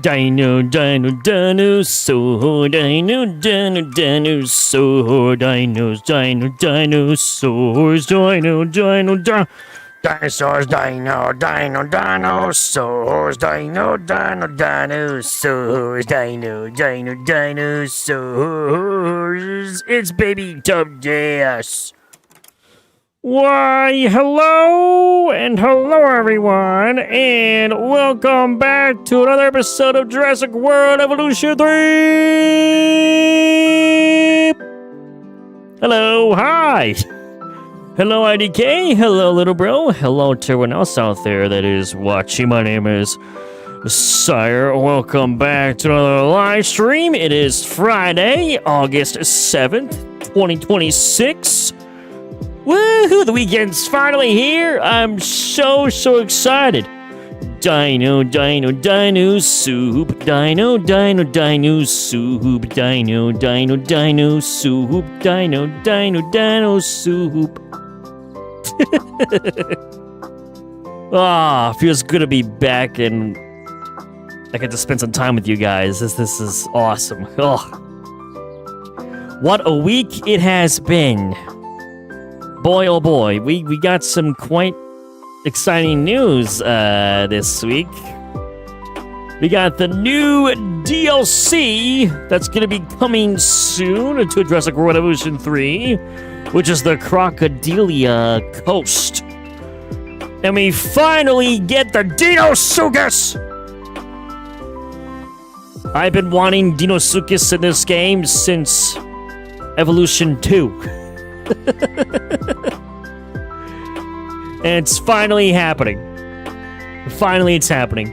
Dinosaur, dinosaur, dinosaurs, dinosaurs, dinosaurs. It's Baby Dub Dash. Why, hello, and hello, everyone, and welcome back to another episode of Jurassic World Evolution 3! Hello, hi! Hello, IDK, hello, little bro, hello to everyone else out there that is watching. My name is Syhr. Welcome back to another live stream. It is Friday, August 7th, 2026. Woohoo! The weekend's finally here. I'm so excited. Dino soup. Dino soup. Dino soup. Dino soup. Feels good to be back and I get to spend some time with you guys. This is awesome. Oh, what a week it has been. Boy, oh boy, we got some quite exciting news this week. We got the new DLC that's going to be coming soon to Jurassic World Evolution 3, which is the Crocodilia Coast. And we finally get the Dinosaurs! I've been wanting Dinosaurs in this game since Evolution 2. And it's finally happening. Finally, it's happening.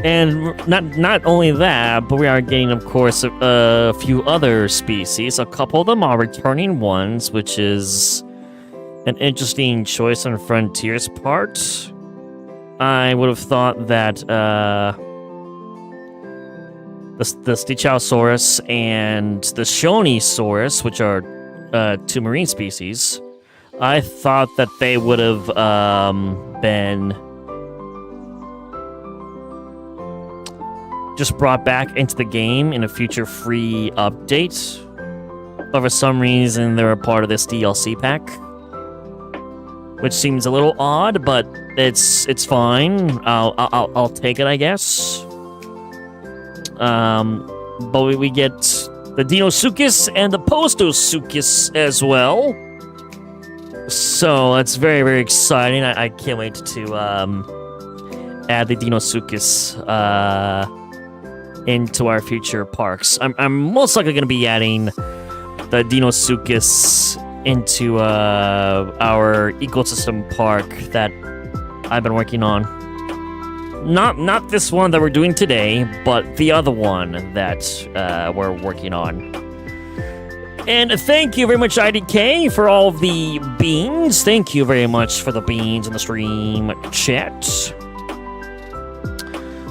And not only that, but we are getting, of course, a few other species. A couple of them are returning ones, which is an interesting choice on Frontier's part. I would have thought that the Stichosaurus and the Shonisaurus, which are two marine species, I thought that they would have been just brought back into the game in a future free update. But for some reason, they're a part of this DLC pack, which seems a little odd, but it's fine. I'll take it, I guess. But we get the Dinosaurs and the Postosuchus as well. So that's very exciting. I can't wait to add the Dinosaurs into our future parks. I'm most likely going to be adding the Dinosaurs into our ecosystem park that I've been working on. Not this one that we're doing today, but the other one that we're working on. And thank you very much, IDK, for all of the beans. Thank you very much for the beans in the stream chat.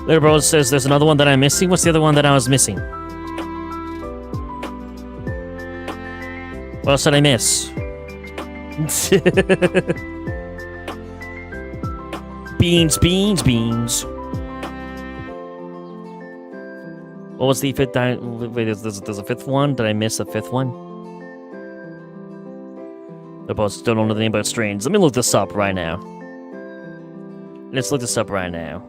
Little bro says there's another one that I'm missing. What's the other one that I was missing? What else did I miss? Beans. What was the fifth? Wait, there's a fifth one. Did I miss a fifth one? They both still don't know the name, but it's strange. Let me look this up right now. Let's look this up right now.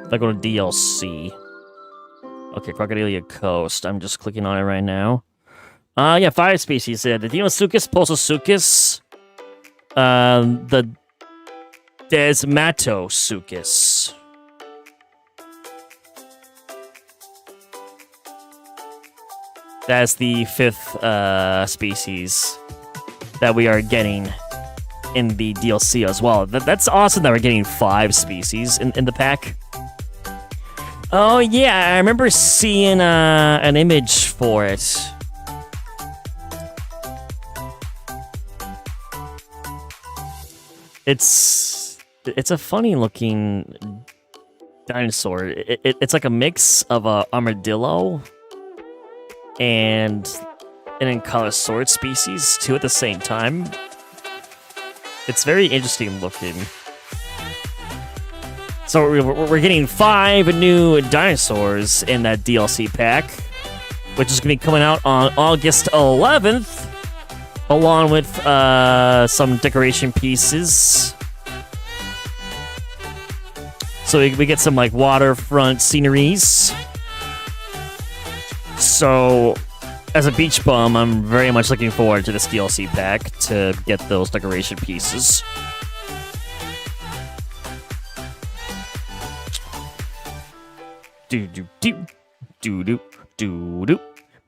If I go to DLC. Okay, Crocodilia Coast. I'm just clicking on it right now. Yeah, 5 species. The Dinosaurs, Postosuchus, the Desmatosuchus. That's the 5th species that we are getting in the DLC as well. That's awesome that we're getting 5 species in the pack. Oh yeah, I remember seeing an image for it. It's a funny looking dinosaur. It's like a mix of a armadillo and an Ankylosaurus species too at the same time. It's very interesting looking. So we're getting 5 new dinosaurs in that DLC pack, which is going to be coming out on August 11th, along with some decoration pieces. So we get some like waterfront sceneries. So as a beach bum, I'm very much looking forward to this DLC pack to get those decoration pieces.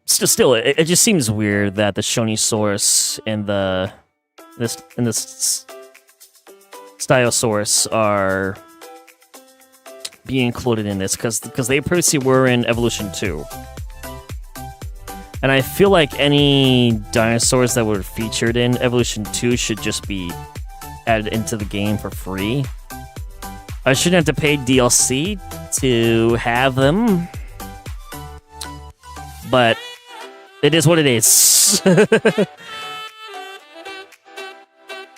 Still, it just seems weird that the Shonisaurus and this Styosaurus are being included in this because they previously were in Evolution 2. And I feel like any dinosaurs that were featured in Evolution 2 should just be added into the game for free. I shouldn't have to pay DLC to have them. But it is what it is.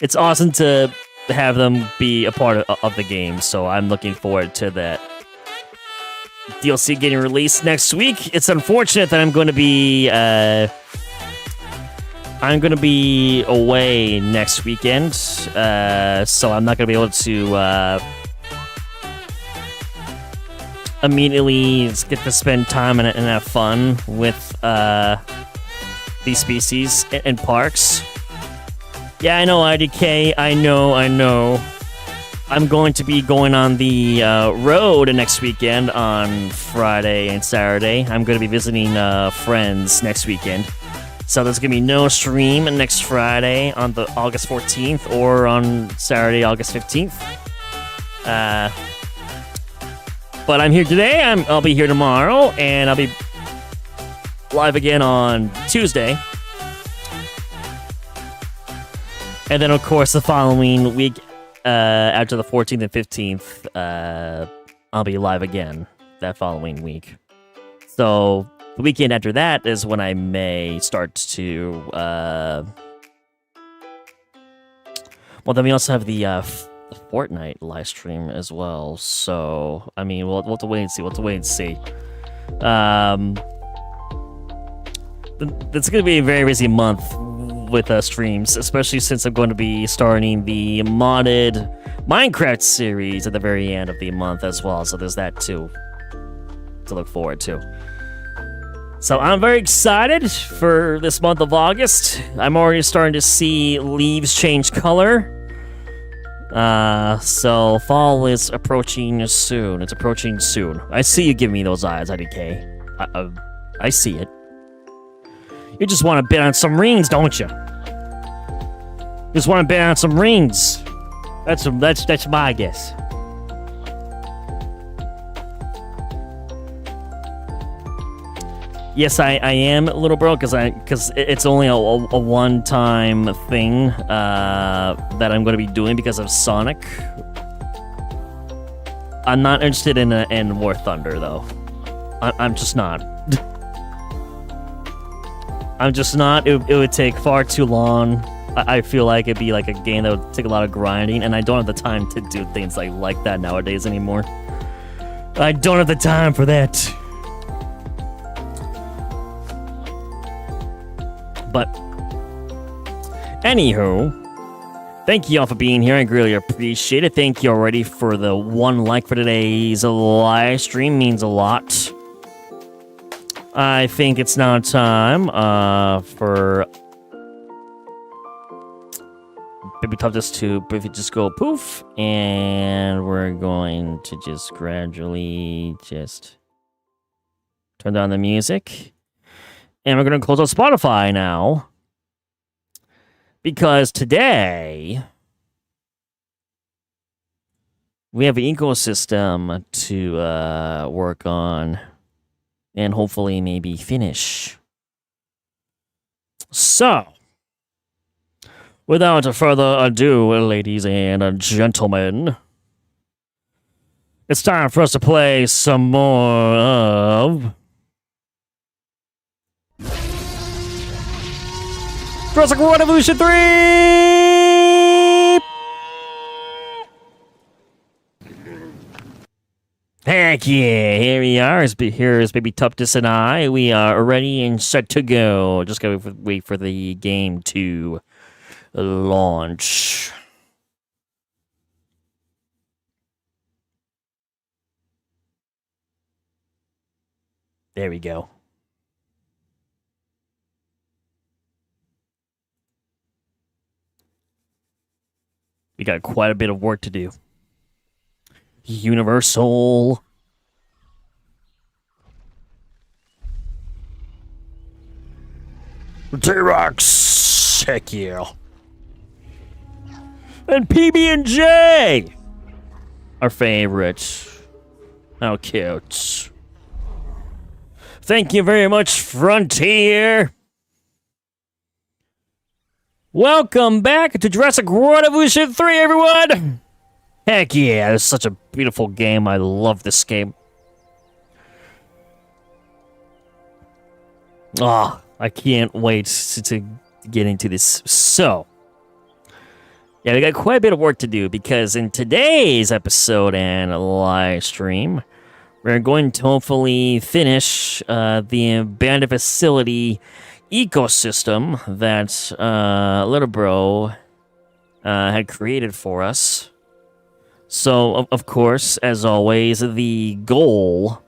It's awesome to have them be a part of the game, so I'm looking forward to that DLC getting released next week. It's unfortunate that I'm going to be away next weekend, so I'm not going to be able to immediately get to spend time and have fun with these species in parks. Yeah, I know, IDK. I know. I'm going to be going on the road next weekend on Friday and Saturday. I'm going to be visiting friends next weekend. So there's going to be no stream next Friday on the August 14th or on Saturday, August 15th. But I'm here today. I'll be here tomorrow, and I'll be live again on Tuesday. And then, of course, the following week, after the 14th and 15th, I'll be live again that following week. So the weekend after that is when I may start to... well, then we also have the Fortnite live stream as well. So, I mean, we'll have to wait and see. It's going to be a very busy month with streams, especially since I'm going to be starting the modded Minecraft series at the very end of the month as well. So there's that too to look forward to. So I'm very excited for this month of August. I'm already starting to see leaves change color. So fall is approaching soon. It's approaching soon. I see you giving me those eyes, IDK. I see it. You just want to bet on some rings, don't you? Just want to bet on some rings. That's my guess. Yes, I am, little bro, because it's only a one-time thing that I'm going to be doing because of Sonic. I'm not interested in War Thunder, though. I'm just not. I'm just not. It would take far too long. I feel like it'd be like a game that would take a lot of grinding, and I don't have the time to do things like that nowadays anymore. I don't have the time for that. But, anywho, thank you all for being here. I really appreciate it. Thank you already for the 1 like for today's live stream. Means a lot. I think it's now time for Baby Top to briefly just go poof, and we're going to just gradually just turn down the music. And we're going to close out Spotify now. Because today, we have an ecosystem to work on. And hopefully maybe finish. So, without further ado, ladies and gentlemen, it's time for us to play some more of... Jurassic World Evolution 3! Heck yeah, here we are. Here is Baby Tuptus and I. We are ready and set to go. Just gotta wait for the game to launch. There we go. We got quite a bit of work to do. Universal. T-Rex. Heck yeah. And PB&J. Our favorite. How cute. Thank you very much, Frontier. Welcome back to Jurassic World Evolution 3, everyone! Heck yeah, it's such a beautiful game. I love this game. Oh, I can't wait to get into this. So, yeah, we got quite a bit of work to do because in today's episode and live stream, we're going to hopefully finish the abandoned facility ecosystem that little bro had created for us. So, of course, as always, the goal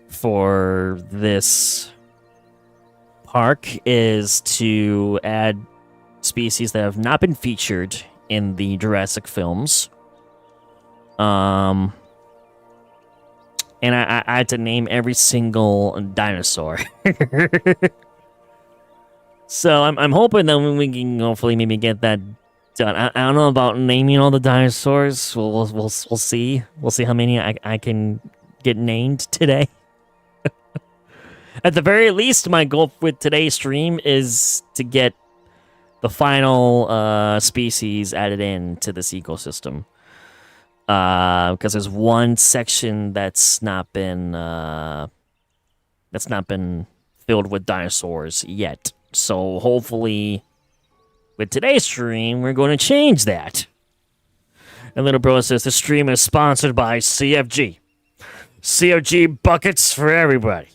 for this park is to add species that have not been featured in the Jurassic films. And I had to name every single dinosaur. So I'm hoping that we can hopefully maybe get that done. I don't know about naming all the dinosaurs. We'll see. We'll see how many I can get named today. At the very least, my goal with today's stream is to get the final species added in to this ecosystem. Because there's one section that's not been filled with dinosaurs yet. So hopefully, with today's stream, we're going to change that. And little bro says the stream is sponsored by CFG. CFG buckets for everybody.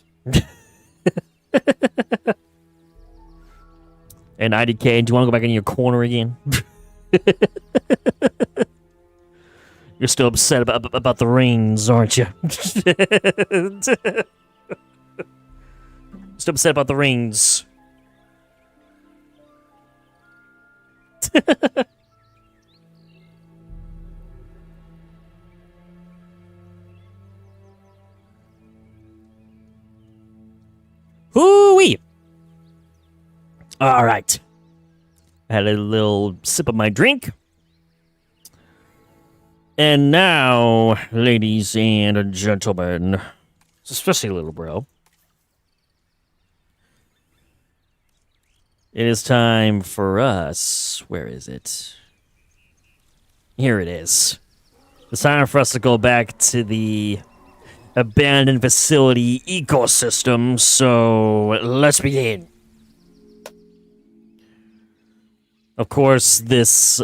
And IDK, do you want to go back in your corner again? You're still upset about the rings, aren't you? Still upset about the rings. Hoo-wee! All right. I had a little sip of my drink. And now, ladies and gentlemen, especially little bro, it is time for us. Where is it? Here it is. It's time for us to go back to the abandoned facility ecosystem. So let's begin. Of course, this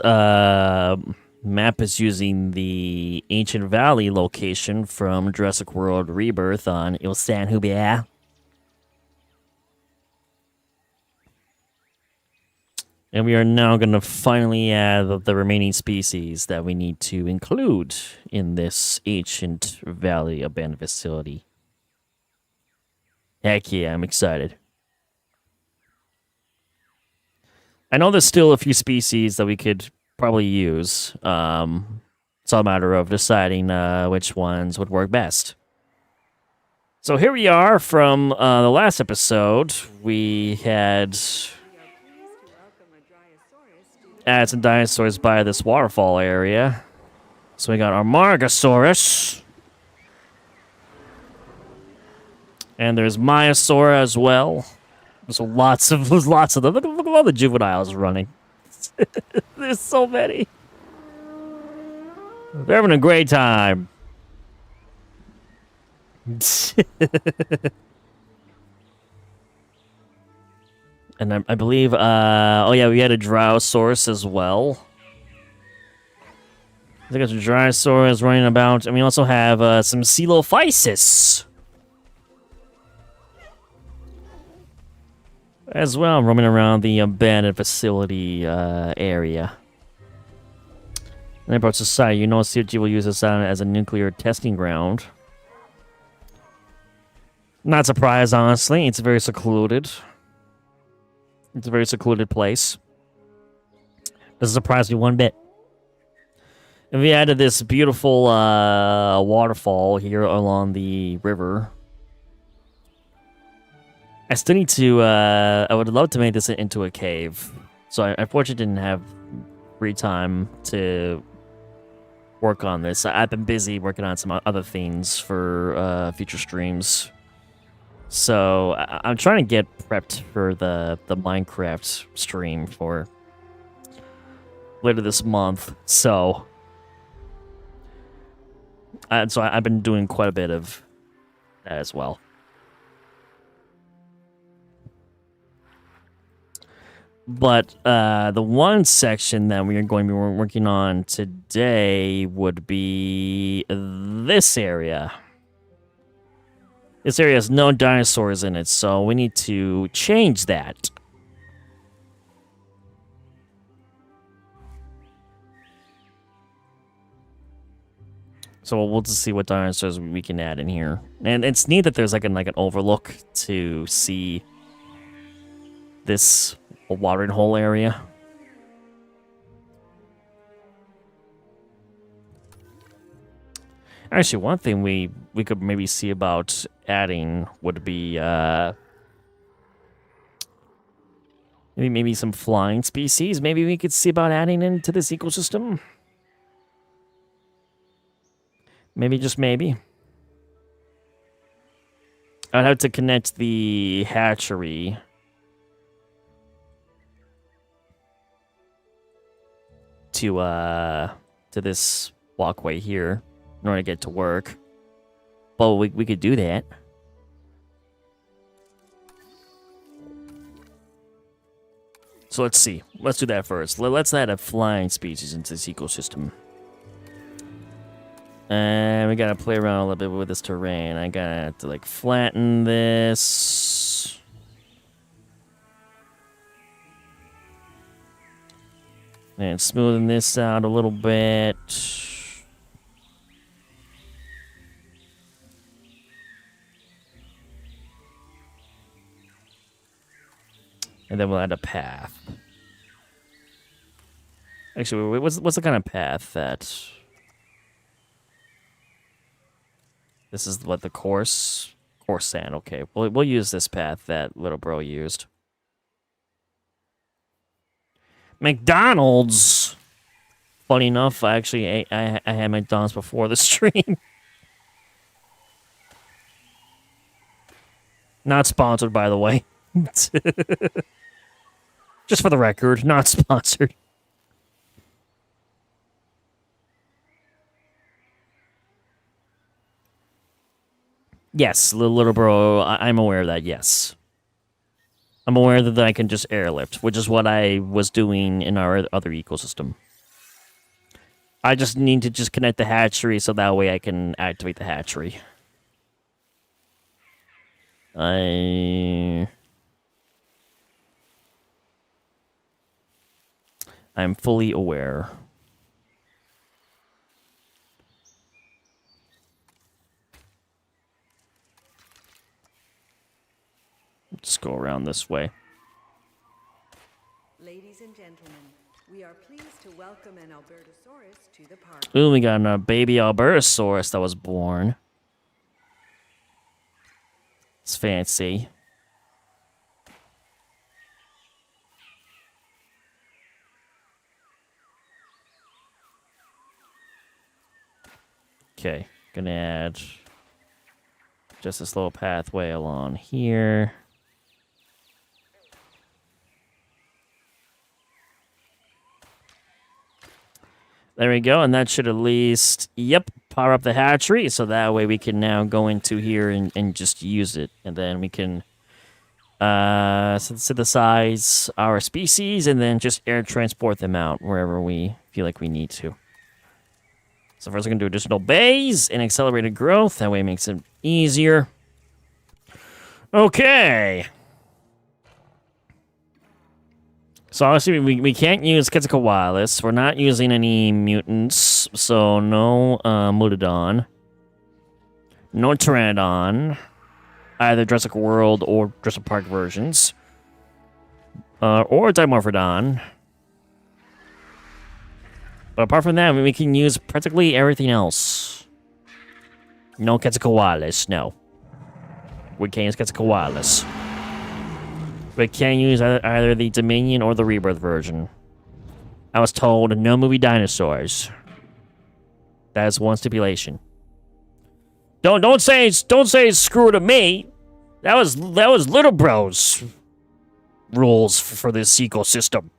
map is using the Ancient Valley location from Jurassic World Rebirth on Il San Hubert. And we are now going to finally add the remaining species that we need to include in this Ancient Valley abandoned facility. Heck yeah, I'm excited. I know there's still a few species that we could probably use. It's all a matter of deciding which ones would work best. So here we are from the last episode. We had added some dinosaurs by this waterfall area. So we got our Margosaurus. And there's Maiasaura as well. There's lots of them. Look at all the juveniles running. There's so many. They're having a great time. And I believe, oh yeah, we had a Drow source as well. I got some Dinosaurs running about, and we also have some Coelophysis as well, roaming around the abandoned facility area. And about society, you know, CG will use this as a nuclear testing ground. Not surprised, honestly. It's very secluded. It's a very secluded place. Doesn't surprise me one bit. And we added this beautiful waterfall here along the river. I still need to, I would love to make this into a cave. So I unfortunately didn't have free time to work on this. I've been busy working on some other things for future streams. So I'm trying to get prepped for the Minecraft stream for later this month. So I've been doing quite a bit of that as well. But the one section that we are going to be working on today would be this area. This area has no dinosaurs in it, so we need to change that. So we'll just see what dinosaurs we can add in here. And it's neat that there's like an overlook to see this watering hole area. Actually, one thing we could maybe see about adding would be maybe some flying species. Maybe we could see about adding into this ecosystem. Maybe, just maybe. I'd have to connect the hatchery to this walkway here in order to get to work. But we could do that. So let's see. Let's do that first. Let's add a flying species into this ecosystem. And we gotta play around a little bit with this terrain. I gotta to like flatten this. And smoothing this out a little bit. And then we'll add a path. Actually, wait, what's the kind of path that... This is what the coarse sand. Okay, we'll use this path that little bro used. McDonald's. Funny enough, I actually I had McDonald's before the stream. Not sponsored, by the way. Just for the record, not sponsored. Yes, little bro, I'm aware of that, yes. I'm aware that I can just airlift, which is what I was doing in our other ecosystem. I just need to just connect the hatchery so that way I can activate the hatchery. I'm fully aware. Just go around this way. Ladies and gentlemen, we are pleased to welcome an Albertosaurus to the park. Ooh, we got a baby Albertosaurus that was born. It's fancy. Okay, gonna add just this little pathway along here. There we go, and that should at least, yep, power up the hatchery, so that way we can now go into here and just use it. And then we can synthesize our species and then just air transport them out wherever we feel like we need to. So first we're going to do additional bays and accelerated growth. That way it makes it easier. Okay. So obviously we can't use Quetzalcoatlus. We're not using any mutants. So no Mutodon. No Pteranodon. Either Jurassic World or Jurassic Park versions. Or Dimorphodon. But apart from that, we can use practically everything else. No Quetzalcoatlus, no. We can't use Quetzalcoatlus. We can't use either the Dominion or the Rebirth version. I was told no movie Dinosaurs. That is one stipulation. Don't say screw to me. That was Little Bro's rules for this ecosystem.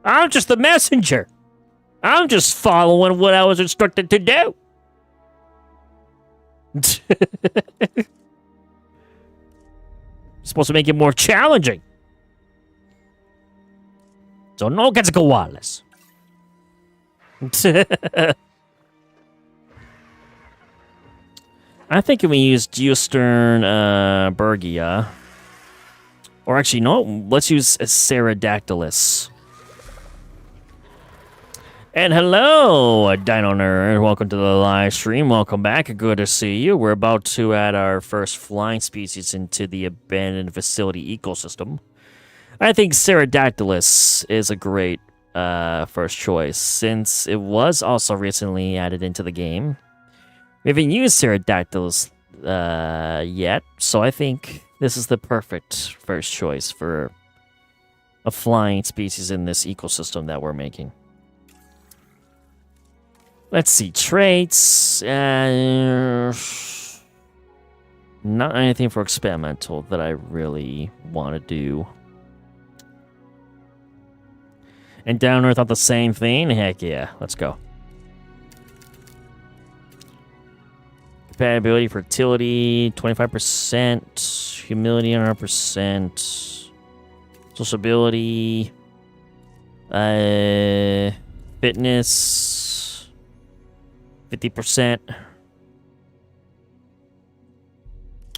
I'm just the messenger. I'm just following what I was instructed to do. Supposed to make it more challenging. So no Quetzalcoatlus. I think if we use Geostern Bergia. Or actually, no, let's use Pterodactylus. And hello, Dino Nerd. Welcome to the live stream. Welcome back. Good to see you. We're about to add our first flying species into the abandoned facility ecosystem. I think Pterodactylus is a great first choice, since it was also recently added into the game. We haven't used Pterodactylus yet, so I think this is the perfect first choice for a flying species in this ecosystem that we're making. Let's see, traits. Not anything for experimental that I really want to do. And Down Earth thought the same thing? Heck yeah, let's go. Compatibility, fertility, 25%. Humility, 100%. Sociability. Fitness. 50%.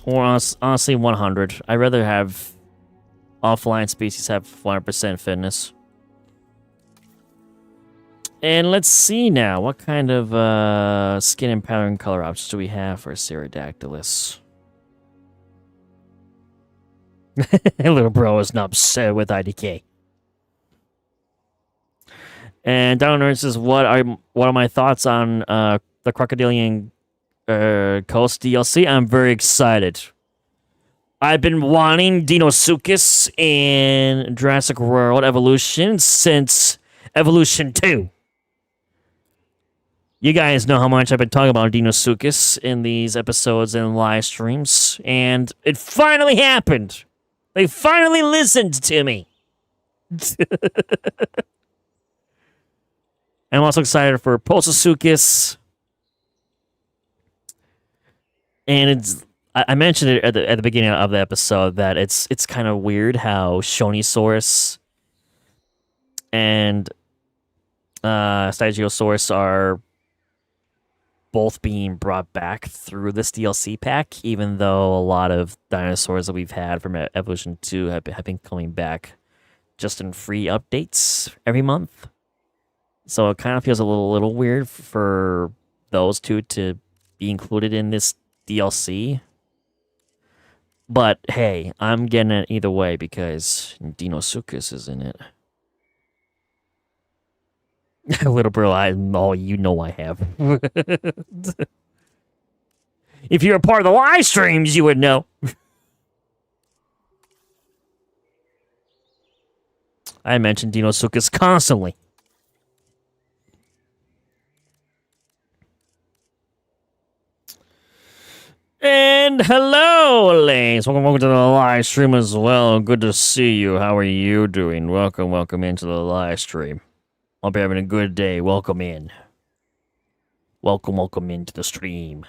Or honestly, 100. I'd rather have offline species have 100% fitness. And let's see now, what kind of skin and pattern color options do we have for Pterodactylus? Little bro is not upset with IDK. And Down Earth says, what are my thoughts on the Crocodilian Coast DLC? I'm very excited. I've been wanting Dinosaurs in Jurassic World Evolution since Evolution 2. You guys know how much I've been talking about Dinosaurs in these episodes and live streams, and it finally happened. They finally listened to me. I'm also excited for Pososuchus. And it's I mentioned it at the beginning of the episode that it's kind of weird how Shonisaurus and Stygiosaurus are both being brought back through this DLC pack, even though a lot of dinosaurs that we've had from Evolution 2 have been coming back just in free updates every month. So it kind of feels a little weird for those two to be included in this DLC. But hey, I'm getting it either way because Dinosaurs is in it. Little bro, you know I have. If you're a part of the live streams, you would know. I mention Dinosaurs constantly. And hello, ladies. Welcome to the live stream as well. Good to see you. How are you doing? Welcome into the live stream. Hope you're having a good day. Welcome in. Welcome into the stream.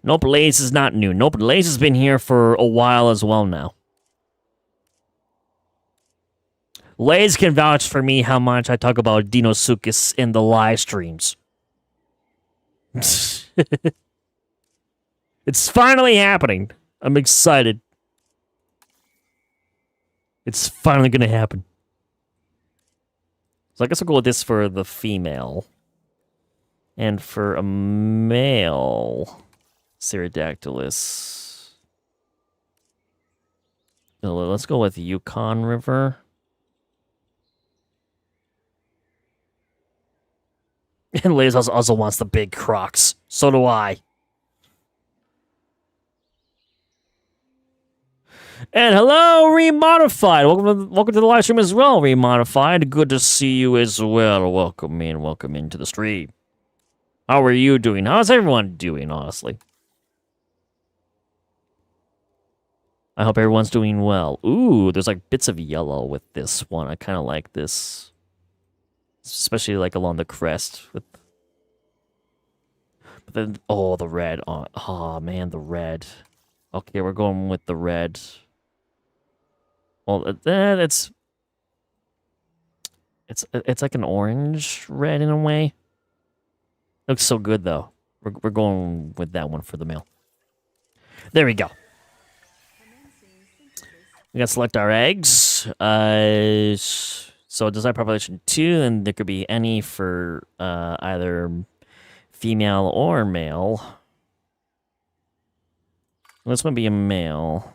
Nope, Lace is not new. Nope, Lace has been here for a while as well now. Lays can vouch for me how much I talk about Dinosaurs in the live streams. It's finally happening. I'm excited. It's finally gonna happen. So I guess I'll go with this for the female. And for a male Pterodactylus. Let's go with Yukon River. And Liz also wants the big crocs. So do I. And hello, Remodified. Welcome to the live stream as well, Remodified. Good to see you as well. Welcome into the stream. How are you doing? How's everyone doing, honestly? I hope everyone's doing well. Ooh, there's like bits of yellow with this one. I kind of like this. Especially like along the crest. But then, oh, the red. Oh, man, the red. Okay, we're going with the red. Well, it's like an orange red in a way. Looks so good, though. We're going with that one for the male. There we go. We got to select our eggs. So design population 2, and there could be any for either female or male. This one be a male.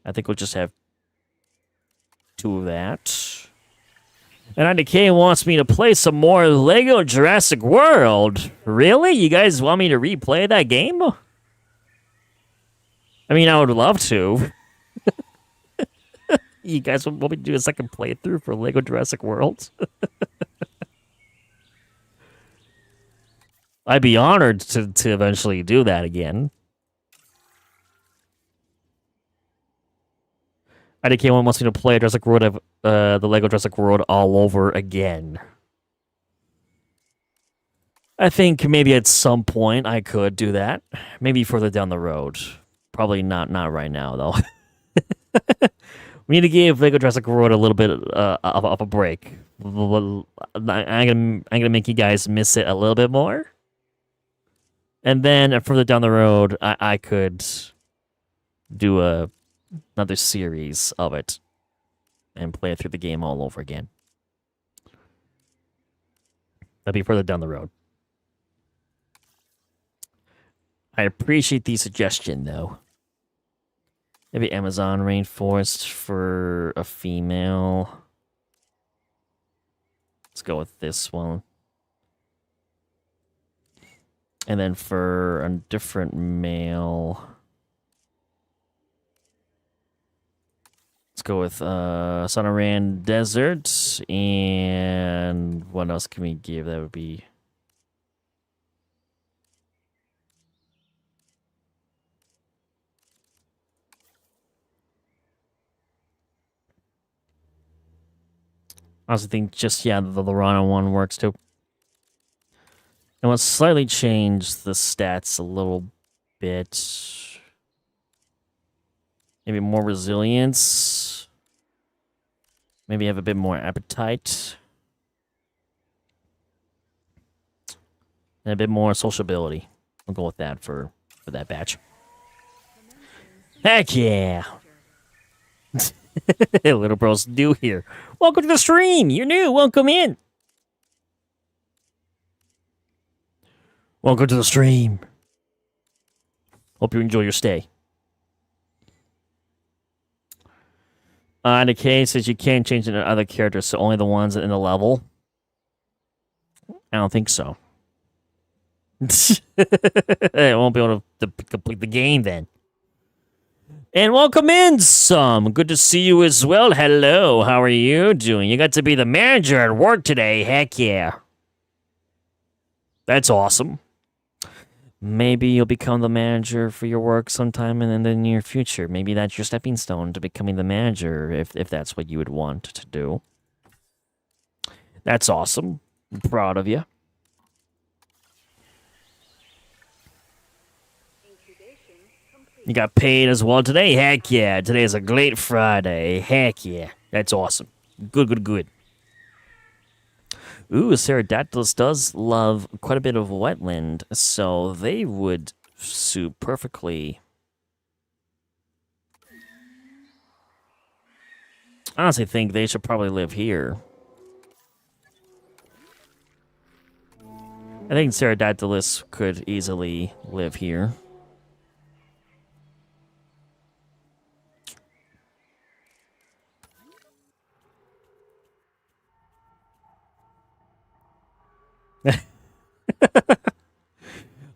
I think we'll just have 2 of that. And IDK wants me to play some more Lego Jurassic World. Really? You guys want me to replay that game? I mean, I would love to. You guys want me to do a second playthrough for Lego Jurassic World? I'd be honored to eventually do that again. IDK wants me to play Jurassic World, the Lego Jurassic World all over again. I think maybe at some point I could do that. Maybe further down the road. Probably not right now, though. We need to give Lego Jurassic World a little bit of a break. I'm gonna make you guys miss it a little bit more. And then further down the road, I could do another series of it and play through the game all over again. That'd be further down the road. I appreciate the suggestion, though. Maybe Amazon rainforest for a female. Let's go with this one. And then for a different male, let's go with Sonoran Desert. And what else can we give? That would be... I also think just, yeah, the Lorana one works too. And let's slightly change the stats a little bit. Maybe more resilience. Maybe have a bit more appetite. And a bit more sociability. We'll go with that for that batch. Heck yeah! Little bro's new here. Welcome to the stream. You're new. Welcome in. Welcome to the stream. Hope you enjoy your stay. In the case says you can't change into other characters, so only the ones in the level. I don't think so. I won't be able to complete the game then. And welcome in, some. Good to see you as well. Hello, how are you doing? You got to be the manager at work today. Heck yeah. That's awesome. Maybe you'll become the manager for your work sometime in the near future. Maybe that's your stepping stone to becoming the manager, if that's what you would want to do. That's awesome. I'm proud of you. You got paid as well today? Heck yeah. Today is a great Friday. Heck yeah. That's awesome. Good, good, good. Ooh, Pterodactylus does love quite a bit of wetland, so they would suit perfectly. I honestly think they should probably live here. I think Pterodactylus could easily live here.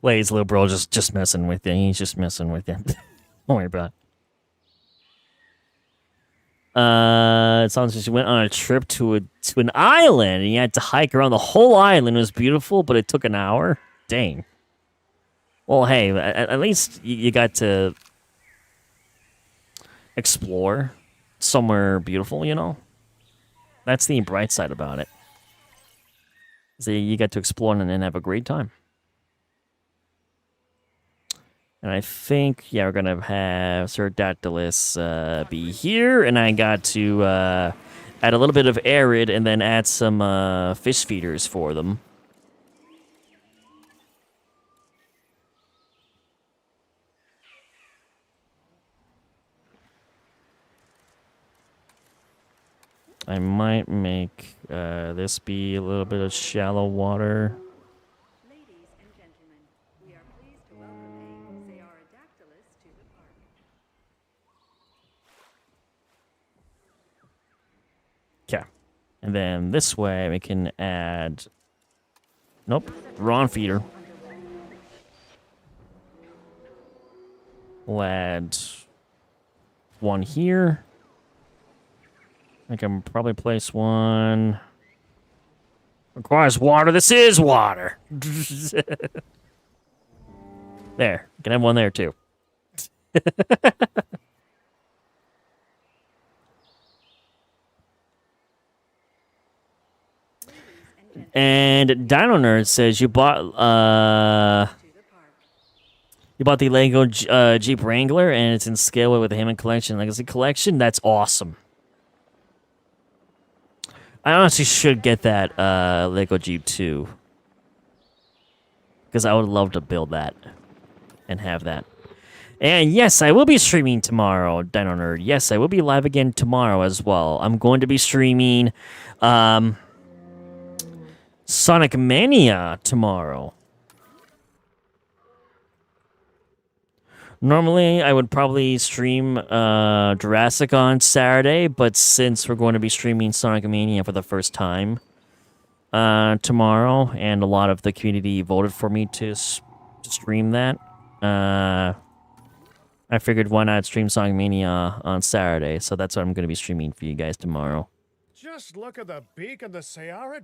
Lazy little bro just messing with you. He's just messing with you. Don't worry about it. It sounds like she went on a trip to an island and you had to hike around the whole island. It was beautiful, but it took an hour. Dang. Well, hey, at least you got to explore somewhere beautiful, you know? That's the bright side about it. So you get to explore and have a great time. And I think, yeah, we're going to have Pterodactylus be here. And I got to add a little bit of arid and then add some fish feeders for them. I might make this be a little bit of shallow water. Ladies and gentlemen, we are pleased to welcome a Syhr to the park. Okay. And then this way we can add... Nope. Wrong feeder. We'll add one here. I can probably place one. Requires water. This is water. There. Can have one there too. And Dino Nerd says you bought the Lego Jeep Wrangler and it's in scale with the Hammond Collection Legacy Collection. That's awesome. I honestly should get that Lego Jeep too. Because I would love to build that. And have that. And yes, I will be streaming tomorrow, Dino Nerd. Yes, I will be live again tomorrow as well. I'm going to be streaming Sonic Mania tomorrow. Normally, I would probably stream Jurassic on Saturday, but since we're going to be streaming Sonic Mania for the first time tomorrow, and a lot of the community voted for me to stream that, I figured why not stream Sonic Mania on Saturday, so that's what I'm going to be streaming for you guys tomorrow. Just look at the beak of the Syhr.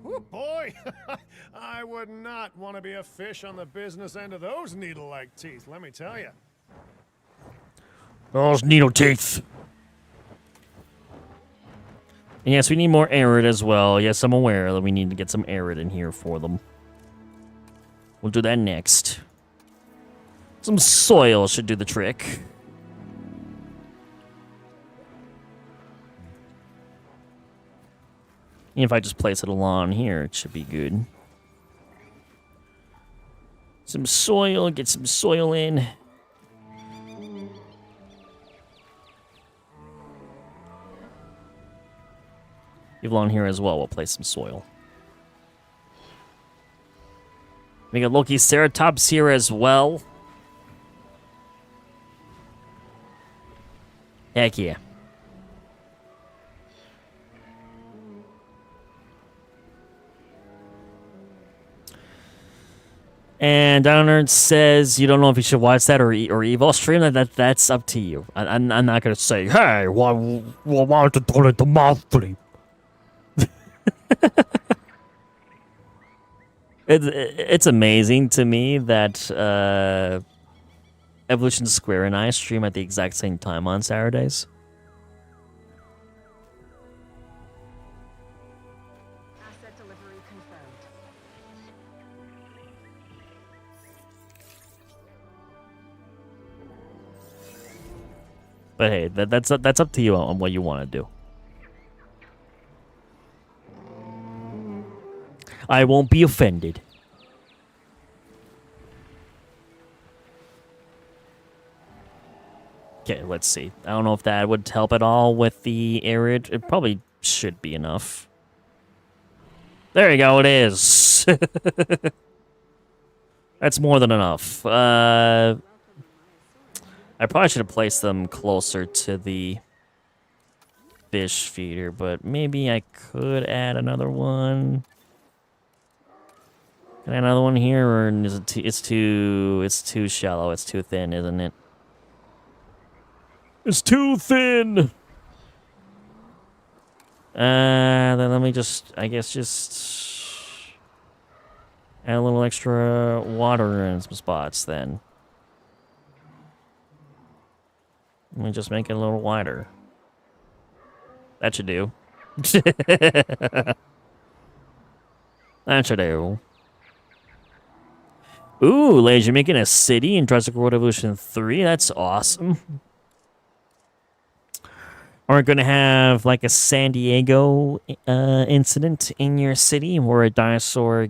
Oh boy! I would not want to be a fish on the business end of those needle-like teeth, let me tell you. Those needle teeth. And yes, we need more arid as well. Yes, I'm aware that we need to get some arid in here for them. We'll do that next. Some soil should do the trick. And if I just place it along here, it should be good. Some soil, get some soil in. Leave along here as well, we'll place some soil. We got Loki Ceratops here as well. Heck yeah. And Dino Nerd says you don't know if you should watch that or Evo stream. That's up to you. I'm not gonna say, hey, why don't you do it the monthly? It's amazing to me that Evolution Square and I stream at the exact same time on Saturdays. Asset delivery confirmed. But hey, that's up to you on what you want to do. I won't be offended. Okay, let's see. I don't know if that would help at all with the arid. It probably should be enough. There you go, it is. That's more than enough. I probably should have placed them closer to the fish feeder, but maybe I could add another one. Can I add another one here, or is it it's too shallow, it's too thin, isn't it? It's too thin! Then let me just, I guess just add a little extra water in some spots then. Let me just make it a little wider. That should do. That should do. Ooh, ladies, you're making a city in Jurassic World Evolution 3? That's awesome. We're going to have like a San Diego incident in your city where a dinosaur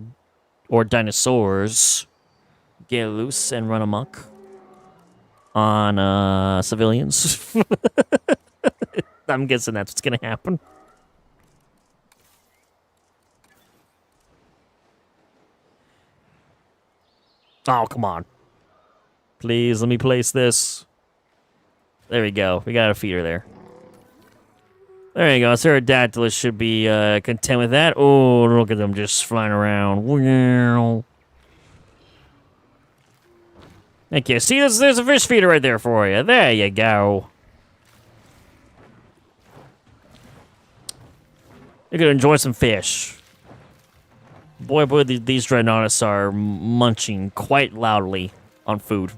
or dinosaurs get loose and run amok on civilians. I'm guessing that's what's going to happen. Oh, come on. Please, let me place this. There we go. We got a feeder there. There you go. Pterodactylus should be content with that. Oh, look at them just flying around. Okay, see, there's a fish feeder right there for you. There you go. You're going to enjoy some fish. Boy, these dreadnoughts are munching quite loudly on food.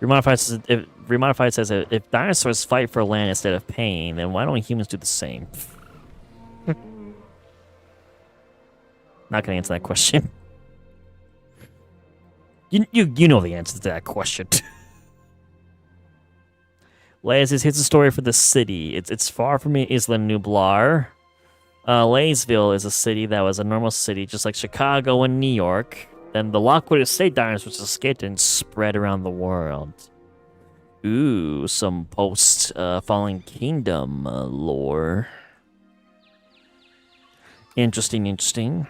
Remodified says if dinosaurs fight for land instead of pain, then why don't humans do the same? Not gonna answer that question. You know the answer to that question. Lays says, here's a story for the city. It's far from Isla Nublar. Laysville is a city that was a normal city, just like Chicago and New York. Then the Lockwood Estate dinosaurs escaped and spread around the world. Ooh, some post-Fallen Kingdom lore. Interesting, interesting.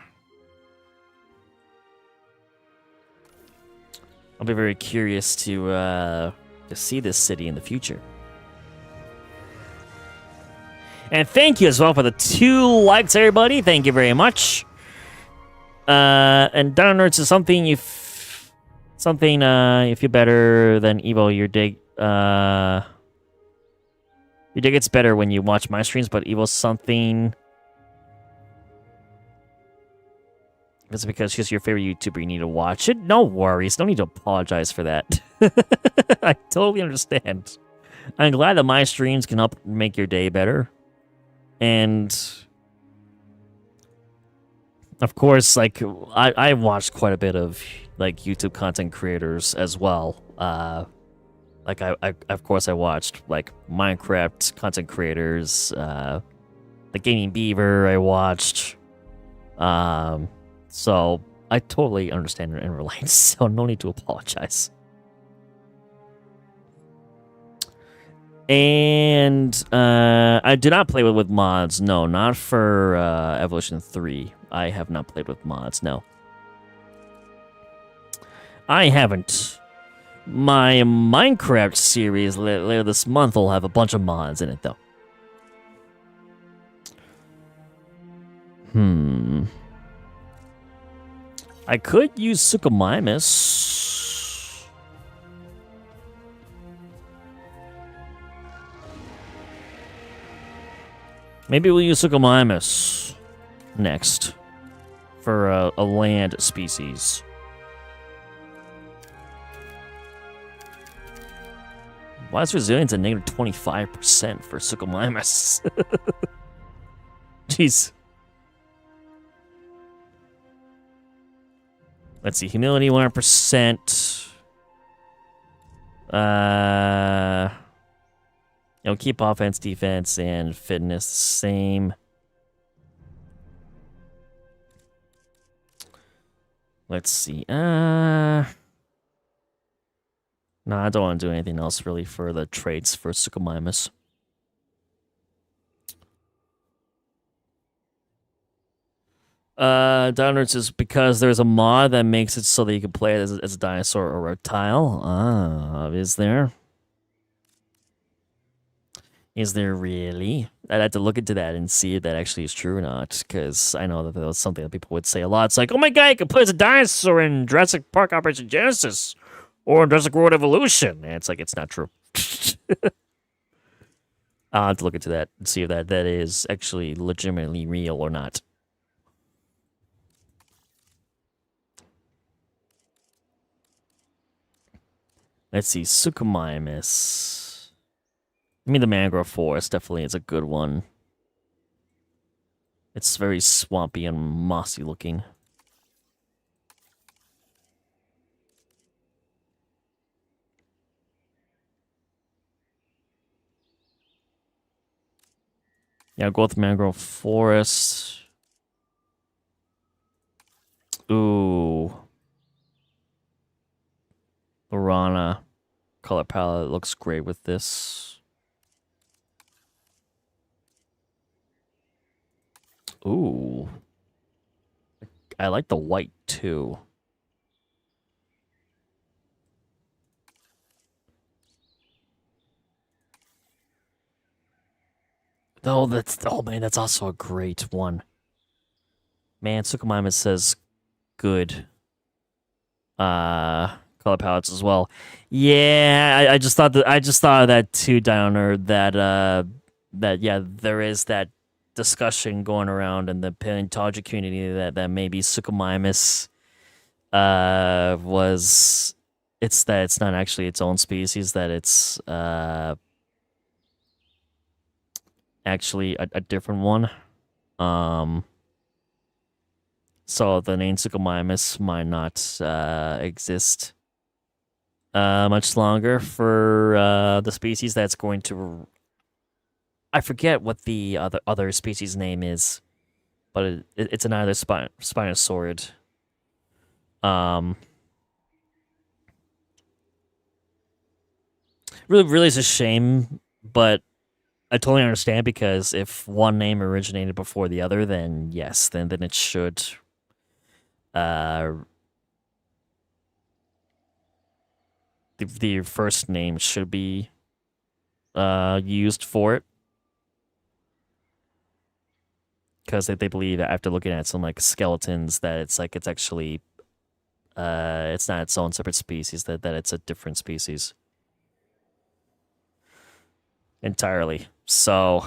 I'll be very curious to see this city in the future. And thank you as well for the 2 likes, everybody. Thank you very much. And Dino Nerds is something you feel better than Evo. Your day gets better when you watch my streams, but Evo's something. If it's because she's your favorite YouTuber, you need to watch it. No worries. No need to apologize for that. I totally understand. I'm glad that my streams can help make your day better. And of course, like I watched quite a bit of like YouTube content creators as well. Like I of course I watched like Minecraft content creators, the Gaming Beaver I watched. So I totally understand and relate. So no need to apologize. And I did not play with mods. No, not for Evolution 3. I have not played with mods, no. I haven't. My Minecraft series later this month will have a bunch of mods in it, though. I could use Suchomimus. Maybe we'll use Suchomimus next for a land species. Why is resilience at negative 25% for Suchomimus? Jeez. Let's see, humility 100%. Keep offense, defense, and fitness the same. Let's see. No, I don't want to do anything else really for the traits for Suchomimus. Downwards is because there's a mod that makes it so that you can play it as a dinosaur or reptile. Is there? Is there really? I'd have to look into that and see if that actually is true or not, because I know that was something that people would say a lot. It's like, oh my god, you can play as a dinosaur in Jurassic Park Operation Genesis or in Jurassic World Evolution. And it's like, it's not true. I'll have to look into that and see if that is actually legitimately real or not. Let's see, Suchomimus. I mean, the mangrove forest definitely is a good one. It's very swampy and mossy looking. Yeah, I'll go with mangrove forest. Ooh. Piranha color palette looks great with this. Ooh. I like the white too. Oh, man, that's also a great one. Man, Suchomimus says good color palettes as well. Yeah, I just thought of that too, Dino Nerd, that yeah, there is that discussion going around in the paleontology community that maybe Suchomimus it's not actually its own species, that it's actually a different one. So the name Suchomimus might not exist much longer for the species that's going to. I forget what the other species name is, but it's another Spinosaurid. Really, it's a shame, but I totally understand, because if one name originated before the other, then yes, then it should. The first name should be used for it, because they believe that after looking at some like skeletons that it's actually it's not its own separate species, that it's a different species entirely. So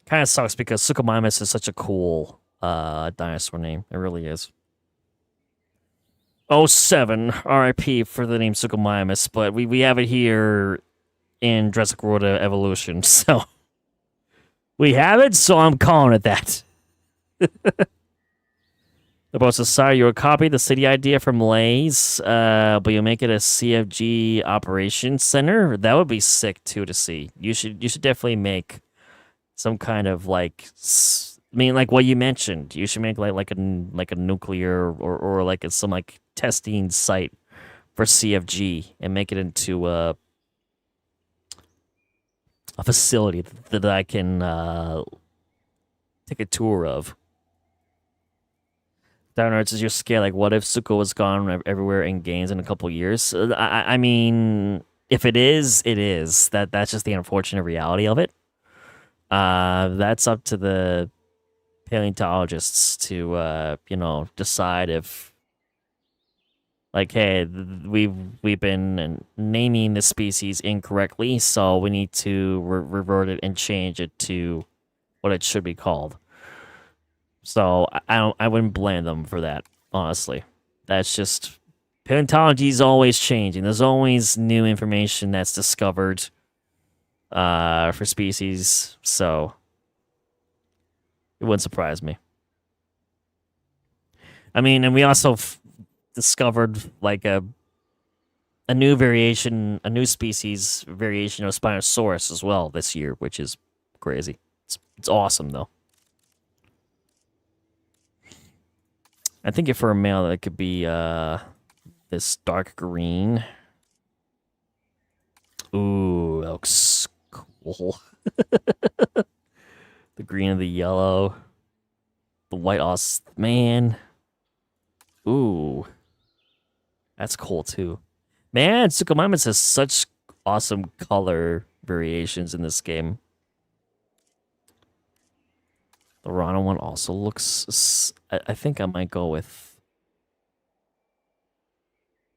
kind of sucks, because Suchomimus is such a cool dinosaur name. It really is. 07, RIP for the name Suchomimus, but we have it here in Jurassic World Evolution, so we have it, so I'm calling it that. About Syhr, you copy the city idea from Lay's, but you make it a CFG operations center. That would be sick too to see. You should definitely make some kind of like, I mean, like what you mentioned. You should make like a nuclear or like some like testing site for CFG and make it into a facility that I can take a tour of. Downwards is your scale. Like, what if Sucho was gone everywhere in games in a couple years? I mean, if it is, it is. That's just the unfortunate reality of it. That's up to the paleontologists to decide if, like, hey, we've been naming the species incorrectly, so we need to revert it and change it to what it should be called. So I wouldn't blame them for that, honestly. That's just, paleontology is always changing. There's always new information that's discovered for species, so it wouldn't surprise me. I mean, and we also discovered like a a new variation, a new species variation of Spinosaurus as well this year, which is crazy. It's awesome though. I think if for a male, that could be this dark green. Ooh, that looks cool. The green and the yellow. The white man. Ooh. That's cool too. Man, Suchomimus has such awesome color variations in this game. The Rana one also looks... I think I might go with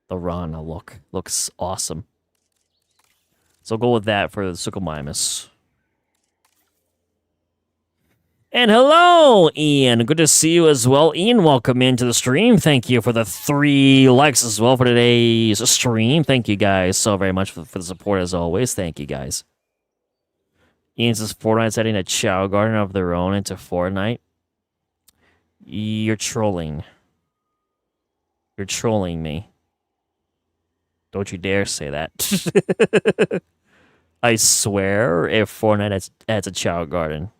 the Rana look. Looks awesome. So I'll go with that for the Suchomimus. And hello, Ian. Good to see you as well. Ian, welcome into the stream. Thank you for the 3 likes as well for today's stream. Thank you guys so very much for the support as always. Thank you guys. Ian says Fortnite's adding a Chow Garden of their own into Fortnite. You're trolling. You're trolling me. Don't you dare say that. I swear if Fortnite adds a Chow Garden.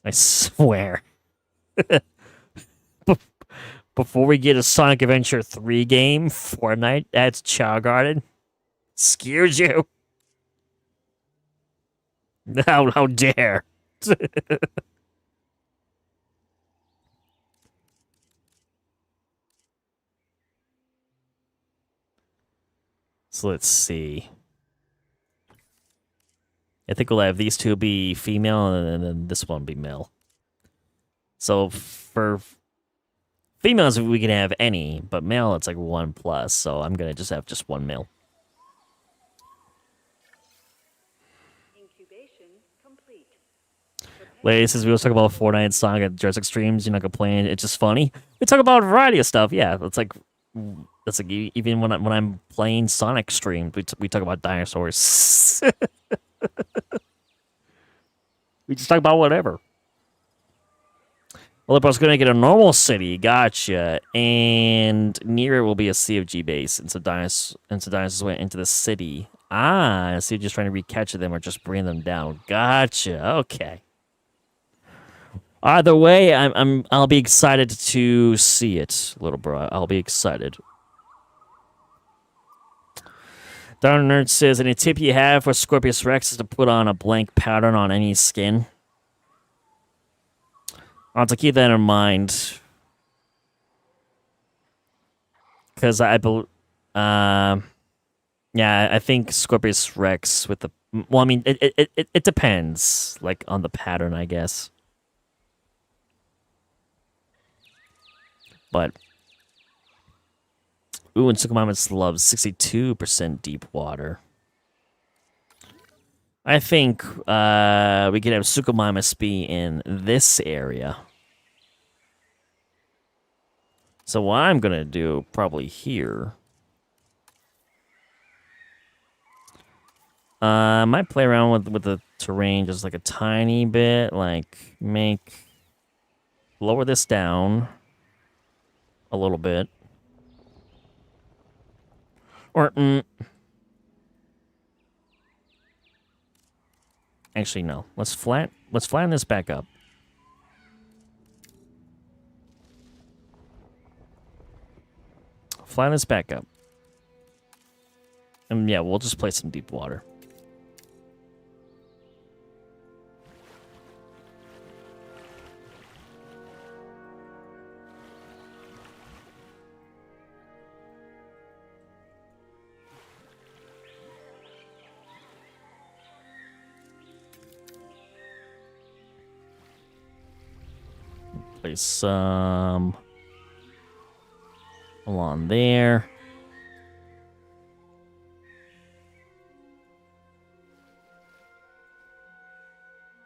I swear. Before we get a Sonic Adventure 3 game, Fortnite adds Chow Garden. Excuse you. How dare. So let's see. I think we'll have these two be female and then this one be male. So for females, we can have any, but male, it's like 1+. So I'm going to just have just one male. Incubation complete. Ladies, says we always talk about Fortnite and Sonic at Jurassic streams. You're not complaining. It's just funny. We talk about a variety of stuff. Yeah, it's like even when I'm playing Sonic streams, we talk about dinosaurs. We just talk about whatever. Olympus going to get a normal city. Gotcha. And near it will be a CFG base. And so dinosaurs went into the city. Ah, so you're just trying to recapture them or just bring them down. Gotcha. Okay. Either way, I'll be excited to see it, little bro. I'll be excited. Darn Nerd says, any tip you have for Scorpius Rex is to put on a blank pattern on any skin. I'll have to keep that in mind. Because yeah, I think Scorpius Rex with the... Well, I mean, it depends, like, on the pattern, I guess. But... Ooh, and Suchomimus loves 62% deep water. I think we could have Suchomimus be in this area. So what I'm going to do, probably here... I might play around with the terrain just like a tiny bit, like lower this down a little bit. Or, actually, no. Let's flatten this back up. Flatten this back up. And yeah, we'll just play some deep water. Place some along there.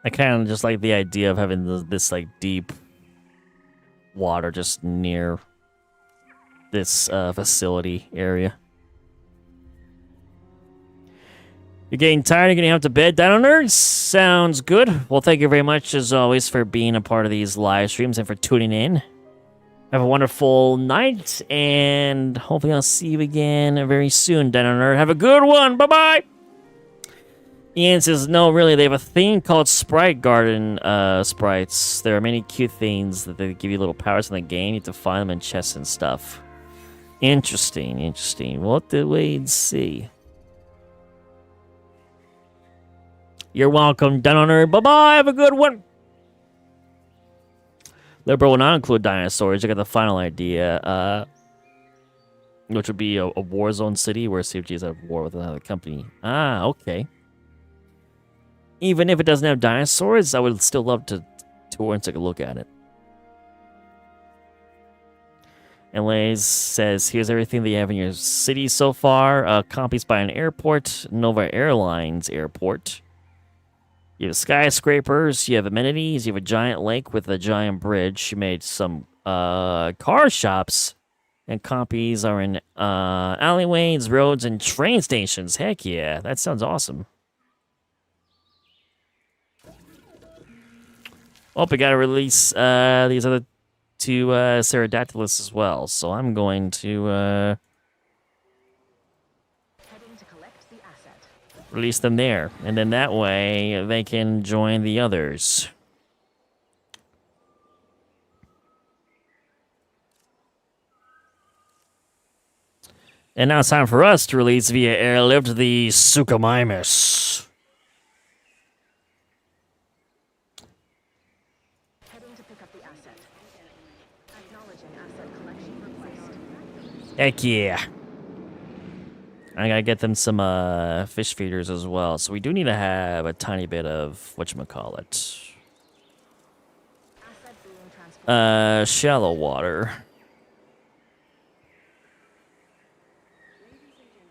I kind of just like the idea of having this like deep water just near this facility area. You're getting tired? You're getting out to bed, Dino Nerds? Sounds good. Well, thank you very much, as always, for being a part of these live streams and for tuning in. Have a wonderful night, and hopefully I'll see you again very soon, Dino Nerd. Have a good one. Bye-bye. Ian says, no, really, they have a thing called Sprite Garden sprites. There are many cute things that they give you little powers in the game. You have to find them in chests and stuff. Interesting, interesting. We'll have to wait and see. You're welcome, Dino Nerd. Bye-bye. Have a good one. Liberal will not include dinosaurs. You got the final idea, which would be a war zone city where CFG is at war with another company. Ah, okay. Even if it doesn't have dinosaurs, I would still love to tour and take a look at it. And Lays says, here's everything that you have in your city so far. Copies by an airport, Nova Airlines airport. You have skyscrapers, you have amenities, you have a giant lake with a giant bridge. You made some car shops, and copies are in alleyways, roads, and train stations. Heck yeah, that sounds awesome. Oh, we gotta release these other two Pterodactylus as well, so I'm going to release them there, and then that way they can join the others. And now it's time for us to release via airlift the Suchomimus. Heading to pick up the asset. Acknowledging asset collection request. Heck yeah. I gotta get them some fish feeders as well. So we do need to have a tiny bit of whatchamacallit. Asset being transported. Shallow water. Ladies and gentlemen,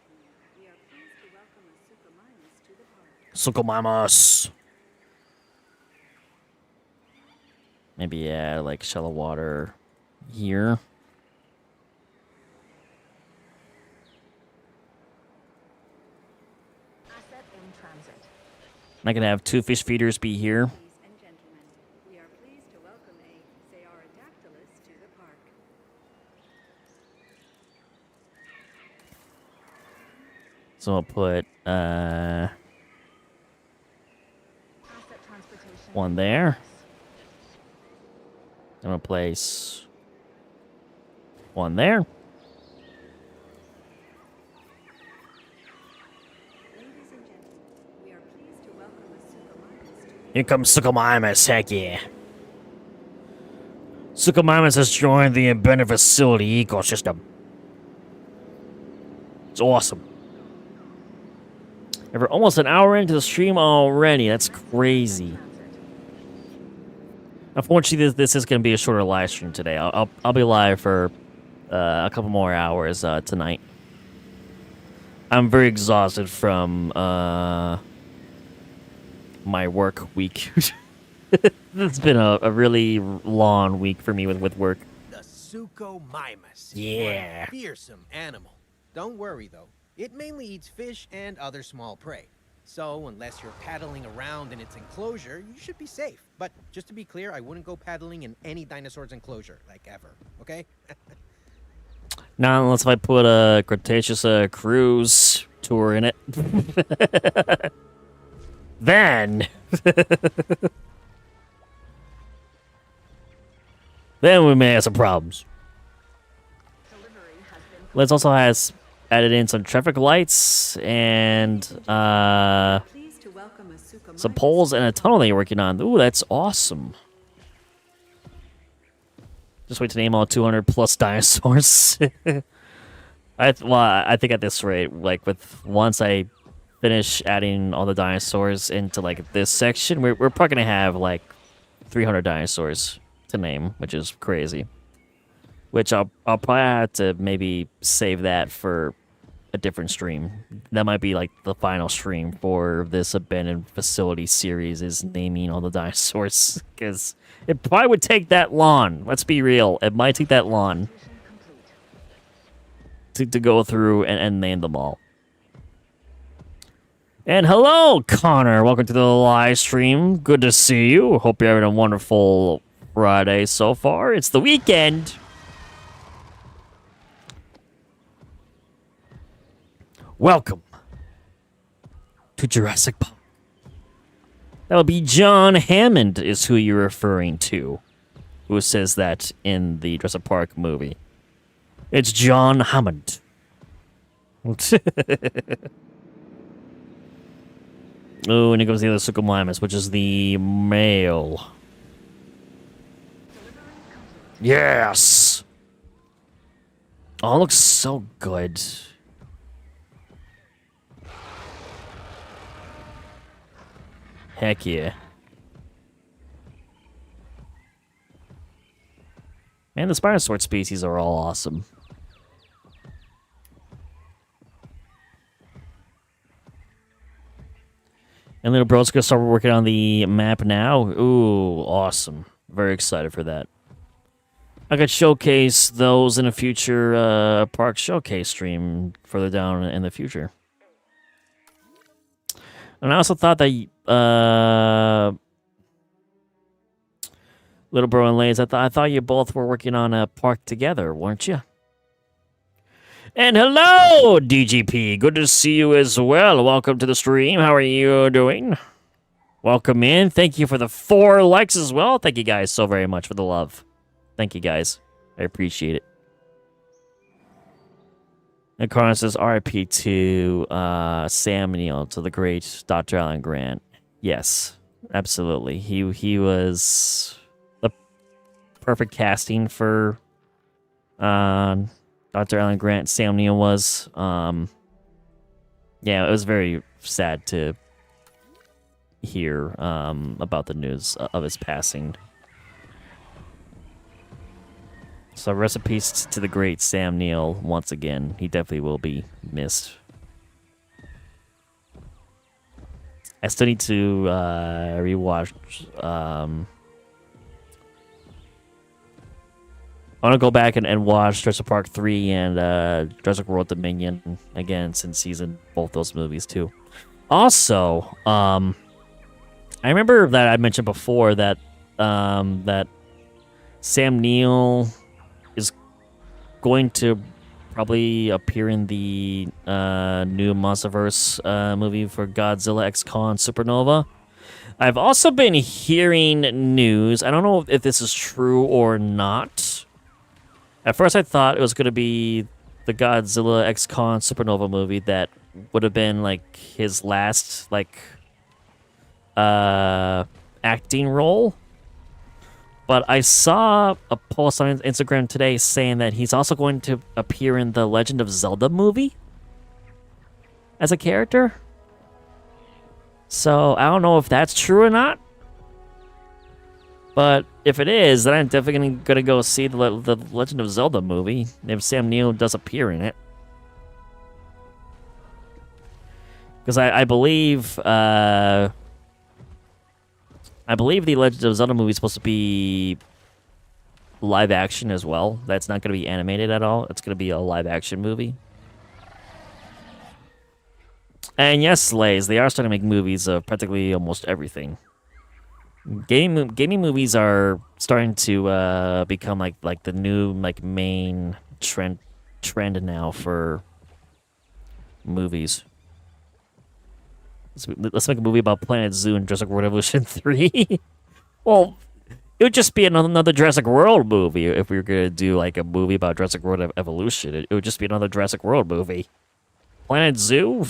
we are pleased to welcome a Suchomimus to the park. Suchomimus. Maybe yeah, like shallow water here. Asset in transit. I can have two fish feeders be here. Ladies and gentlemen, we are pleased to welcome a Syhr to the park. So I'll put Asset transportation. one there. I'm gonna place one there. Ladies and gentlemen, we are pleased to welcome a Suchomimus to the Here comes Suchomimus, heck yeah. Suchomimus has joined the embedded facility ecosystem. It's awesome. And we're almost an hour into the stream already. That's crazy. transit. Unfortunately, this is going to be a shorter live stream today. I'll be live for a couple more hours tonight. I'm very exhausted from my work week. It's been a really long week for me with work. The Suchomimus. Yeah. A fearsome animal. Don't worry though. It mainly eats fish and other small prey. So unless you're paddling around in its enclosure, you should be safe. But just to be clear, I wouldn't go paddling in any dinosaur's enclosure, like ever. Okay? Not unless I put a Cretaceous cruise tour in it. Then... then we may have some problems. Delivery has been Let's also has added in some traffic lights and pleased to welcome a Suchomimus. some poles and a tunnel that you're working on. Ooh, that's awesome. Just wait to name all 200 plus dinosaurs. I think at this rate, like once I finish adding all the dinosaurs into like this section, we're probably gonna have like 300 dinosaurs to name, which is crazy. Which I'll probably have to maybe save that for a different stream. That might be like the final stream for this abandoned facility series, is naming all the dinosaurs, because it probably would take that long. Let's be real, it might take that long to go through and name them all. And hello, Connor. Welcome to the live stream. Good to see you. Hope you're having a wonderful Friday so far. It's the weekend. Welcome to Jurassic Park. That would be John Hammond is who you're referring to, who says that in the Jurassic Park movie. It's John Hammond. Oh, and it goes the other Suchomimus, which is the male. Yes! Oh, it looks so good. Heck yeah. Man, the Spinosaurus species are all awesome. And little bro's gonna start working on the map now. Ooh, awesome. Very excited for that. I could showcase those in a future park showcase stream further down in the future. And I also thought that little bro and Lays, I thought you both were working on a park together, weren't you? And hello, DGP. Good to see you as well. Welcome to the stream. How are you doing? Welcome in. Thank you for the 4 likes as well. Thank you guys so very much for the love. Thank you guys. I appreciate it. And Carson says RIP to Sam Neill, to the great Dr. Alan Grant. Yes, absolutely. He was the perfect casting for Dr. Alan Grant. Sam Neill was. Yeah, it was very sad to hear about the news of his passing. So rest in peace to the great Sam Neill once again. He definitely will be missed. I still need to rewatch. I want to go back and watch Jurassic Park 3 and Jurassic World Dominion again since season both those movies too. Also, I remember that I mentioned before that that Sam Neill is going to probably appear in the new Monsterverse movie for Godzilla X Kong Supernova. I've also been hearing news. I don't know if this is true or not. At first, I thought it was going to be the Godzilla X Kong Supernova movie that would have been like his last like acting role. But I saw a post on Instagram today saying that he's also going to appear in the Legend of Zelda movie as a character. So I don't know if that's true or not. But if it is, then I'm definitely going to go see the Legend of Zelda movie if Sam Neill does appear in it. Because I believe the Legend of Zelda movie is supposed to be live action as well. That's not going to be animated at all. It's going to be a live action movie. And yes, Slays, they are starting to make movies of practically almost everything. Gaming movies are starting to become like the new like main trend now for movies. Let's make a movie about Planet Zoo and Jurassic World Evolution 3. Well, it would just be another Jurassic World movie if we were going to do like a movie about Jurassic World Evolution. It would just be another Jurassic World movie. Planet Zoo?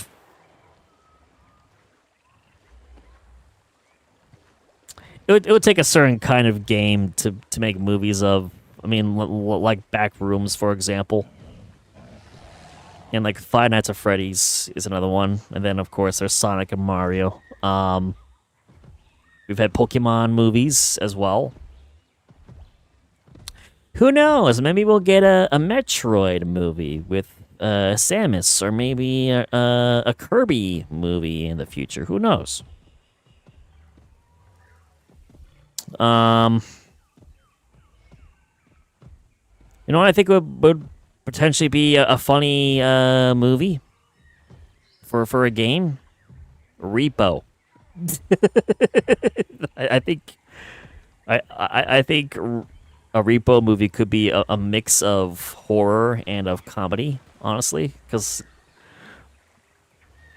It would take a certain kind of game to make movies of. I mean, like Backrooms, for example. And like Five Nights at Freddy's is another one. And then, of course, there's Sonic and Mario. We've had Pokemon movies as well. Who knows? Maybe we'll get a Metroid movie with Samus. Or maybe a Kirby movie in the future. Who knows? You know what I think would potentially be a funny movie for a game? Repo. I think a Repo movie could be a mix of horror and of comedy, honestly, because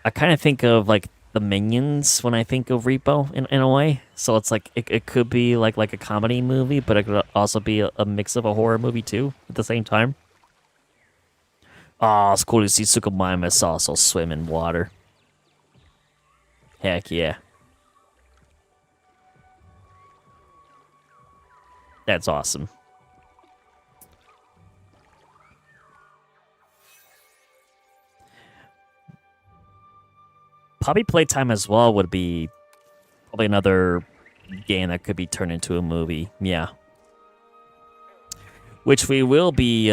I kind of think of like the Minions when I think of Repo in a way. So it's like it could be like a comedy movie, but it could also be a mix of a horror movie too at the same time. Oh, it's cool to see Suchomimus also swim in water. Heck yeah. That's awesome. Probably playtime as well would be probably another game that could be turned into a movie. Yeah. Which we will be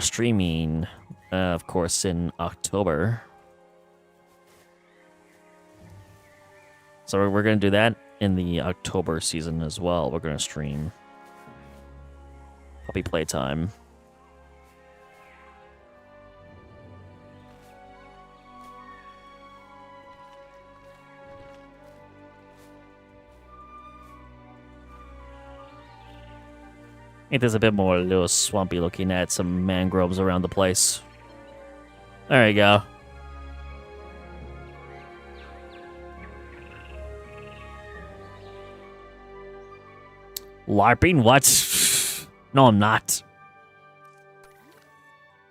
streaming, of course, in October. So we're going to do that in the October season as well. We're going to stream Puppy Playtime. It is a bit more a little swampy looking at some mangroves around the place. There you go. LARPing? What? No, I'm not.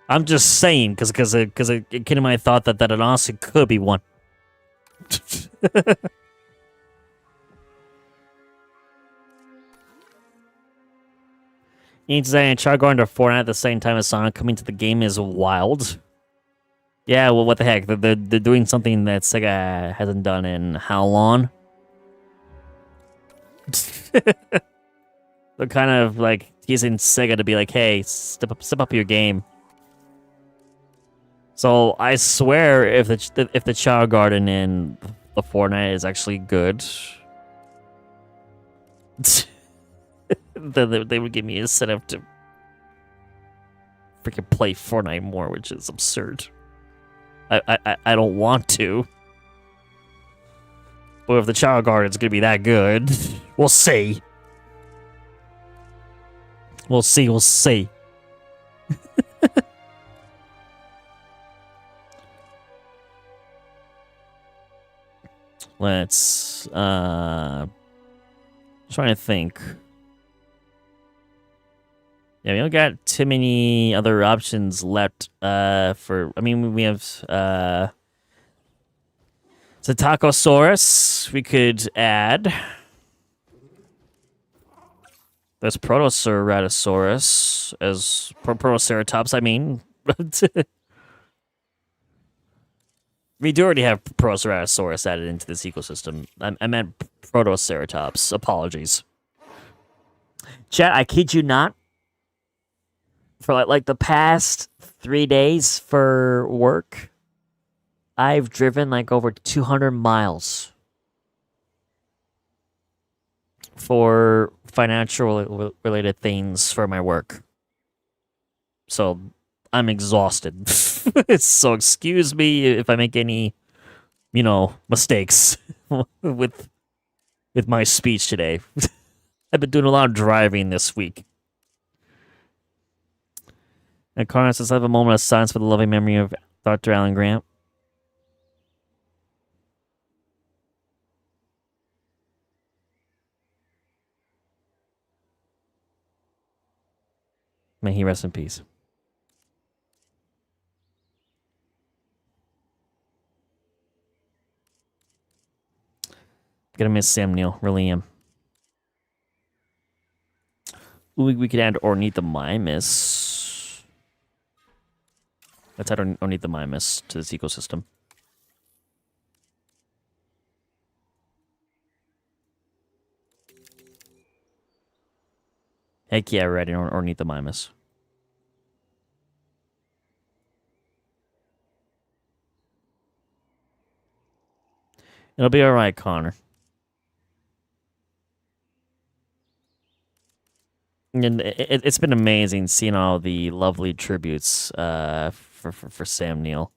I'm just saying, because a kid of mine thought that it honestly could be one. Each day, try going to Fortnite at the same time as Sonic coming to the game is wild. Yeah, well, what the heck? They're doing something that Sega hasn't done in how long? They're kind of like teasing Sega to be like, hey, step up your game. So I swear, if the Chao Garden in the Fortnite is actually good, then they would give me incentive to freaking play Fortnite more, which is absurd. I don't want to. But if the Chao Garden's gonna be that good, we'll see. We'll see. Let's trying to think. Yeah, we don't got too many other options left for I mean we have Tacosaurus we could add. There's Protoceratosaurus as Protoceratops, I mean. We do already have Protoceratosaurus added into this ecosystem. I meant Protoceratops. Apologies. Chat, I kid you not. For like the past 3 days for work, I've driven like over 200 miles for financial related things for my work. So I'm exhausted. So excuse me if I make any, mistakes with my speech today. I've been doing a lot of driving this week. And Connor says, I have a moment of silence for the loving memory of Dr. Alan Grant. May he rest in peace. Gonna miss Sam Neill, really am. Ooh, we could add Ornithomimus. Let's add Ornithomimus to this ecosystem. Heck yeah, we're adding Ornithomimus. It'll be alright, Connor. And it's been amazing seeing all the lovely tributes for Sam Neill.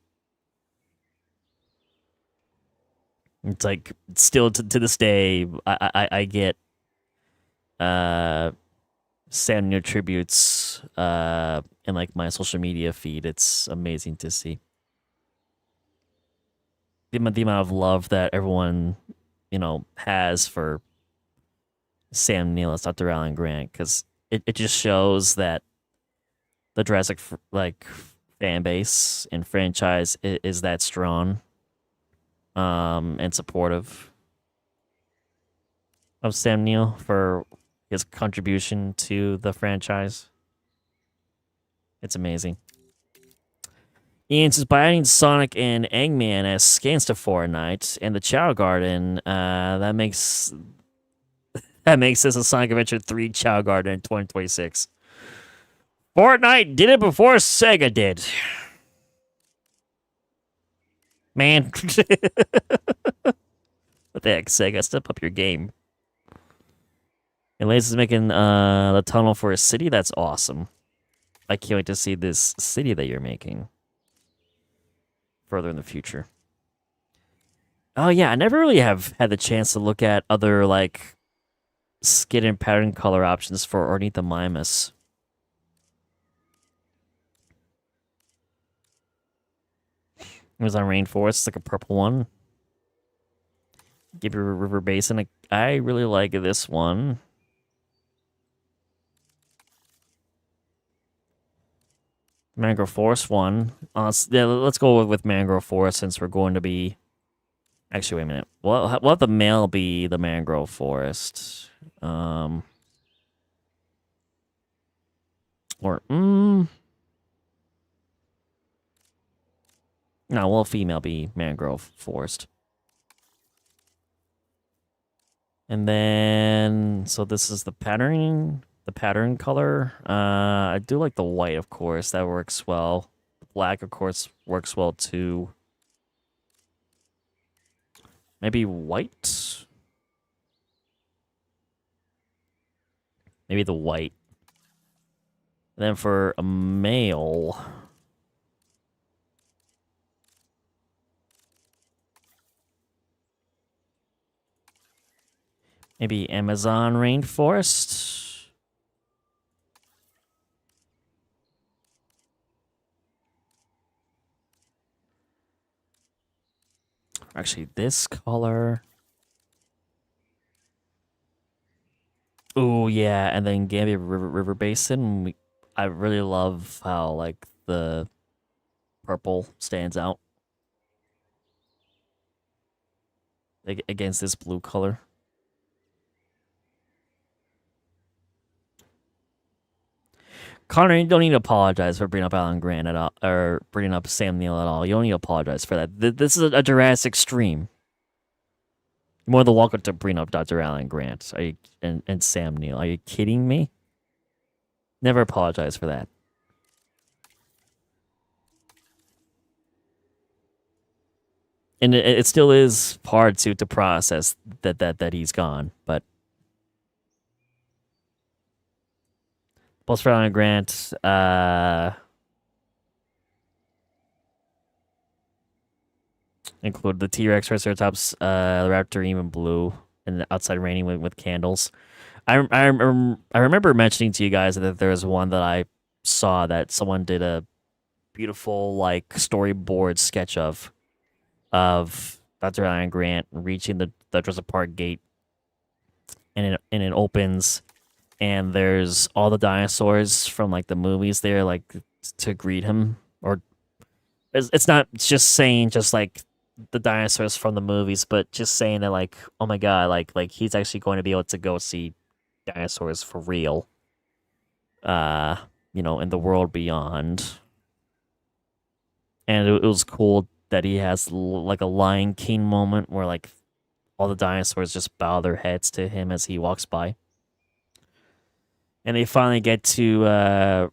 It's like still to this day, I get Sam Neill tributes in like my social media feed. It's amazing to see. the amount of love that everyone, has for Sam Neill as Dr. Alan Grant, because it just shows that the Jurassic fan base and franchise is that strong, and supportive of Sam Neill for his contribution to the franchise. It's amazing. Ian says, by adding Sonic and Eggman as skins to Fortnite and the Chow Garden, that makes this a Sonic Adventure 3 Chow Garden in 2026. Fortnite did it before Sega did. Man. What the heck, Sega? Step up your game. And Lace is making the tunnel for a city. That's awesome. I can't wait to see this city that you're making further in the future. Oh yeah, I never really have had the chance to look at other skin and pattern color options for Ornithomimus. Amazon Rainforest, it's like a purple one. Give your River Basin. I really like this one. Mangrove Forest one. Let's go with Mangrove Forest since we're going to be... Actually, wait a minute. We'll have the male be the Mangrove Forest. No, we'll female be Mangrove Forest. And then, so this is the pattern color. I do like the white, of course. That works well. The black, of course, works well too. Maybe white? Maybe the white. And then for a male... Maybe Amazon Rainforest. Actually, this color. Oh yeah, and then Gambia River Basin. I really love how the purple stands out against this blue color. Connor, you don't need to apologize for bringing up Alan Grant at all, or bringing up Sam Neill at all. You don't need to apologize for that. This is a Jurassic stream. You're more than welcome to bring up Dr. Alan Grant and Sam Neill. Are you kidding me? Never apologize for that. And it still is hard to process that he's gone, but. Plus for Alan Grant, include the T-Rex, Triceratops, the Raptor, even blue, and outside raining with candles. I remember mentioning to you guys that there was one that I saw that someone did a beautiful storyboard sketch of Dr. Alan Grant reaching the Jurassic Park gate, and it opens. And there's all the dinosaurs from the movies there, to greet him. Or it's not just saying the dinosaurs from the movies, but just saying that oh my god, he's actually going to be able to go see dinosaurs for real. In the world beyond. And it was cool that he has a Lion King moment where all the dinosaurs just bow their heads to him as he walks by. And they finally get to the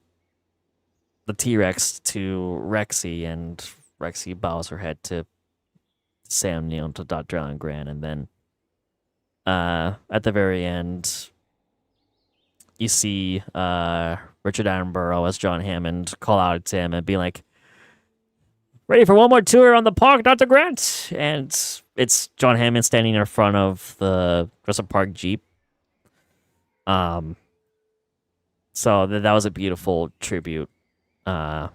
T-Rex to Rexy, and Rexy bows her head to Sam Neill and to Dr. Alan Grant. And then at the very end, you see Richard Attenborough as John Hammond call out to him and be like, "Ready for one more tour on the park, Dr. Grant?" And it's John Hammond standing in front of the Jurassic Park Jeep. So that was a beautiful tribute that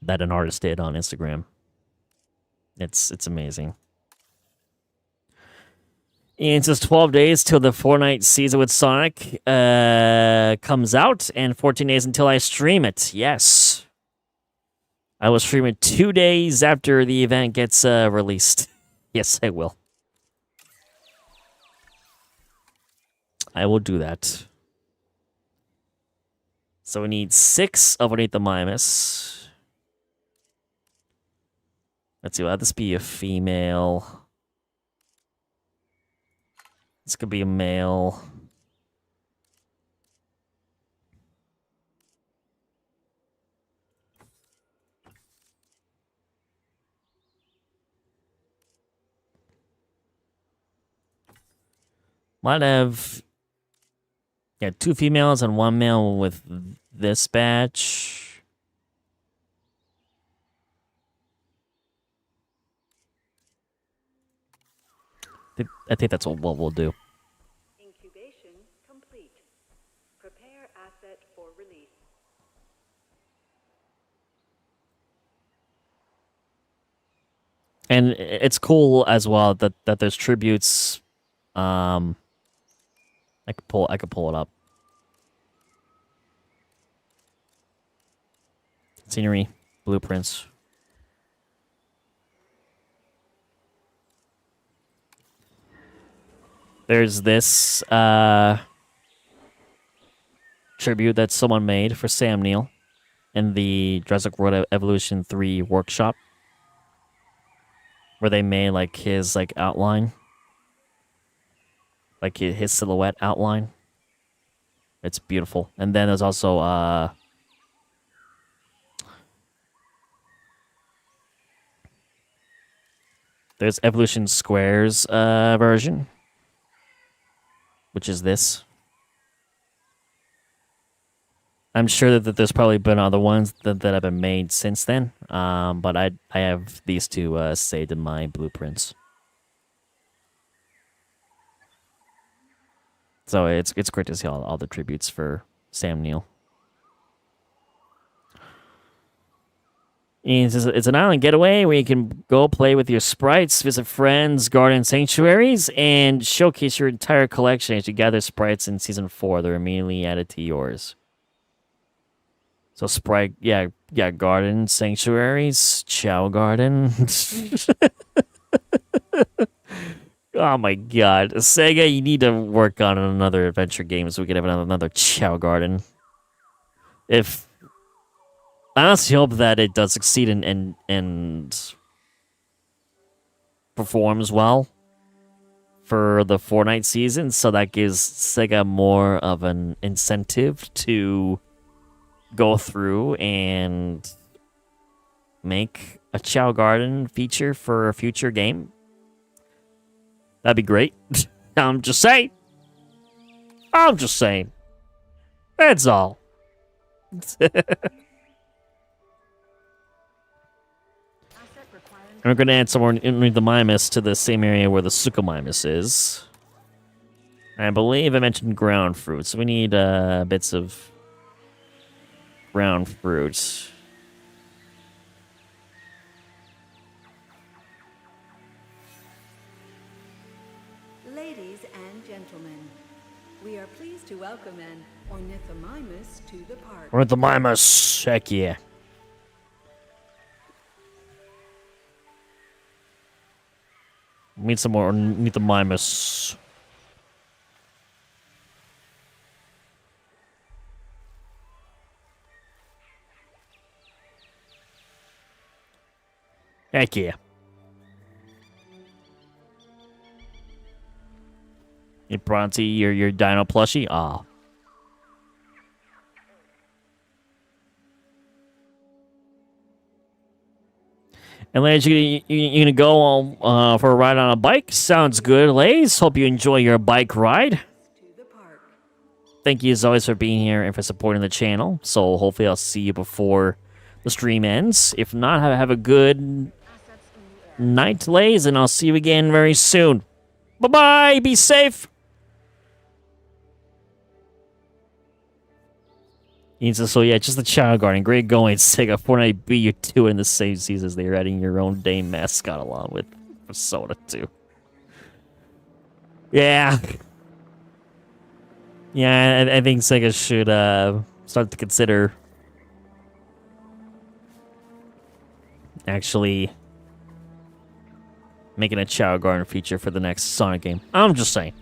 an artist did on Instagram. It's amazing. And it's just 12 days till the Fortnite season with Sonic comes out, and 14 days until I stream it. Yes. I will stream it 2 days after the event gets released. Yes, I will. I will do that. So we need 6 of Underneath the Mimus. Let's see, will this be a female? This could be a male. Might have, yeah, 2 females and 1 male with this batch. I think that's what we'll do. Incubation complete. Prepare asset for release. And it's cool as well that there's tributes. I could pull it up. Scenery, blueprints. There's this tribute that someone made for Sam Neill in the Jurassic World Evolution 3 workshop, where they made like his like outline, like his silhouette outline. It's beautiful. And then there's also there's Evolution Squares version, which is this. I'm sure that there's probably been other ones that have been made since then, but I have these two saved in my blueprints. So it's great to see all the tributes for Sam Neill. And it's an island getaway where you can go play with your sprites, visit friends, garden sanctuaries, and showcase your entire collection as you gather sprites in Season 4. They're immediately added to yours. So sprite, yeah, garden sanctuaries, Chow Garden. Oh my god. Sega, you need to work on another adventure game so we can have another Chow Garden. I honestly hope that it does succeed and performs well for the Fortnite season, so that gives Sega more of an incentive to go through and make a Chow Garden feature for a future game. That'd be great. I'm just saying. That's all. And we're going to add some more Underneath the Mimus to the same area where the Suchomimus is. I believe I mentioned ground fruit, so we need bits of ground fruit. Ladies and gentlemen, we are pleased to welcome an ornithomimus to the park. Underneath the Mimus, heck yeah. Need some more Underneath the Mimus. Heck yeah. Hey, Bronte, your dino plushie? Aw. And Lays, you're gonna go for a ride on a bike? Sounds good, Lays. Hope you enjoy your bike ride. To the park. Thank you as always for being here and for supporting the channel. So hopefully I'll see you before the stream ends. If not, have a good night, Lays, and I'll see you again very soon. Bye-bye. Be safe. He says, so yeah, just the Child Garden. Great going, Sega. Fortnite beat you to it in the same season as they're adding your own Dame mascot along with Persona 2. Yeah. Yeah, I think Sega should start to consider actually making a Child Garden feature for the next Sonic game. I'm just saying.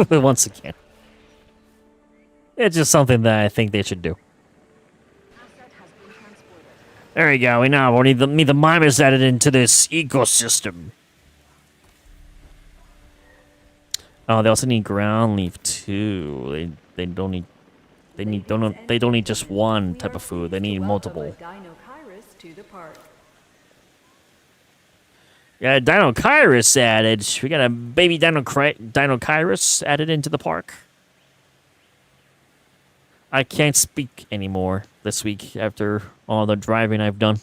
Once again. It's just something that I think they should do. There we go. We now need the mimers added into this ecosystem. Oh, they also need ground leaf too. They don't need just one type of food. They need multiple. Yeah, Dino Kyrus added. We got a baby Dino Kyrus added into the park. I can't speak anymore this week after all the driving I've done.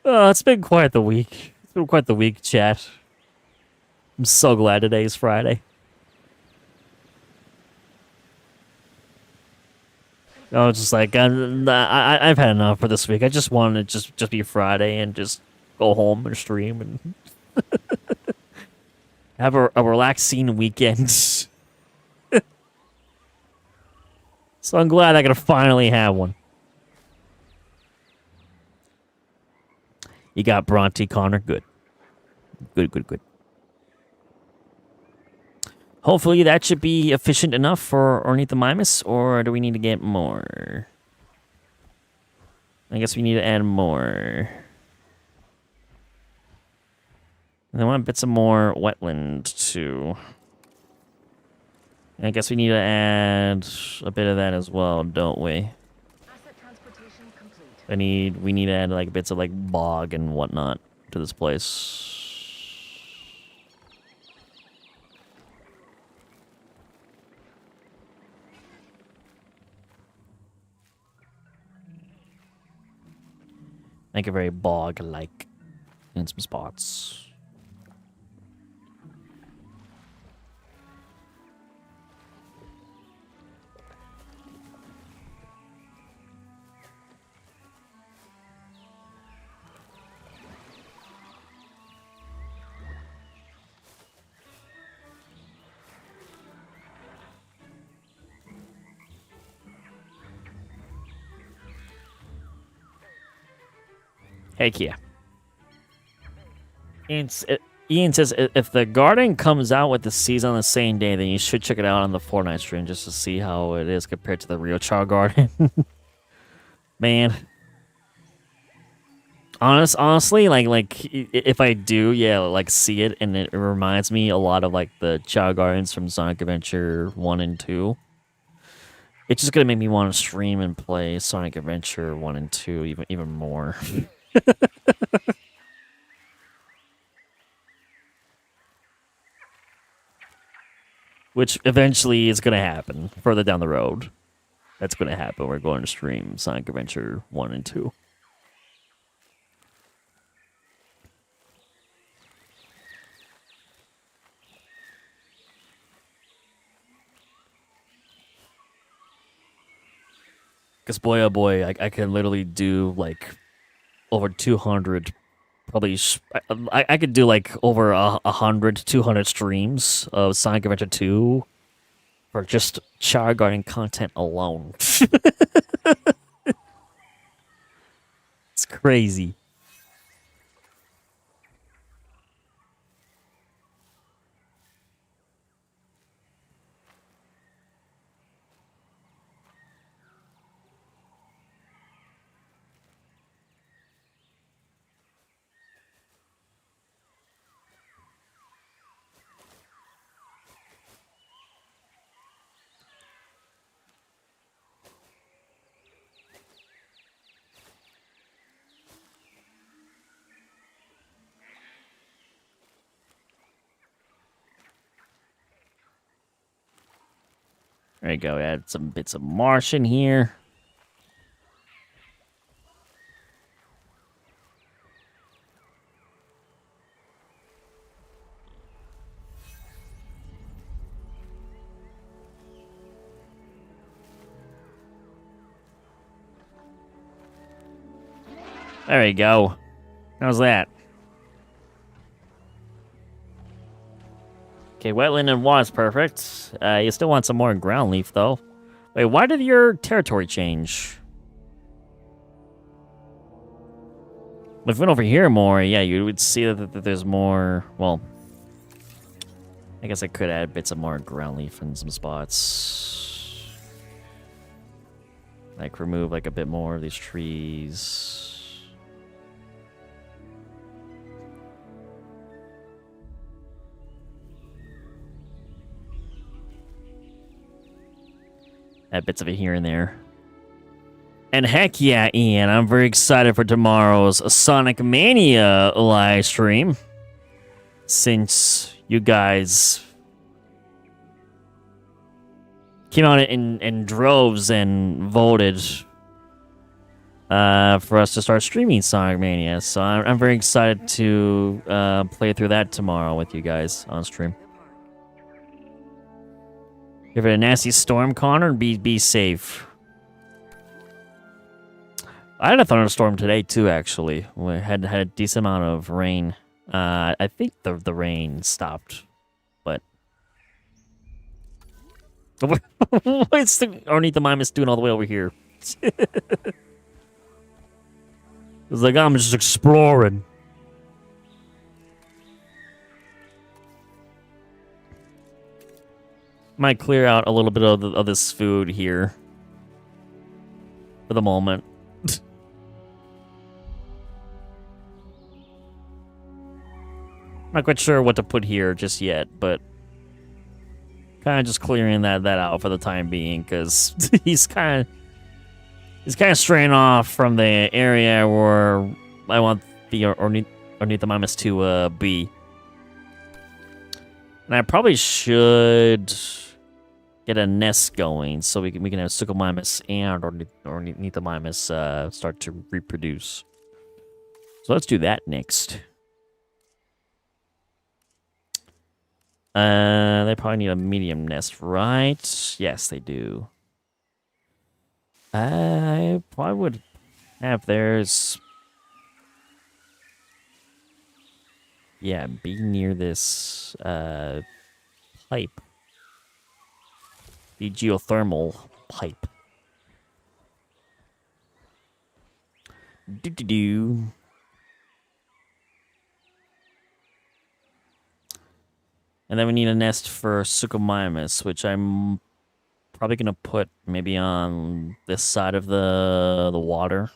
It's been quite the week. It's been quite the week, chat. I'm so glad today is Friday. I was just like, I've had enough for this week. I just wanted to just be Friday and just go home and stream and have a relaxing weekend. So I'm glad I could finally have one. You got Bronte, Connor. Good. Good. Hopefully that should be efficient enough for Ornithomimus, or do we need to get more? I guess we need to add more. And I want bits of more wetland, too. I guess we need to add a bit of that as well, don't we? We need to add like bits of like bog and whatnot to this place. Make it very bog-like in some spots. Heck yeah. Ian says, if the garden comes out with the season on the same day, then you should check it out on the Fortnite stream just to see how it is compared to the real Child Garden. Man. Honestly, like if I do, yeah, like see it, and it reminds me a lot of like the Child Gardens from Sonic Adventure 1 and 2. It's just gonna make me want to stream and play Sonic Adventure 1 and 2 even more. Which eventually is going to happen further down the road. That's going to happen. We're going to stream Sonic Adventure 1 and 2. Because boy, oh boy, I can literally do like over 200, probably, I could do like over 100, 200 streams of Sonic Adventure 2 for just Child Garden content alone. It's crazy. There you go. Add some bits of marsh in here. There you go. How's that? Okay, wetland and water's perfect. You still want some more ground leaf, though. Wait, why did your territory change? If we went over here more, yeah, you would see that there's more... Well, I guess I could add bits of more ground leaf in some spots. Like, remove, like, a bit more of these trees. Add bits of it here and there. And heck yeah, Ian, I'm very excited for tomorrow's Sonic Mania live stream. Since you guys came out in droves and voted for us to start streaming Sonic Mania. So I'm very excited to play through that tomorrow with you guys on stream. Give it a nasty storm, Connor, and be safe. I had a thunderstorm today too. Actually, we had a decent amount of rain. I think the rain stopped, but what's the ornithomimus doing all the way over here? It's like I'm just exploring. Might clear out a little bit of this food here for the moment. Not quite sure what to put here just yet, but kind of just clearing that out for the time being, because he's kind of straying off from the area where I want the ornithomimus to be. And I probably should get a nest going so we can have Suchomimus and ornithomimus start to reproduce. So let's do that next. They probably need a medium nest, right? Yes, they do. I probably would have theirs. Yeah, be near this pipe. The geothermal pipe. Do. And then we need a nest for Suchomimus, which I'm probably going to put maybe on this side of the water.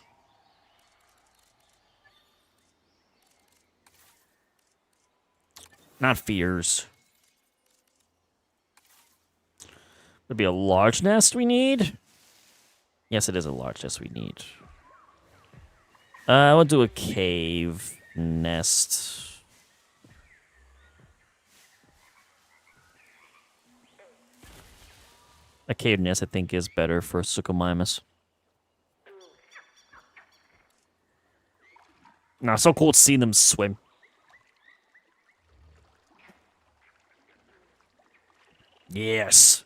Not fears. Would be a large nest we need? Yes, it is a large nest we need. We'll do a cave nest. A cave nest, I think, is better for Suchomimus. Nah, so cool to see them swim. Yes.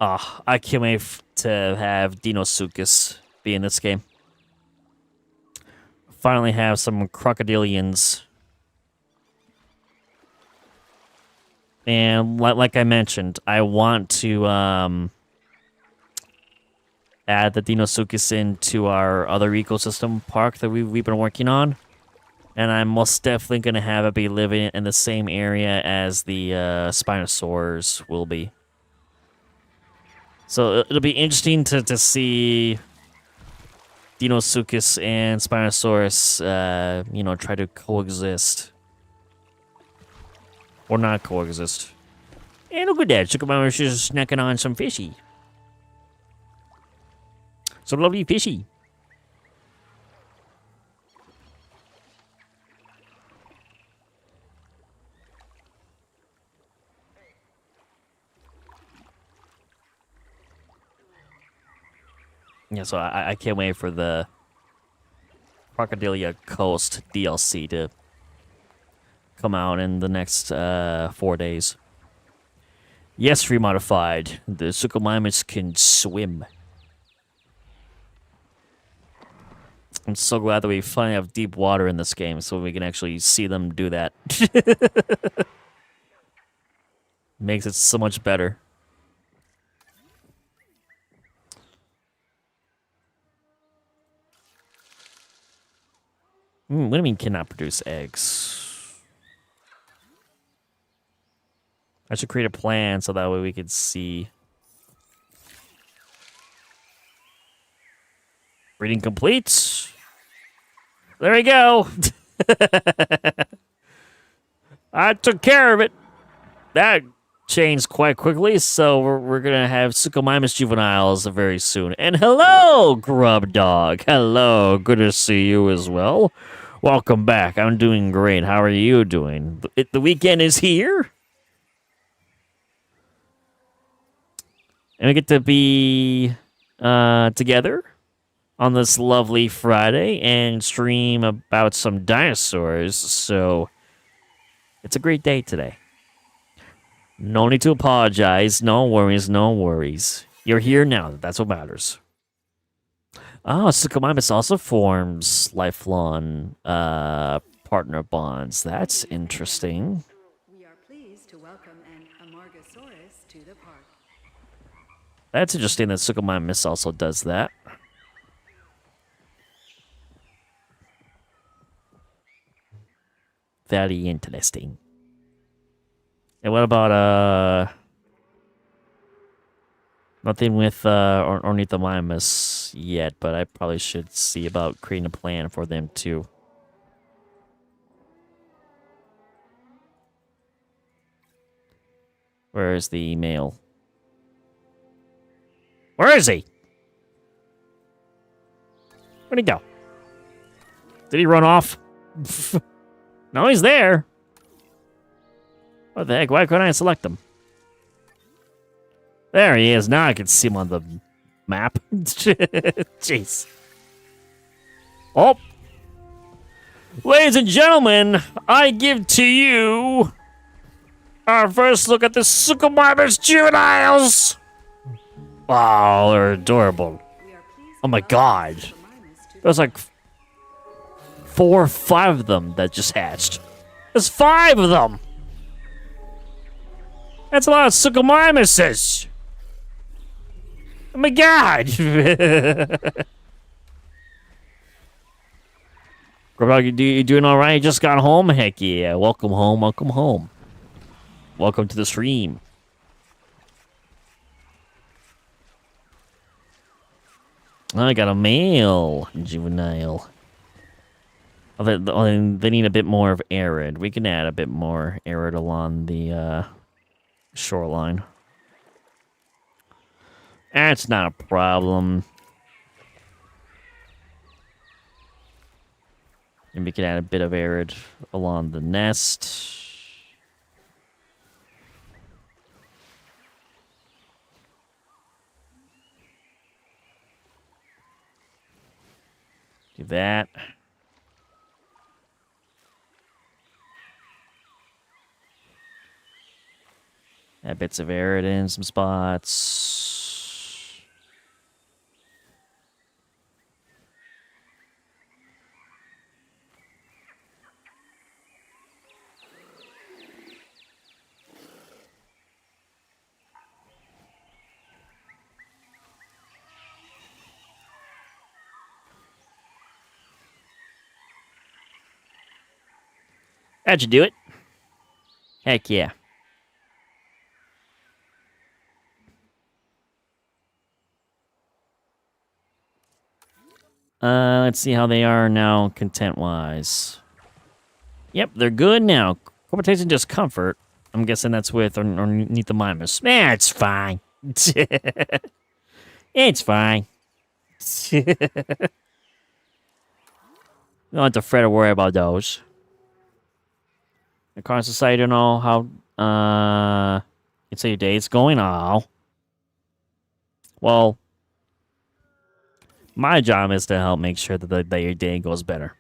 Ah, I can't wait to have Dinosuchus be in this game. Finally have some crocodilians. And like I mentioned, I want to add the Dinosuchus into our other ecosystem park that we've been working on. And I'm most definitely going to have it be living in the same area as the Spinosaurs will be. So it'll be interesting to see Dinosuchus and Spinosaurus, try to coexist. Or not coexist. And look at that, Suchomimus just snacking on some fishy. So lovely fishy. Yeah, so I can't wait for the Crocodilia Coast DLC to come out in the next 4 days. Yes, remodified. The Suchomimus can swim. I'm so glad that we finally have deep water in this game so we can actually see them do that. Makes it so much better. What do you mean cannot produce eggs? I should create a plan so that way we could see. Breeding complete. There we go. I took care of it. That changed quite quickly, so we're going to have Suchomimus juveniles very soon. And hello, Grub Dog. Hello. Good to see you as well. Welcome back. I'm doing great. How are you doing? The weekend is here. And we get to be together on this lovely Friday and stream about some dinosaurs. So it's a great day today. No need to apologize. No worries, no worries. You're here now. That's what matters. Oh, Suchomimus also forms lifelong partner bonds. That's interesting. We are pleased to welcome an Amargasaurus to the park. That's interesting that Suchomimus also does that. Very interesting. And what about nothing with Ornithomimus yet, but I probably should see about creating a plan for them too. Where is the male? Where is he? Where'd he go? Did he run off? No, he's there. What the heck? Why couldn't I select him? There he is. Now I can see him on the map. Jeez. Oh. Ladies and gentlemen, I give to you our first look at the Suchomimus juveniles. Wow, they're adorable. Oh my god. There's like 4 or 5 of them that just hatched. There's 5 of them. That's a lot of Suchomimuses. Oh my god. Grubhug, you doing all right? You just got home? Heck yeah. Welcome home. Welcome home. Welcome to the stream. I got a male juvenile. Oh, they need a bit more of arid. We can add a bit more arid along the shoreline. That's not a problem. And we can add a bit of arid along the nest. Do that. Add bits of arid in some spots. How'd you do it? Heck yeah. Let's see how they are now content-wise. Yep, they're good now. Corporation discomfort. I'm guessing that's with Ornithomimus. It's fine. It's fine. You don't have to fret or worry about those. The current society don't know how you'd say your day is going. Oh. Well, my job is to help make sure that your day goes better.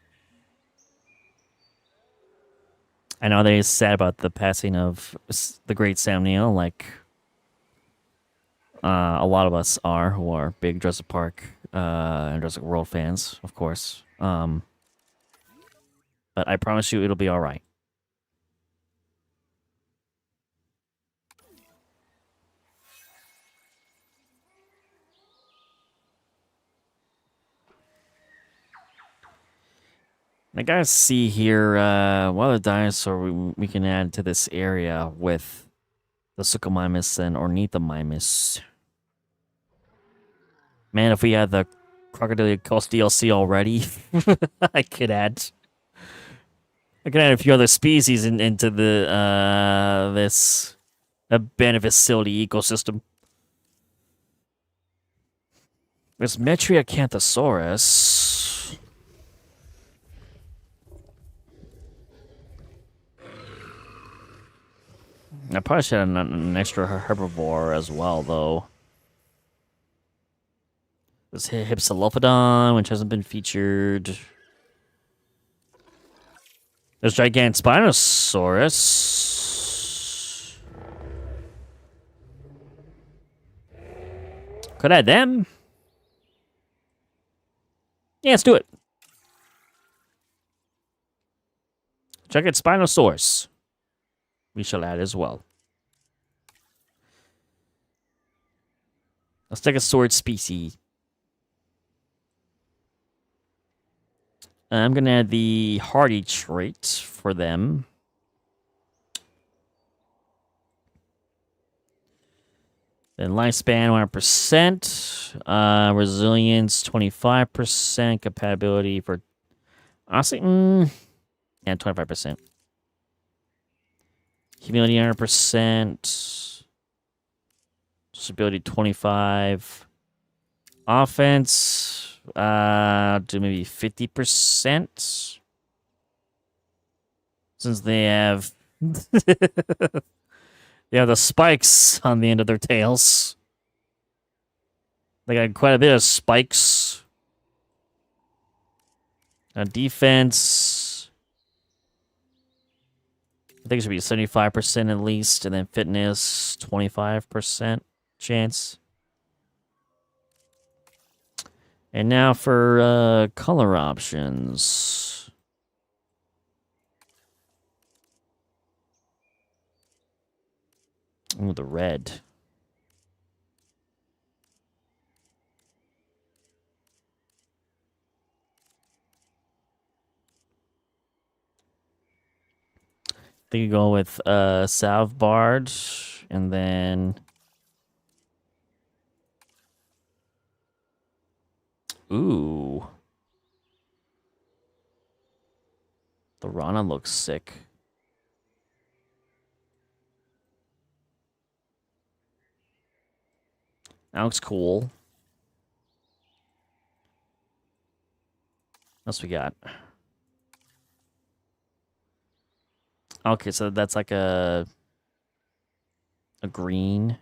I know they're sad about the passing of the great Sam Neill, like a lot of us are, who are big Jurassic Park and Jurassic World fans, of course. But I promise you it'll be all right. I gotta see here what other dinosaur we can add to this area with the Suchomimus and Ornithomimus. Man, if we had the Crocodile Coast DLC already, I could add a few other species into the this abandoned facility ecosystem. There's Metriacanthosaurus. I probably should have an extra herbivore as well, though. There's Hypsilophodon, which hasn't been featured. There's Gigantspinosaurus. Could add them. Yeah, let's do it. Gigantspinosaurus. We shall add as well. Let's take a sword species. I'm going to add the hardy trait for them. Then lifespan 100%. Resilience 25%. Compatibility for... Honestly, yeah, 25%. Humility 100%. Stability 25. Offense, do maybe 50%. Since they have they have the spikes on the end of their tails. They got quite a bit of spikes. Defense, I think it should be 75% at least, and then fitness 25% chance. And now for color options. Ooh, the red. I think you go with Salvbard, and then... Ooh. The Rana looks sick. That looks cool. What else we got? Okay, so that's like a green.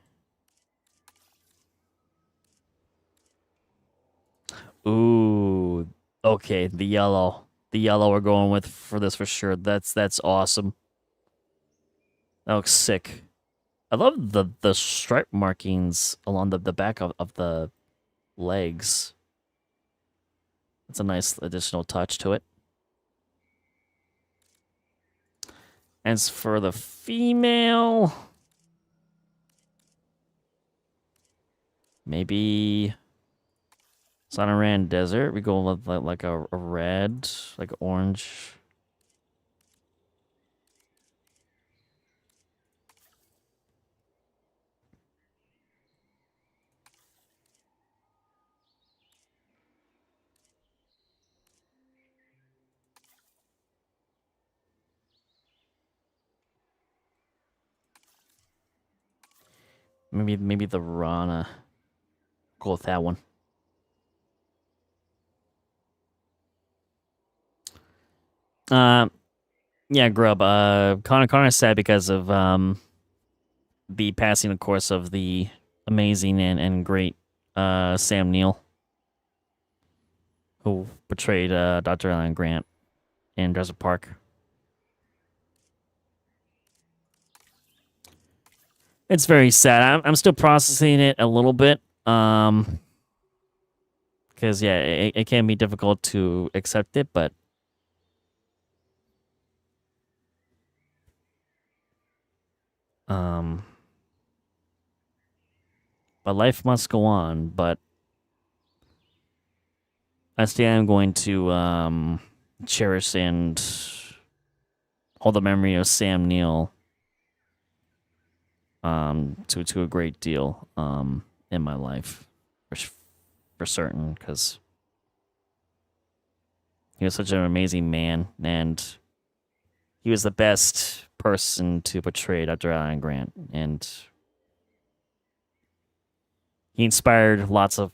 Ooh, okay, the yellow. The yellow we're going with for this for sure. That's awesome. That looks sick. I love the stripe markings along the back of the legs. That's a nice additional touch to it. As for the female, maybe Sonoran Desert. We go with like a red, like orange. Maybe the Rana. Go with that one. Yeah, Grub. Connor sad because of the passing, of course, of the amazing and great Sam Neill, who portrayed Dr. Alan Grant in Jurassic Park. It's very sad. I'm still processing it a little bit. Because, yeah, it can be difficult to accept it, but... But life must go on, but... I'm going to, cherish and hold the memory of Sam Neill, to a great deal, in my life. For certain, because he was such an amazing man, and he was the best person to portray Dr. Alan Grant, and he inspired lots of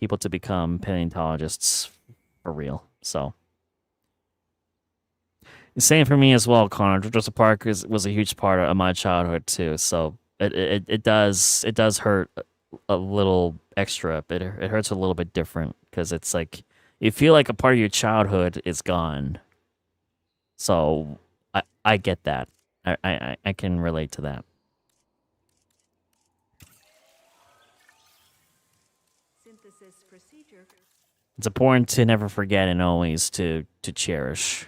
people to become paleontologists for real. So, same for me as well, Connor. Jurassic Park was a huge part of my childhood too. So it does hurt a little extra. It hurts a little bit different because it's like you feel like a part of your childhood is gone. So I get that. I can relate to that. Synthesis procedure. It's important to never forget and always to cherish.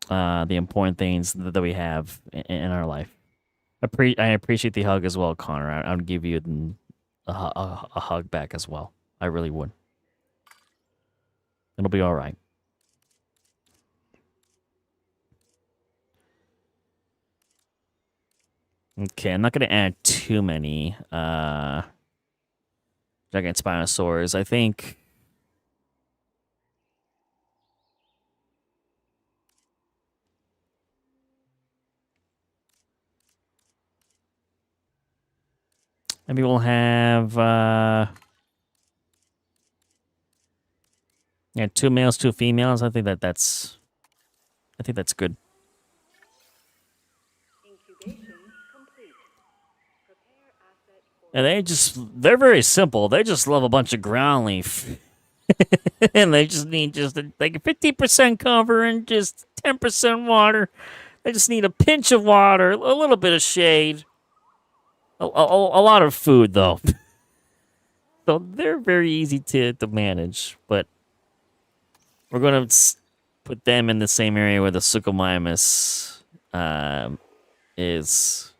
The important things that we have in our life. I appreciate the hug as well, Connor. I would give you a hug back as well. I really would. It'll be all right. Okay, I'm not going to add too many giant Spinosaurs. I think... Maybe we'll have, yeah, 2 males, 2 females. I think that's good. Incubation complete. Prepare asset for And they're very simple. They just love a bunch of ground leaf. And they just need like 50% cover and just 10% water. They just need a pinch of water, a little bit of shade. A lot of food, though. So they're very easy to manage, but we're going to put them in the same area where the Suchomimus is.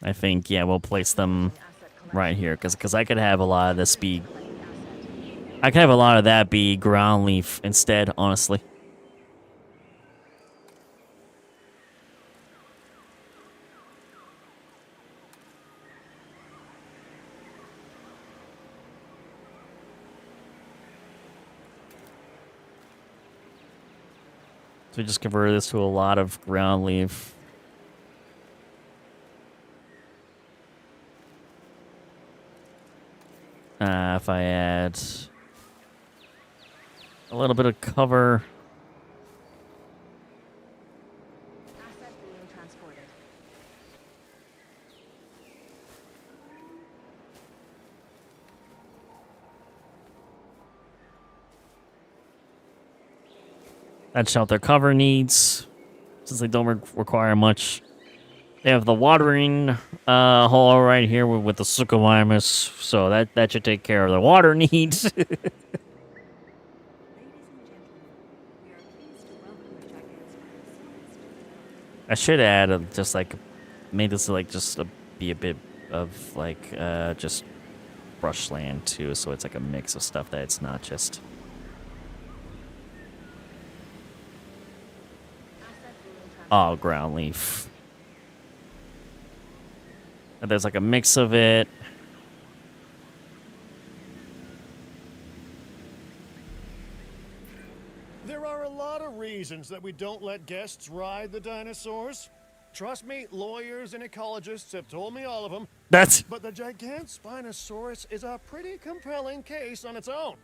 I think, yeah, we'll place them right here, because I could have a lot of this be... I could have a lot of that be ground leaf instead, honestly. So just convert this to a lot of ground leaf. If I add a little bit of cover. asset being transported. That's what their cover needs, since they don't require much. They have the watering hole right here with the Suchomimus, so that should take care of the water needs. Ladies and gentlemen, we are pleased to welcome the giant Spinosaurus. I should add just like made this like just be a bit of like just brushland too, so it's like a mix of stuff that it's not just. Oh, ground leaf. And there's like a mix of it. There are a lot of reasons that we don't let guests ride the dinosaurs. Trust me, lawyers and ecologists have told me all of them. That's But the giant Spinosaurus is a pretty compelling case on its own.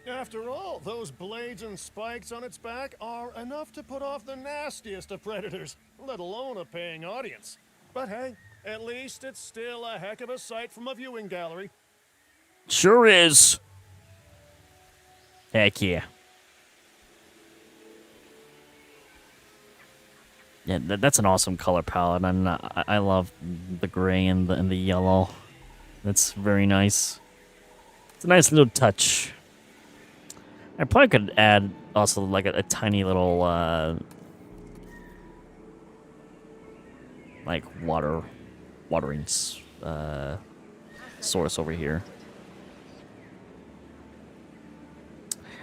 After all, those blades and spikes on its back are enough to put off the nastiest of predators, let alone a paying audience. But hey, At least it's still a heck of a sight from a viewing gallery. Sure is. Heck yeah. Yeah, that's an awesome color palette, and I love the gray and the yellow. That's very nice. It's a nice little touch. I probably could add also like a tiny little like watering source over here.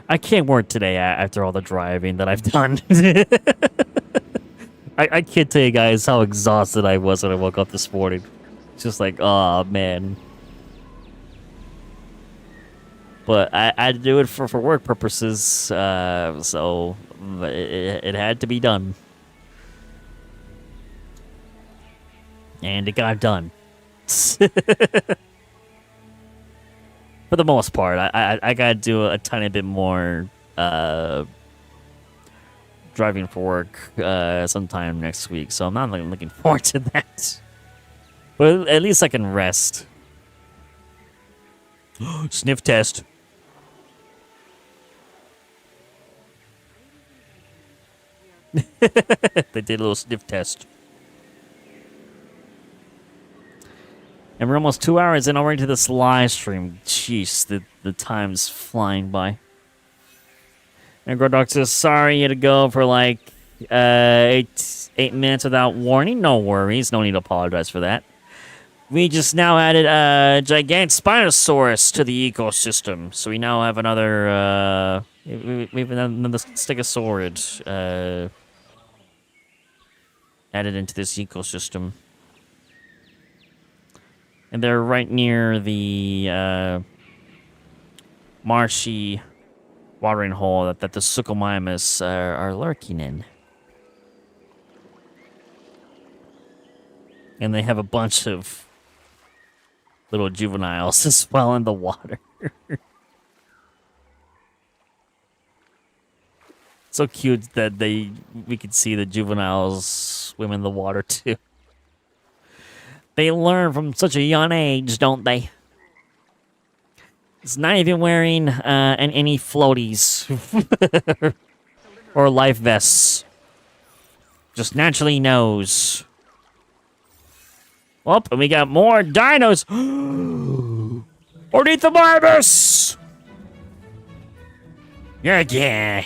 I can't work today after all the driving that I've done. I can't tell you guys how exhausted I was when I woke up this morning. It's just like, oh man. But I had to do it for work purposes, so it had to be done. And it got done. For the most part, I gotta do a tiny bit more driving for work sometime next week, so I'm not looking forward to that. But at least I can rest. Sniff test. They did a little sniff test. And we're almost 2 hours in already to this live stream. Jeez, the time's flying by. And Grodok says, sorry you had to go for like 8 minutes without warning. No worries. No need to apologize for that. We just now added a gigantic Spinosaurus to the ecosystem. So we now have another, we have another Stegosaurid added into this ecosystem. And they're right near the marshy watering hole that the Suchomimus are lurking in. And they have a bunch of little juveniles as well in the water. So cute that we could see the juveniles swim in the water too. They learn from such a young age, don't they? It's not even wearing any floaties or life vests. Just naturally knows. Oh, and we got more dinos. Ornithomimus! Yeah. And gentlemen,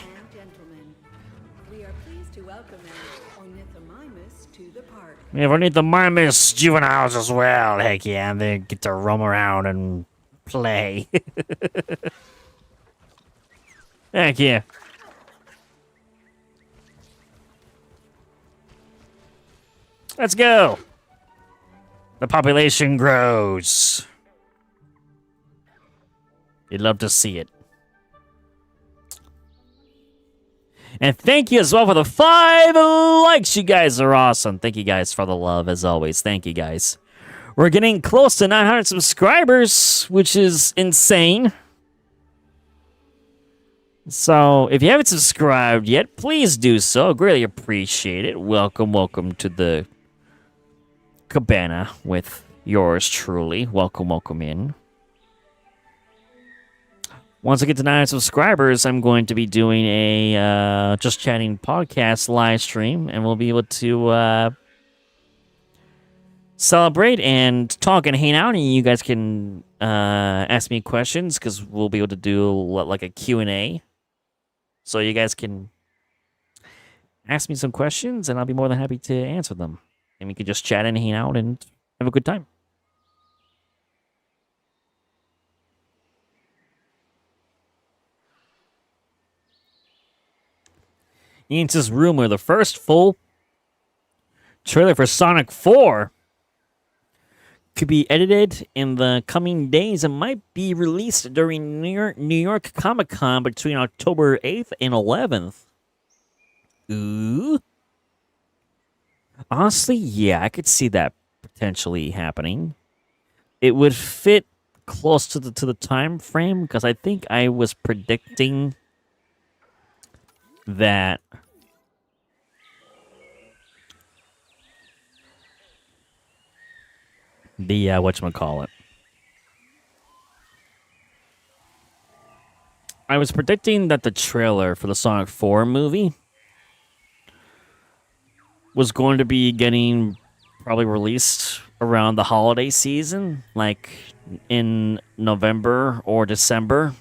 we are pleased to welcome an Ornithomimus to the park. We have Ornithomimus juveniles as well. Heck yeah, and they get to roam around and play. Heck yeah. Let's go. The population grows. You'd love to see it. And thank you as well for the 5 likes. You guys are awesome. Thank you guys for the love, as always. Thank you guys. We're getting close to 900 subscribers, which is insane. So, if you haven't subscribed yet, please do so. Greatly appreciate it. Welcome to the cabana with yours truly. Welcome in. Once I get to 900 subscribers, I'm going to be doing a Just Chatting podcast live stream, and we'll be able to celebrate and talk and hang out, and you guys can ask me questions, because we'll be able to do like a Q&A. So you guys can ask me some questions, and I'll be more than happy to answer them. And we can just chat and hang out and have a good time. Ian says, rumor, the first full trailer for Sonic 4 could be edited in the coming days and might be released during New York Comic-Con between October 8th and 11th. Ooh. Honestly, yeah, I could see that potentially happening. It would fit close to the time frame, because I think I was predicting that The whatchamacallit. I was predicting that the trailer for the Sonic 4 movie was going to be getting probably released around the holiday season, like in November or December.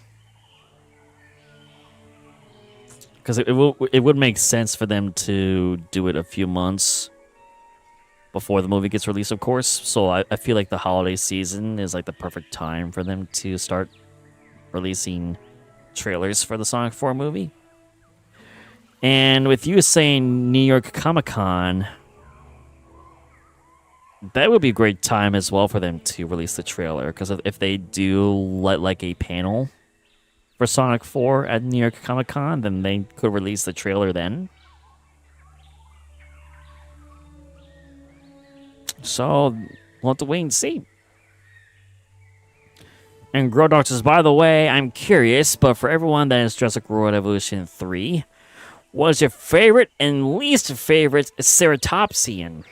Because it would make sense for them to do it a few months before the movie gets released, of course. So I feel like the holiday season is like the perfect time for them to start releasing trailers for the Sonic 4 movie. And with you saying New York Comic-Con, that would be a great time as well for them to release the trailer. Because if they do let like a panel for Sonic 4 at New York Comic-Con, then they could release the trailer then. So, we'll have to wait and see. And Grodog says, by the way, I'm curious, but for everyone that is Jurassic World Evolution 3, what is your favorite and least favorite ceratopsian?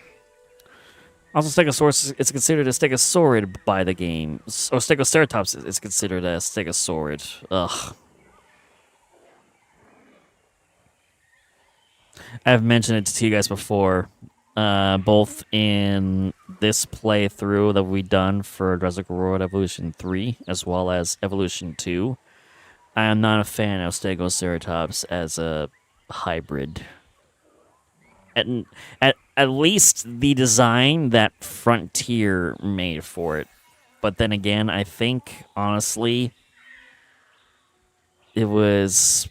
Also, Stegosaurus is considered a stegosaurid by the game. Or Stegoceratops is considered a stegosaurid. Ugh. I've mentioned it to you guys before, both in this playthrough that we've done for Jurassic World Evolution 3, as well as Evolution 2. I am not a fan of Stegoceratops as a hybrid. At least the design that Frontier made for it. But then again, I think, honestly, it was...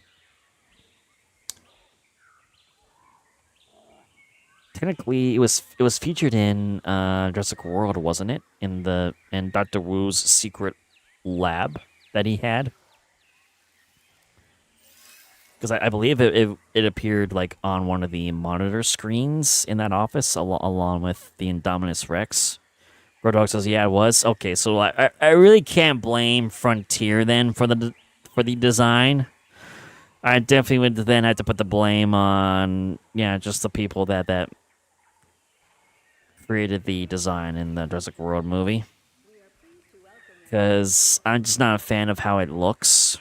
Technically, it was featured in Jurassic World, wasn't it? In Dr. Wu's secret lab that he had. Because I believe it appeared like on one of the monitor screens in that office, along with the Indominus Rex. Grodog says, "Yeah, it was." Okay, so I really can't blame Frontier then for the design. I definitely would then have to put the blame on just the people that created the design in the Jurassic World movie. Because I'm just not a fan of how it looks.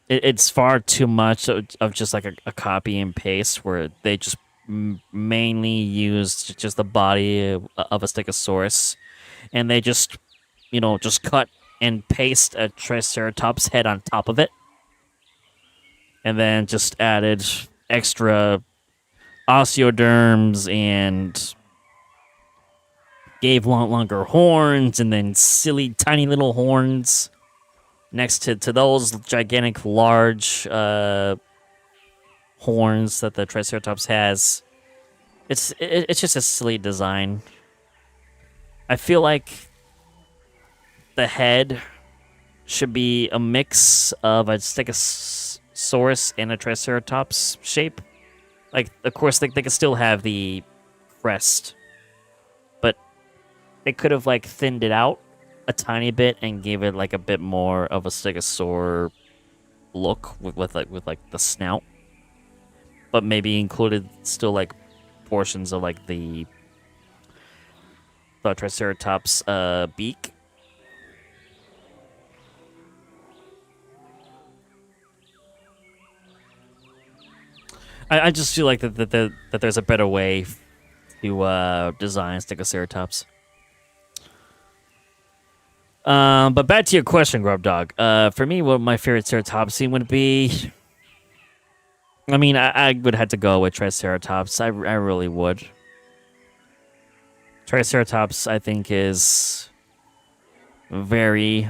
It's far too much of just like a copy and paste where they just mainly used just the body of a Stegosaurus, and they just cut and paste a Triceratops head on top of it, and then just added extra osteoderms and gave longer horns, and then silly tiny little horns next to those gigantic, large horns that the Triceratops has. It's just a silly design. I feel like the head should be a mix of a Stegosaurus and a Triceratops shape. Like, of course, they could still have the crest, but they could have like thinned it out a tiny bit and gave it like a bit more of a Stegosaur look with the snout, but maybe included still like portions of like the Triceratops beak. I just feel like that there's a better way to design Stegoceratops. But back to your question, Grub Dog. For me, what my favorite Ceratopsian would be... I mean, I would have to go with Triceratops. I really would. Triceratops, I think, is very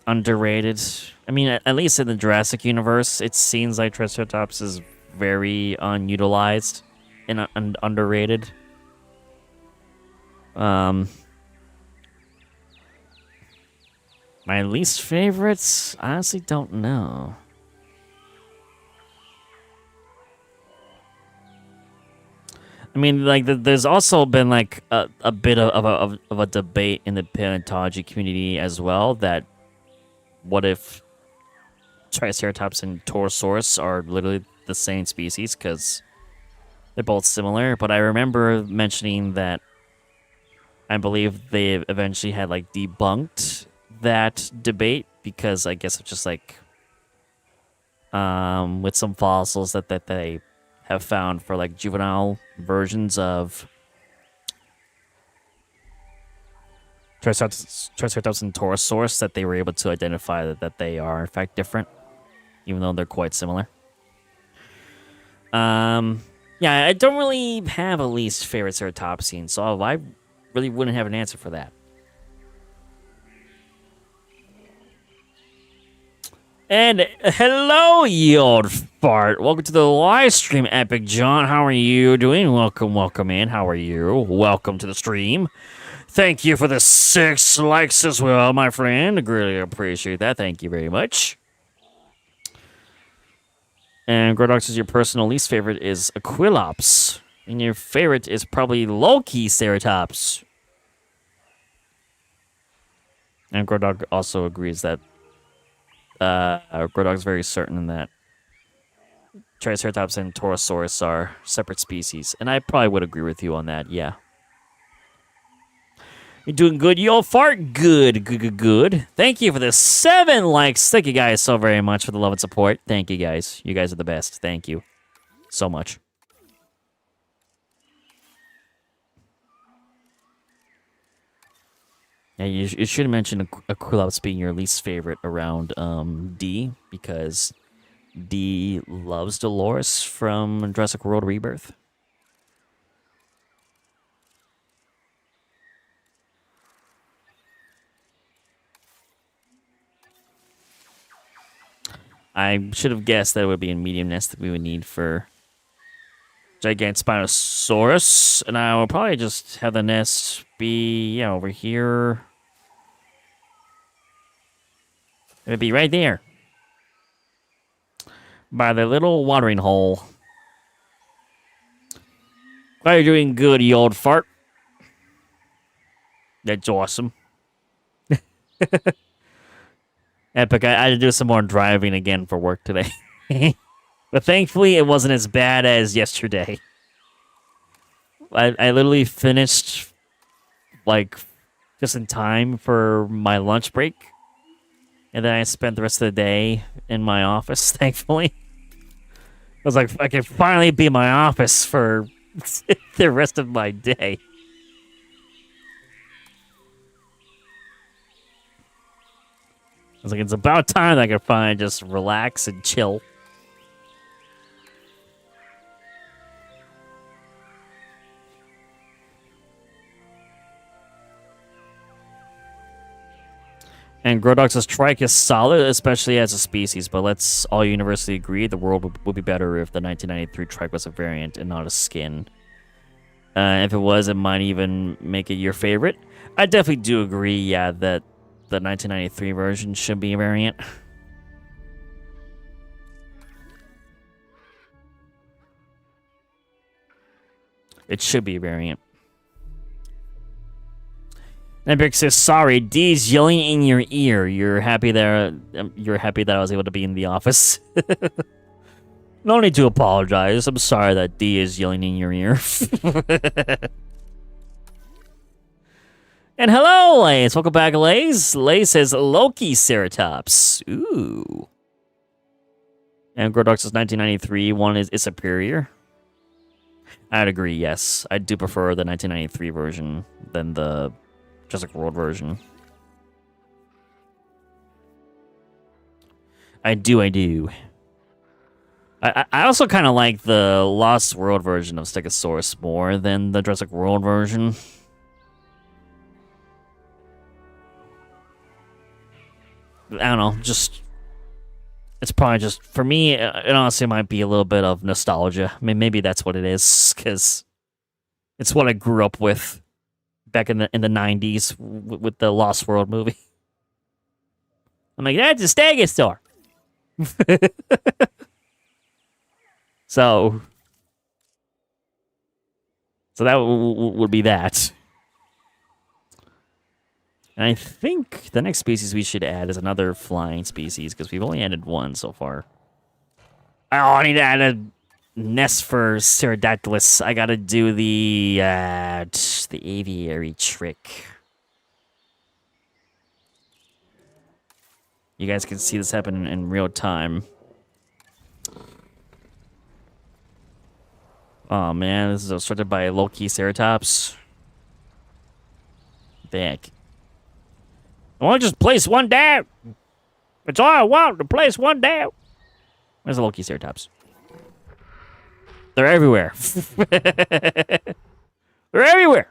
underrated. I mean, at least in the Jurassic universe, it seems like Triceratops is very unutilized and underrated. My least favorites, I honestly don't know. I mean, like, there's also been like a bit of a debate in the paleontology community as well that what if Triceratops and Torosaurus are literally the same species? Because They're both similar, but I remember mentioning that I believe they eventually had like debunked that debate because I guess it's just like with some fossils that they have found for like juvenile versions of Triceratops and Torosaurus that they were able to identify that they are in fact different, even though they're quite similar. Yeah, I don't really have a least favorite ceratopsian, so I really wouldn't have an answer for that. And hello, you old fart. Welcome to the live stream, Epic John. How are you doing? Welcome in. How are you? Welcome to the stream. Thank you for the 6 likes as well, my friend. I really appreciate that. Thank you very much. And Grodox says your personal least favorite is Aquilops. And your favorite is probably Loki Ceratops. And Grodog also agrees that Grodog's very certain that Triceratops and Torosaurus are separate species. And I probably would agree with you on that, yeah. You're doing good, you old fart. Good. Thank you for the 7 likes. Thank you guys so very much for the love and support. Thank you guys. You guys are the best. Thank you so much. Yeah, you should mention Aquilops being your least favorite around D, because D loves Dolores from Jurassic World Rebirth. I should have guessed that it would be a medium nest that we would need for Spinosaurus, and I will probably just have the nest be, over here. It would be right there. By the little watering hole. Glad you're doing good, you old fart. That's awesome. Epic, I had to do some more driving again for work today. But thankfully, it wasn't as bad as yesterday. I literally finished, like, just in time for my lunch break. And then I spent the rest of the day in my office, thankfully. I was like, I can finally be in my office for the rest of my day. I was like, it's about time that I could finally just relax and chill. And Grodox's trike is solid, especially as a species, but let's all universally agree the world would be better if the 1993 trike was a variant and not a skin. If it was, it might even make it your favorite. I definitely do agree, yeah, that the 1993 version should be a variant. It should be a variant. Epic says, sorry, D's yelling in your ear. You're happy that I was able to be in the office. No need to apologize. I'm sorry that D is yelling in your ear. And hello, Lays. Welcome back, Lays. Lays says Loki Ceratops. Ooh. And Grodox's 1993 one is superior. I'd agree, yes. I do prefer the 1993 version than the Jurassic World version. I do. I also kind of like the Lost World version of Stegosaurus more than the Jurassic World version. I don't know, just... It's probably just... For me, it honestly might be a little bit of nostalgia. I mean, maybe that's what it is, because it's what I grew up with back in the 90s with the Lost World movie. I'm like, that's a Stegosaur! So that would be that. And I think the next species we should add is another flying species, because we've only added one so far. Oh, I need to add nest for Pterodactylus, I gotta do the aviary trick. You guys can see this happen in real time. Oh man, this is obstructed by low-key Ceratops. Back. I want to just place one down. It's all I want, to place one down. Where's the low-key Ceratops? They're everywhere. They're everywhere.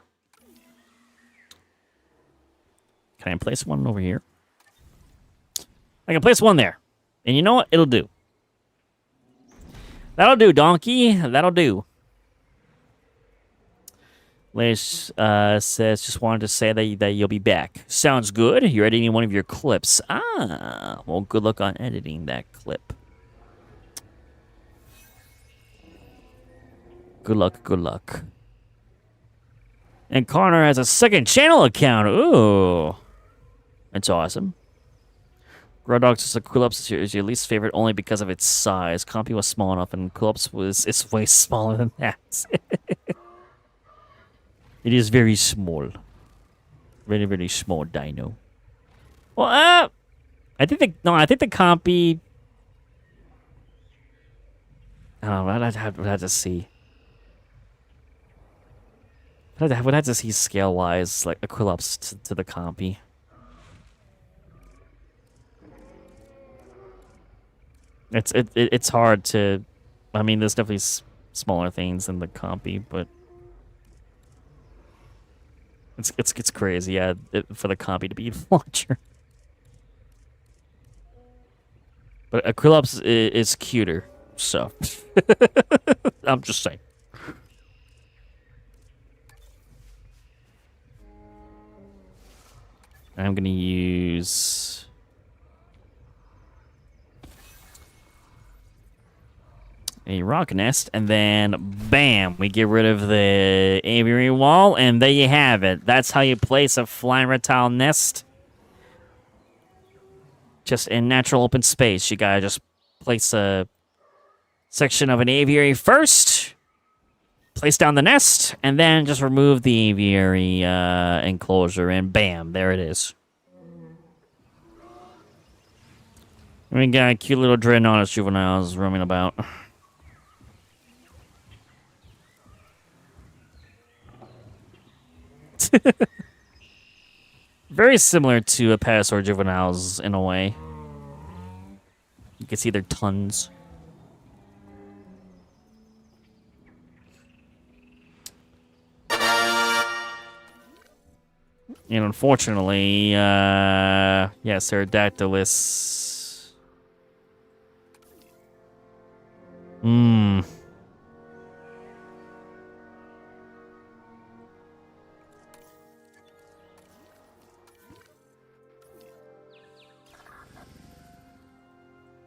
Can I place one over here? I can place one there. And you know what? It'll do. That'll do, donkey. That'll do. Lish says, just wanted to say that you'll be back. Sounds good. You're editing one of your clips. Ah, well, good luck on editing that clip. Good luck, good luck. And Connor has a second channel account. Ooh. That's awesome. Grodox is your least favorite only because of its size. Compy was small enough and Kulops is way smaller than that. It is very small. Very, very small dino. Well, I think the Compy. I don't know. I'd have to see. Would have to see scale wise, like Equilops to the Compy. It's hard to. I mean, there's definitely smaller things than the Compy, but it's crazy, yeah, for the Compy to be larger. But Equilops is cuter, so I'm just saying. I'm gonna use a rock nest, and then bam, we get rid of the aviary wall, and there you have it. That's how you place a flying reptile nest. Just in natural open space. You gotta just place a section of an aviary first, place down the nest, and then just remove the aviary enclosure, and bam, there it is. We got cute little Dreadnoughtus juveniles roaming about. Very similar to a Apatosaur juveniles in a way. You can see their tons. And unfortunately, yeah, Pterodactylus.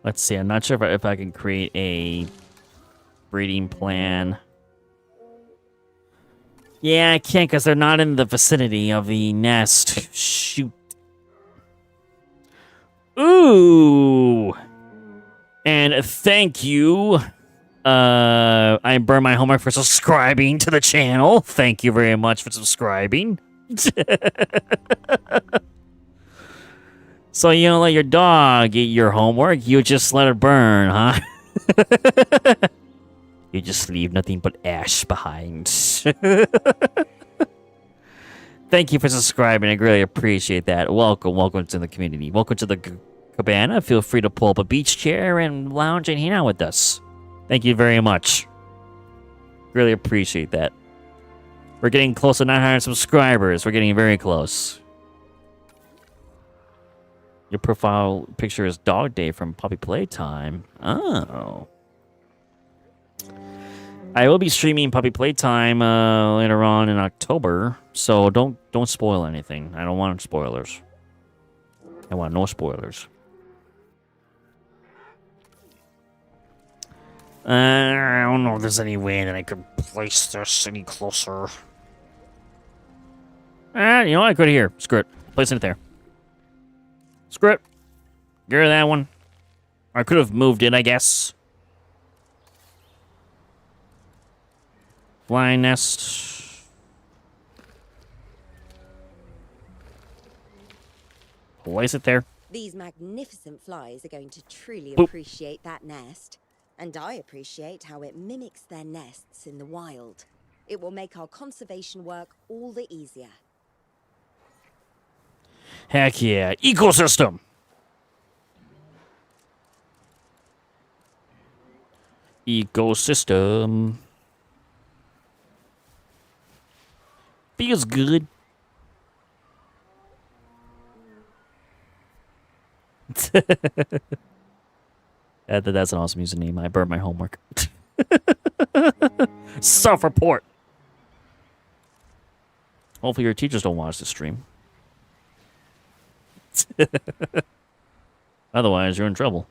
Let's see, I'm not sure if I can create a breeding plan. Yeah, I can't because they're not in the vicinity of the nest. Shoot. Ooh. And thank you. I burned my homework for subscribing to the channel. Thank you very much for subscribing. So you don't let your dog eat your homework, you just let it burn, huh? You just leave nothing but ash behind. Thank you for subscribing. I really appreciate that. Welcome to the community. Welcome to the cabana. Feel free to pull up a beach chair and lounge and hang out with us. Thank you very much. Really appreciate that. We're getting close to 900 subscribers. We're getting very close. Your profile picture is Dog Day from Puppy Playtime. Oh. I will be streaming Puppy Playtime later on in October, so don't spoil anything. I don't want spoilers. I want no spoilers. I don't know if there's any way that I could place this any closer. You know what? I could here. Screw it. Placing it there. Screw it. Get rid of that one. I could have moved it, I guess. Flying nest. Place it there. These magnificent flies are going to truly Boop. appreciate that nest. And I appreciate how it mimics their nests in the wild. It will make our conservation work all the easier. Heck yeah. Ecosystem. Ecosystem. Feels good. That's an awesome username. I burned my homework. Self-report. Hopefully your teachers don't watch the stream. Otherwise, you're in trouble.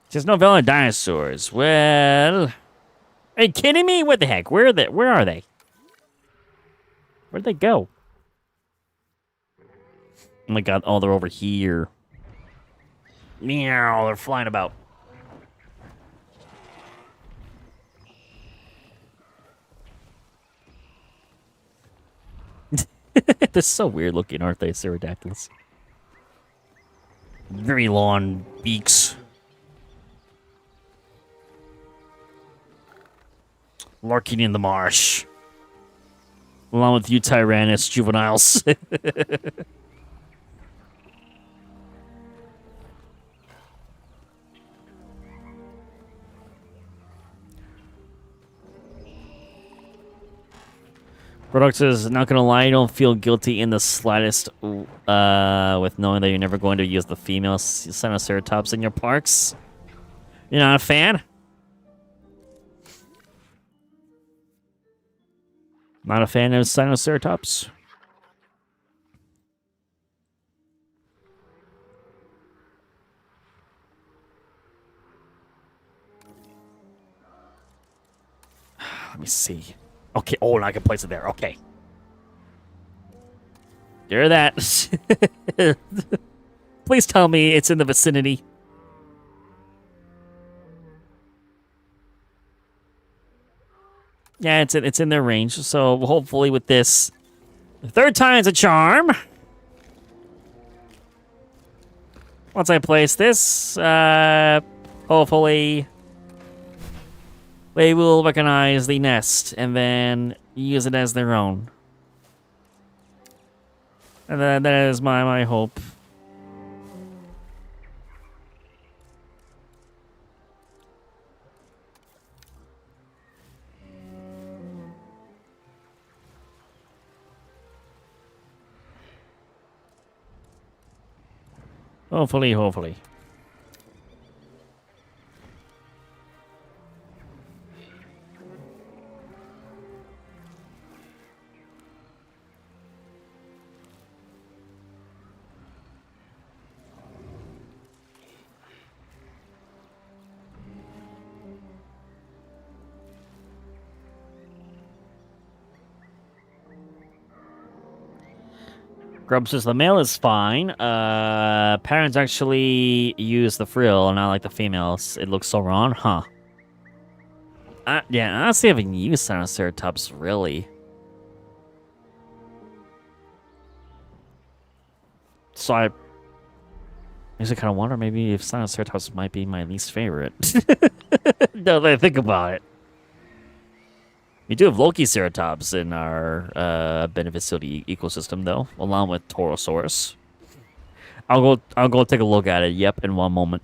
There's no valid dinosaurs. Well, are you kidding me? What the heck? Where are they? Where'd they go? Oh my god, oh, they're over here. Meow, they're flying about. They're so weird looking, aren't they, pterodactyls? Very long beaks. Lurking in the marsh. Along with you Tyrannus juveniles. Product says, not gonna lie, you don't feel guilty in the slightest with knowing that you're never going to use the female Sinoceratops in your parks. You're not a fan? Not a fan of Sinoceratops? Let me see. Okay, oh, and I can place it there. Okay. Hear that? Please tell me it's in the vicinity. Yeah, it's in their range. So hopefully with this, the third time's a charm. Once I place this, hopefully they will recognize the nest and then use it as their own. And that is my hope. Hopefully. Grub says the male is fine. Parents actually use the frill, not like the females. It looks so wrong, huh? Yeah, honestly, I haven't used Sinoceratops really. So I kind of wonder maybe if Sinoceratops might be my least favorite. Now that I think about it. We do have Lokiceratops in our beneficility ecosystem, though, along with Torosaurus. I'll go take a look at it. Yep, in one moment.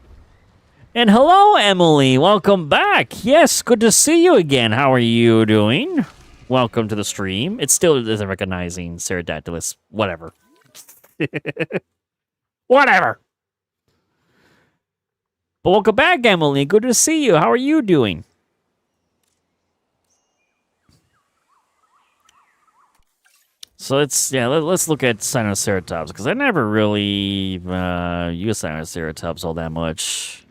And hello, Emily. Welcome back. Yes, good to see you again. How are you doing? Welcome to the stream. It still isn't recognizing Pterodactylus. Whatever. Whatever. But welcome back, Emily. Good to see you. How are you doing? So let's look at Sinoceratops, because I never really used Sinoceratops all that much.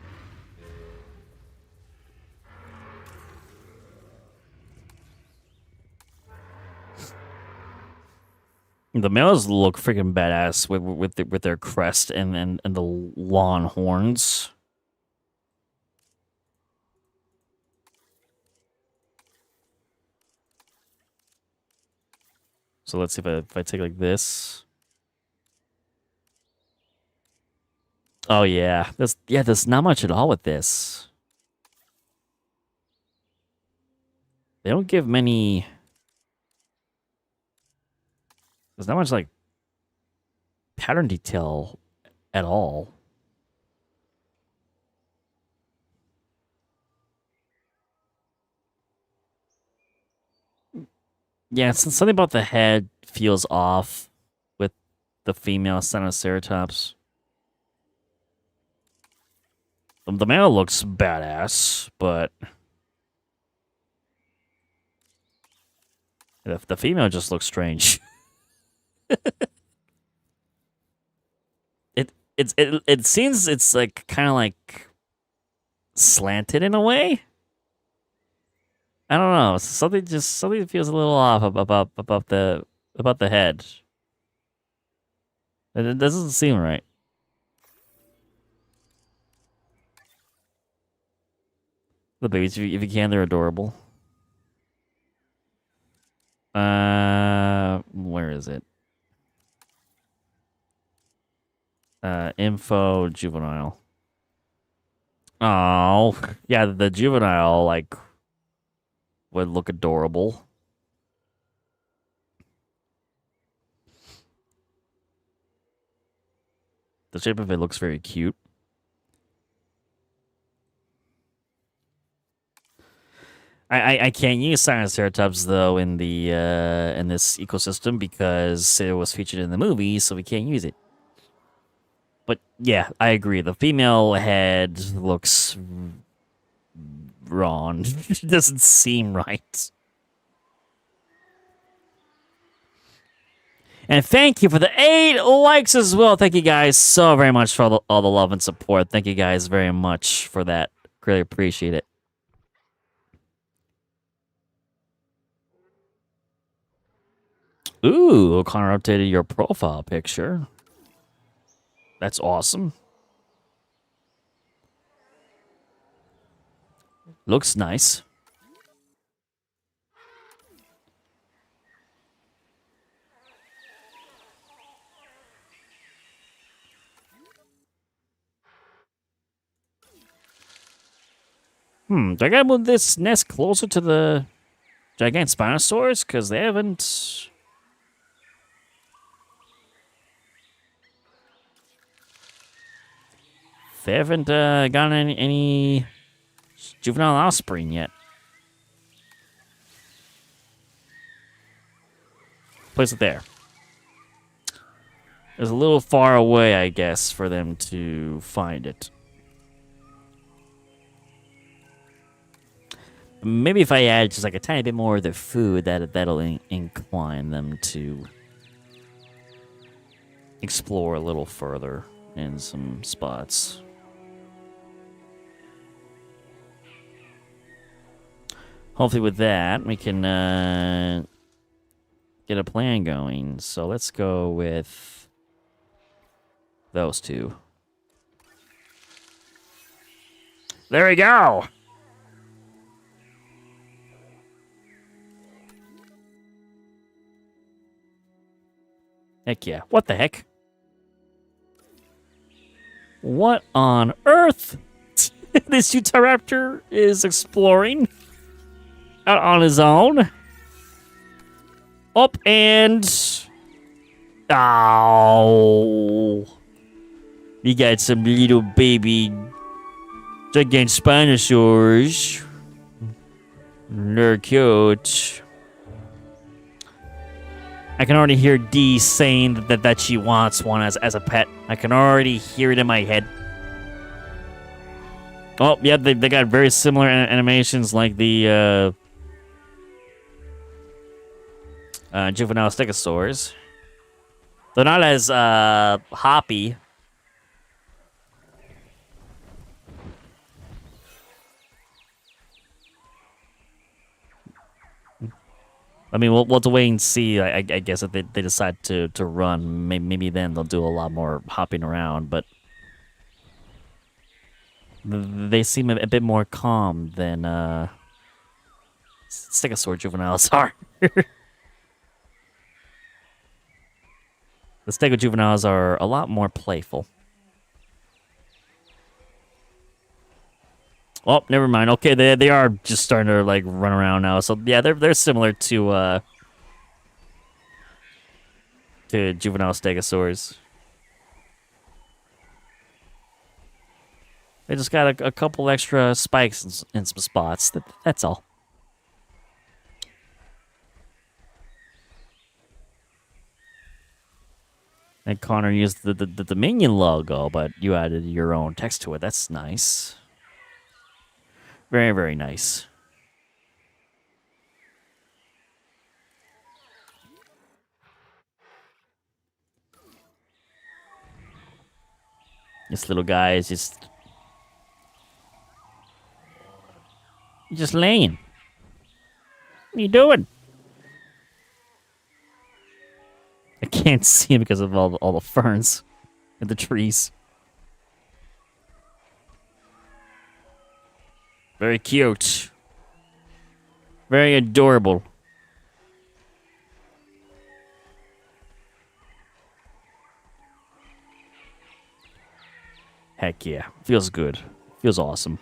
The males look freaking badass with their crest and the long horns. So let's see if I take like this. Oh yeah, there's not much at all with this. They don't give many. There's not much like pattern detail at all. Yeah, something about the head feels off with the female Sinoceratops. The male looks badass, but the female just looks strange. it seems it's like kind of like slanted in a way. I don't know. Something feels a little off about the head. It doesn't seem right. The babies, if you can, they're adorable. Where is it? Info juvenile. Oh, yeah, the juvenile like would look adorable. The shape of it looks very cute. I can't use Sinoceratops though in the in this ecosystem because it was featured in the movie, so we can't use it. But yeah, I agree. The female head looks wrong. It doesn't seem right. And thank you for the 8 likes as well. Thank you guys so very much for all the love and support. Thank you guys very much for that. Really appreciate it. Ooh, O'Connor updated your profile picture. That's awesome. Looks nice. Do I gotta move this nest closer to the gigantic Spinosaurs? Because they haven't... They haven't gotten any juvenile offspring yet. Place it there. It's a little far away, I guess, for them to find it. Maybe if I add just like a tiny bit more of their food, that'll incline them to explore a little further in some spots. Hopefully with that, we can get a plan going. So let's go with those two. There we go! Heck yeah. What the heck? What on earth? This Utahraptor is exploring out on his own. Up and... Ow. We got some little baby gigantic Spinosaurs. They're cute. I can already hear Dee saying that she wants one as a pet. I can already hear it in my head. Oh, yeah, they got very similar animations like the juvenile stegosaurs. They're not as hoppy. I mean, we'll have to wait and see. I guess if they decide to run, maybe then they'll do a lot more hopping around. But they seem a bit more calm than stegosaur juveniles are. The Stego juveniles are a lot more playful. Oh, never mind. Okay, they are just starting to like run around now. So yeah, they're similar to juvenile stegosaurs. They just got a couple extra spikes in some spots. That's all. And Connor used the Dominion logo, but you added your own text to it. That's nice. Very, very nice. This little guy is just laying. What are you doing? I can't see him because of all the ferns and the trees. Very cute. Very adorable. Heck yeah. Feels good. Feels awesome.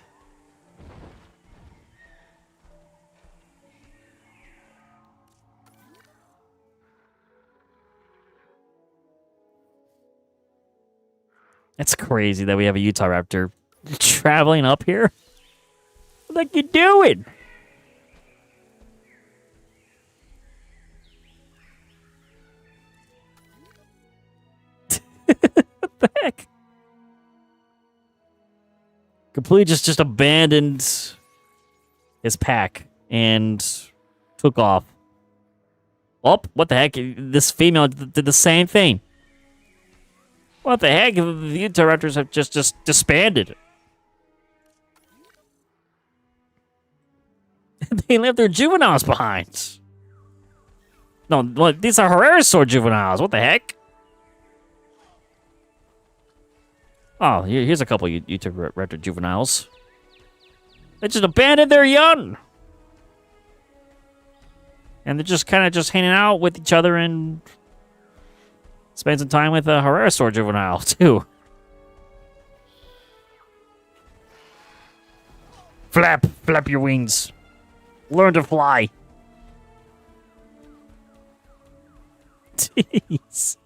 It's crazy that we have a Utah Raptor traveling up here. What the heck you doing? What the heck? Completely just abandoned his pack and took off. Oh, what the heck? This female did the same thing. What the heck? The Utah Raptors have just disbanded. They left their juveniles behind. No, these are Herrerasaur juveniles. What the heck? Oh, here's a couple Utah Raptor juveniles. They just abandoned their young. And they're just kind of hanging out with each other and spend some time with a Herrerasaur juvenile, too. Flap your wings. Learn to fly. Jeez.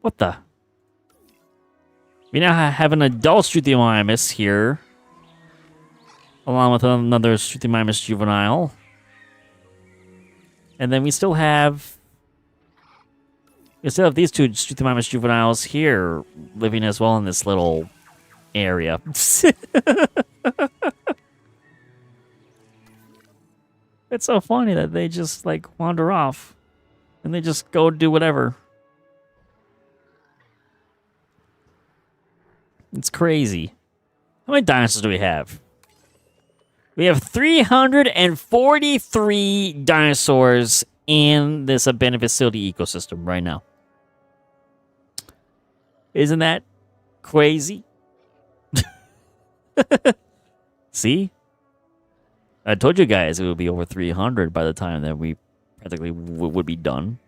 What the? We now have an adult Struthiomimus here, along with another Struthiomimus juvenile. And then we still have these two Struthiomimus juveniles here living as well in this little area. It's so funny that they just like wander off and they just go do whatever. It's crazy. How many dinosaurs do we have? We have 343 dinosaurs in this abandoned facility ecosystem right now. Isn't that crazy? See? I told you guys it would be over 300 by the time that we practically would be done.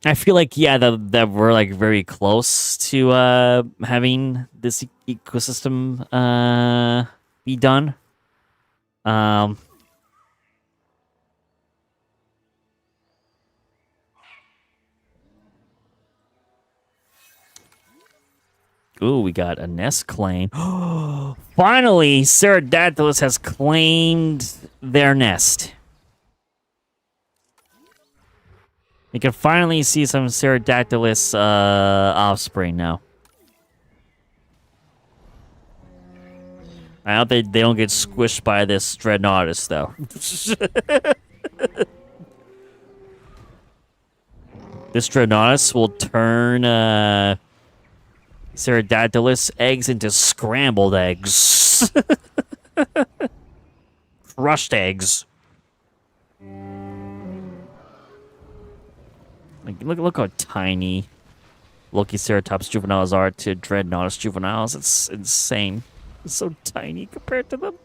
I feel like, yeah, that we're like very close to having this ecosystem be done. Ooh, we got a nest claim. Finally, Pterodactylus has claimed their nest. You can finally see some Pterodactylus offspring now. I hope they don't get squished by this Dreadnoughtus, though. This Dreadnoughtus will turn Pterodactylus eggs into scrambled eggs. Crushed eggs. Like, look how tiny Lokiceratops juveniles are to Dreadnoughtus juveniles. It's insane. It's so tiny compared to them.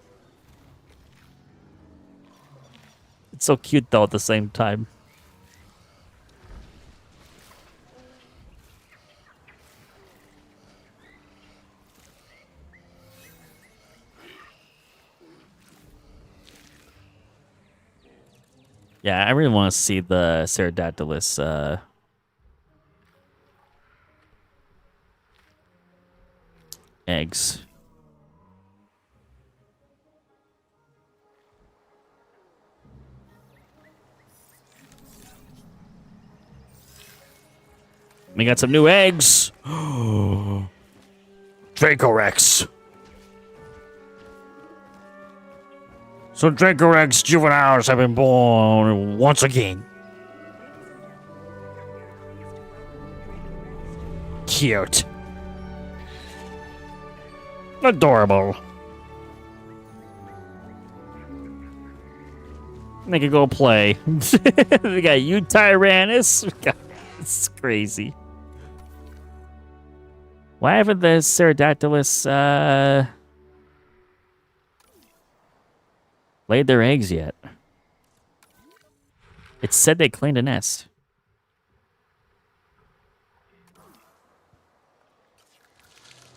It's so cute though at the same time. Yeah, I really want to see the Pterodactylus eggs. We got some new eggs. Dracorex. So Dracorex juveniles have been born once again. Cute. Adorable. They could go play. We got you, Tyrannus. It's crazy. Why haven't the Pterodactylus laid their eggs yet? It said they cleaned a nest.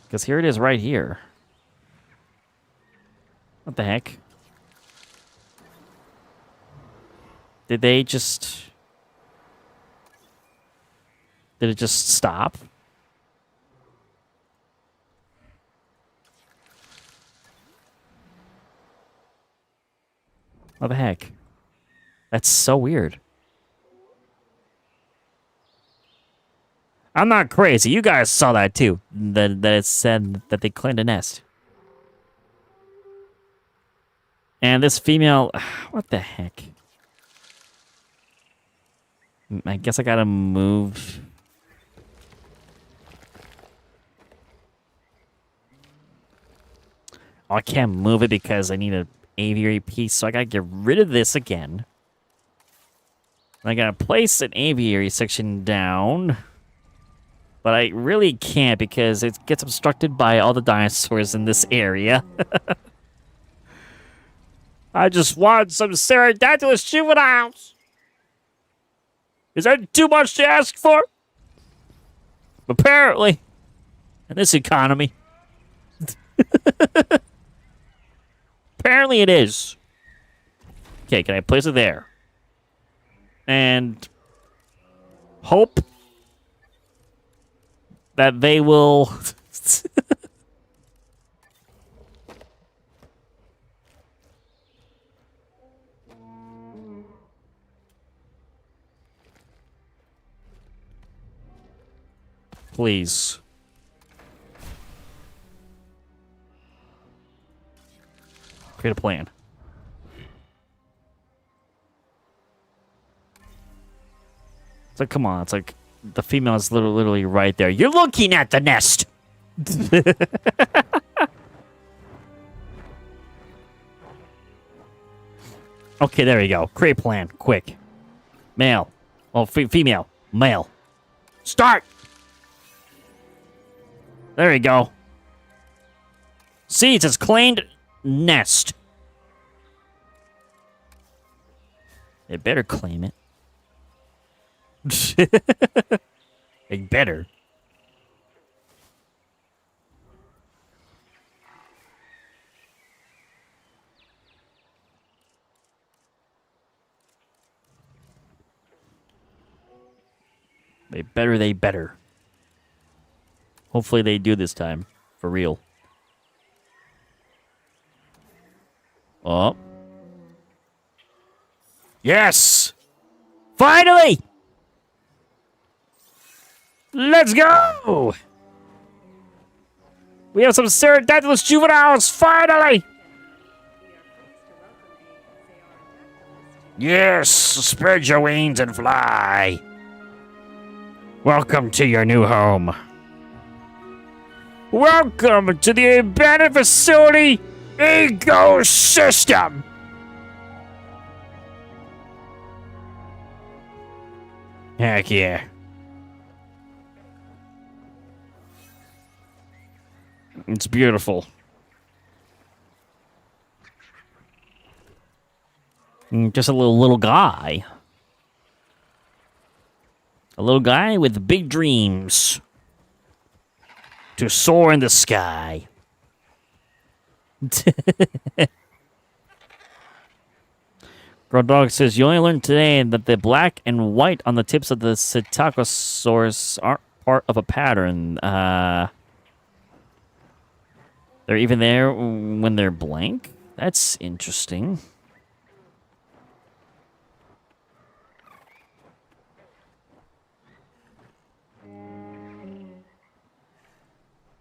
Because here it is right here. What the heck? Did they just... Did it just stop? What the heck? That's so weird. I'm not crazy. You guys saw that too. That it said that they cleaned a nest. And this female... What the heck? I guess I gotta move... Oh, I can't move it because I need an aviary piece, so I gotta get rid of this again. I gotta place an aviary section down. But I really can't because it gets obstructed by all the dinosaurs in this area. I just want some Pterodactylus juveniles. Is that too much to ask for? Apparently. In this economy. Apparently it is. Okay, can I place it there? And hope that they will... Please. Create a plan. It's like, come on. It's like the female is literally right there. You're looking at the nest. Okay, there you go. Create plan. Quick. Male. Oh, female. Male. Start. There you go. See, it says cleaned nest. They better claim it. They better. They better. Hopefully they do this time. For real. Oh. Yes! Finally! Let's go! We have some Pterodactylus juveniles, finally! Yes, spread your wings and fly. Welcome to your new home. Welcome to the abandoned facility ecosystem. Heck yeah. It's beautiful. Just a little guy. A little guy with big dreams. To soar in the sky. Girl Dog says, you only learned today that the black and white on the tips of the Psittacosaurus aren't part of a pattern. They're even there when they're blank? That's interesting.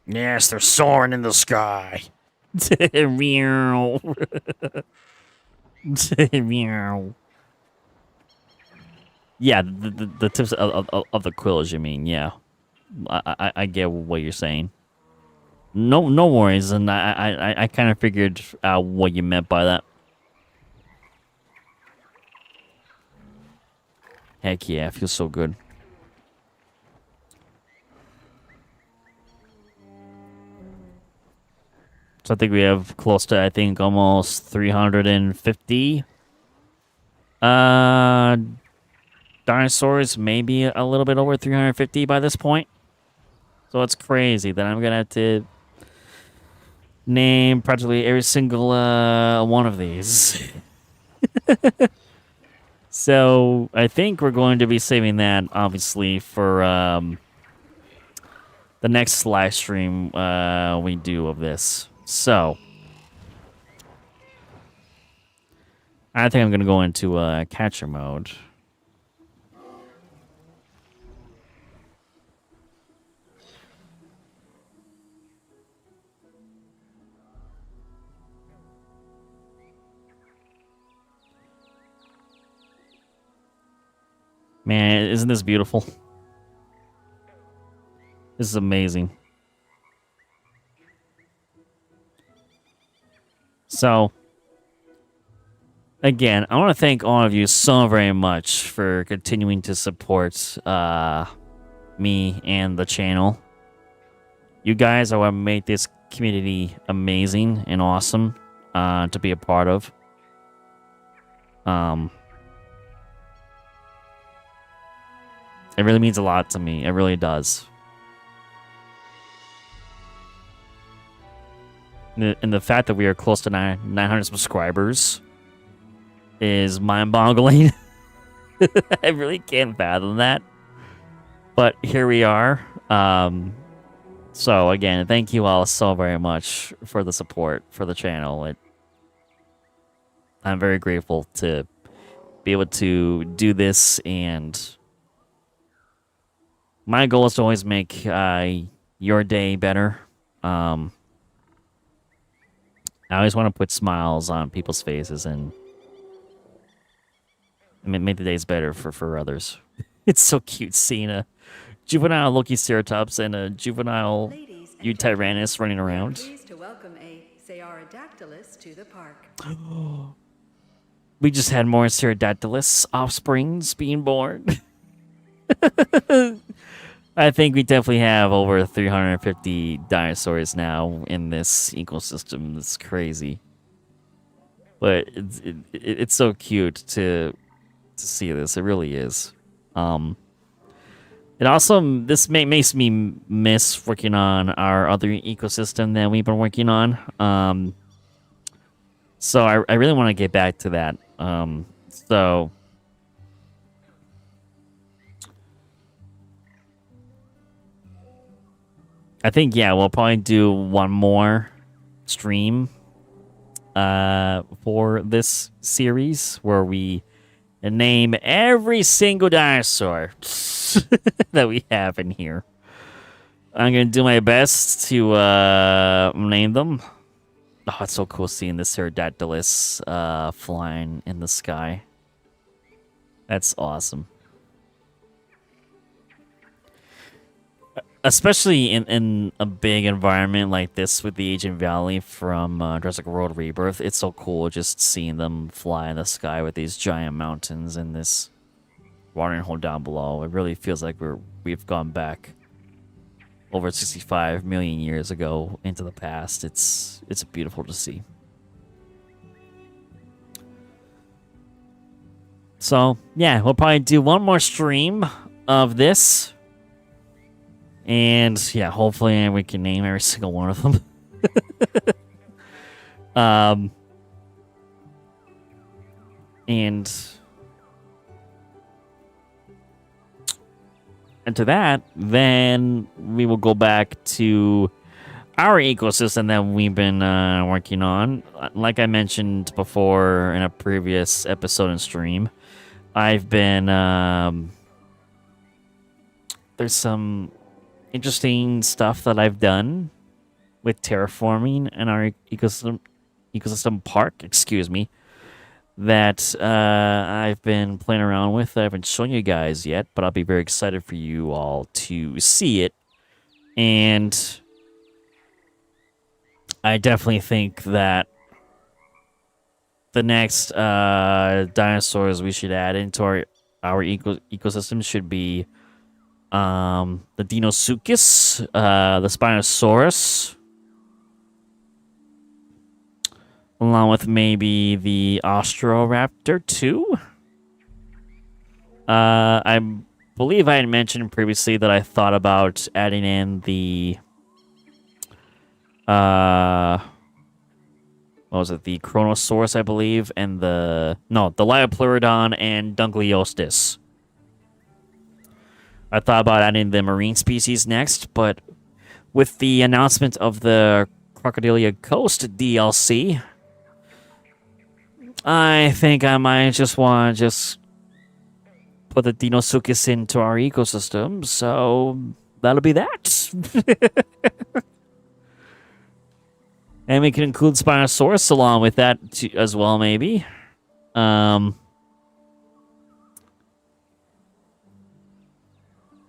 Yes, they're soaring in the sky. Meow. Meow. Yeah, the tips of the quills, you mean, yeah. I get what you're saying. No worries, and I kind of figured out what you meant by that. Heck yeah, it feels so good. So I think we have close to, I think, almost 350 dinosaurs, maybe a little bit over 350 by this point. So it's crazy that I'm gonna have to name practically every single one of these. So I think we're going to be saving that, obviously, for the next live stream we do of this. So I think I'm going to go into catcher mode. Man, isn't this beautiful? This is amazing. So, again, I want to thank all of you so very much for continuing to support me and the channel. You guys are what made this community amazing and awesome to be a part of. It really means a lot to me. It really does. And the fact that we are close to 900 subscribers is mind-boggling. I really can't fathom that. But here we are. So, again, thank you all so very much for the support for the channel. I'm very grateful to be able to do this, and my goal is to always make your day better. I always want to put smiles on people's faces and make the days better for others. It's so cute seeing a juvenile Lokiceratops and a juvenile Tyrannus running around. Pleased to welcome a Syhr to the park. We just had more Syhr offsprings being born. I think we definitely have over 350 dinosaurs now in this ecosystem. It's crazy, but it's so cute to see this. It really is. It also makes me miss working on our other ecosystem that we've been working on. So I really want to get back to that. So. I think, yeah, we'll probably do one more stream for this series where we name every single dinosaur that we have in here. I'm going to do my best to name them. Oh, it's so cool seeing this Syhr flying in the sky. That's awesome. Especially in a big environment like this with the Ancient Valley from Jurassic World Rebirth, it's so cool just seeing them fly in the sky with these giant mountains and this watering hole down below. It really feels like we've gone back over 65 million years ago into the past. It's beautiful to see. So, yeah, we'll probably do one more stream of this. And, yeah, hopefully we can name every single one of them. And to that, then we will go back to our ecosystem that we've been working on. Like I mentioned before in a previous episode and stream, I've been there's some interesting stuff that I've done with terraforming in our ecosystem park, excuse me, that I've been playing around with that I haven't shown you guys yet, but I'll be very excited for you all to see it. And I definitely think that the next dinosaurs we should add into our ecosystem should be the Dinosaurs, the Spinosaurus, along with maybe the Austroraptor too. I believe I had mentioned previously that I thought about adding in the what was it? The Chronosaurus, I believe, and the Liopleurodon and Dungliostis. I thought about adding the marine species next, but with the announcement of the Crocodilia Coast DLC, I think I might just want to put the Dinosaurs into our ecosystem, so that'll be that. And we can include Spinosaurus along with that as well, maybe.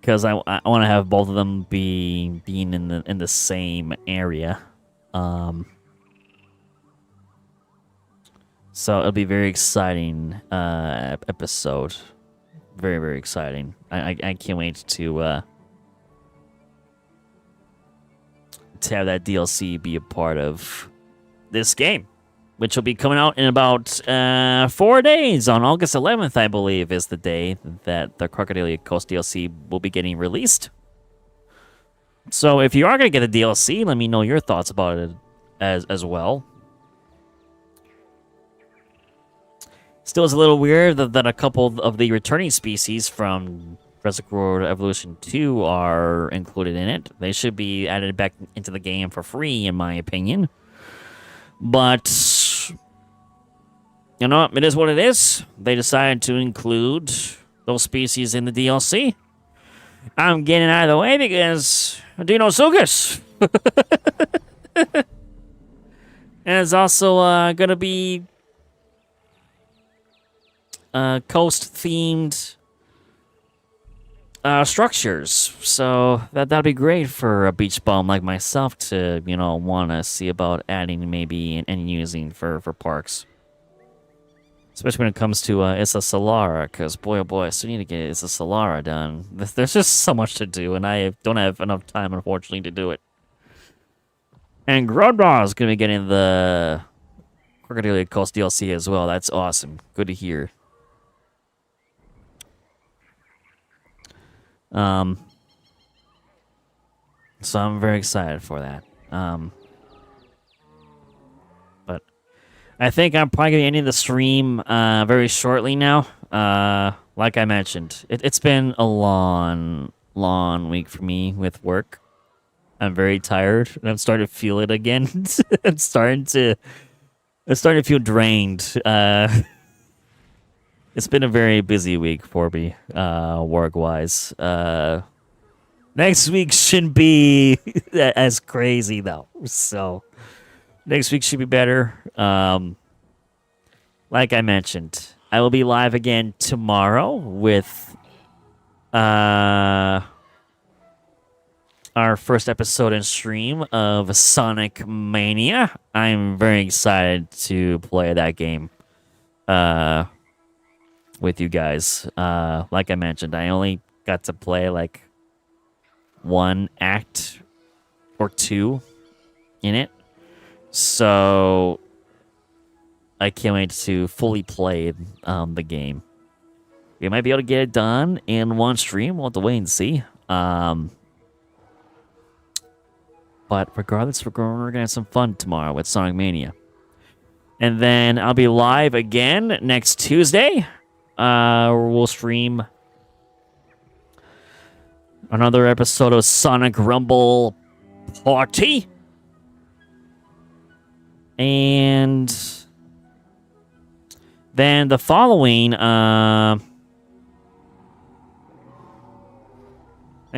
Because I want to have both of them being in the same area. So it'll be very exciting episode. Very, very exciting. I can't wait to have that DLC be a part of this game, which will be coming out in about 4 days. On August 11th, I believe, is the day that the Crocodilia Coast DLC will be getting released. So if you are going to get the DLC, let me know your thoughts about it as well. Still is a little weird that a couple of the returning species from Jurassic World Evolution 2 are included in it. They should be added back into the game for free, in my opinion. But, you know, it is what it is. They decided to include those species in the DLC. I'm getting out of the way because Dinosaurs. And it's also going to be coast-themed structures, so that'd be great for a beach bum like myself to, you know, want to see about adding maybe and using for parks, especially when it comes to Issa Solara, because boy oh boy, I still need to get Issa Solara done. There's just so much to do, and I don't have enough time, unfortunately, to do it. And Grodbar is gonna be getting the Crocodilia Coast DLC as well. That's awesome. Good to hear. So I'm very excited for that. But I think I'm probably going to end the stream very shortly now. Like I mentioned, it's been a long week for me with work. I'm very tired, and I'm starting to feel it again. I'm starting to feel drained. It's been a very busy week for me, work-wise. Next week shouldn't be as crazy, though. So, next week should be better. Like I mentioned, I will be live again tomorrow with our first episode and stream of Sonic Mania. I'm very excited to play that game. With you guys. Like I mentioned, I only got to play like 1 act or 2 in it. So I can't wait to fully play the game. We might be able to get it done in one stream. We'll have to wait and see. But regardless, we're going to have some fun tomorrow with Sonic Mania. And then I'll be live again next Tuesday. We'll stream another episode of Sonic Rumble Party. And then the following, and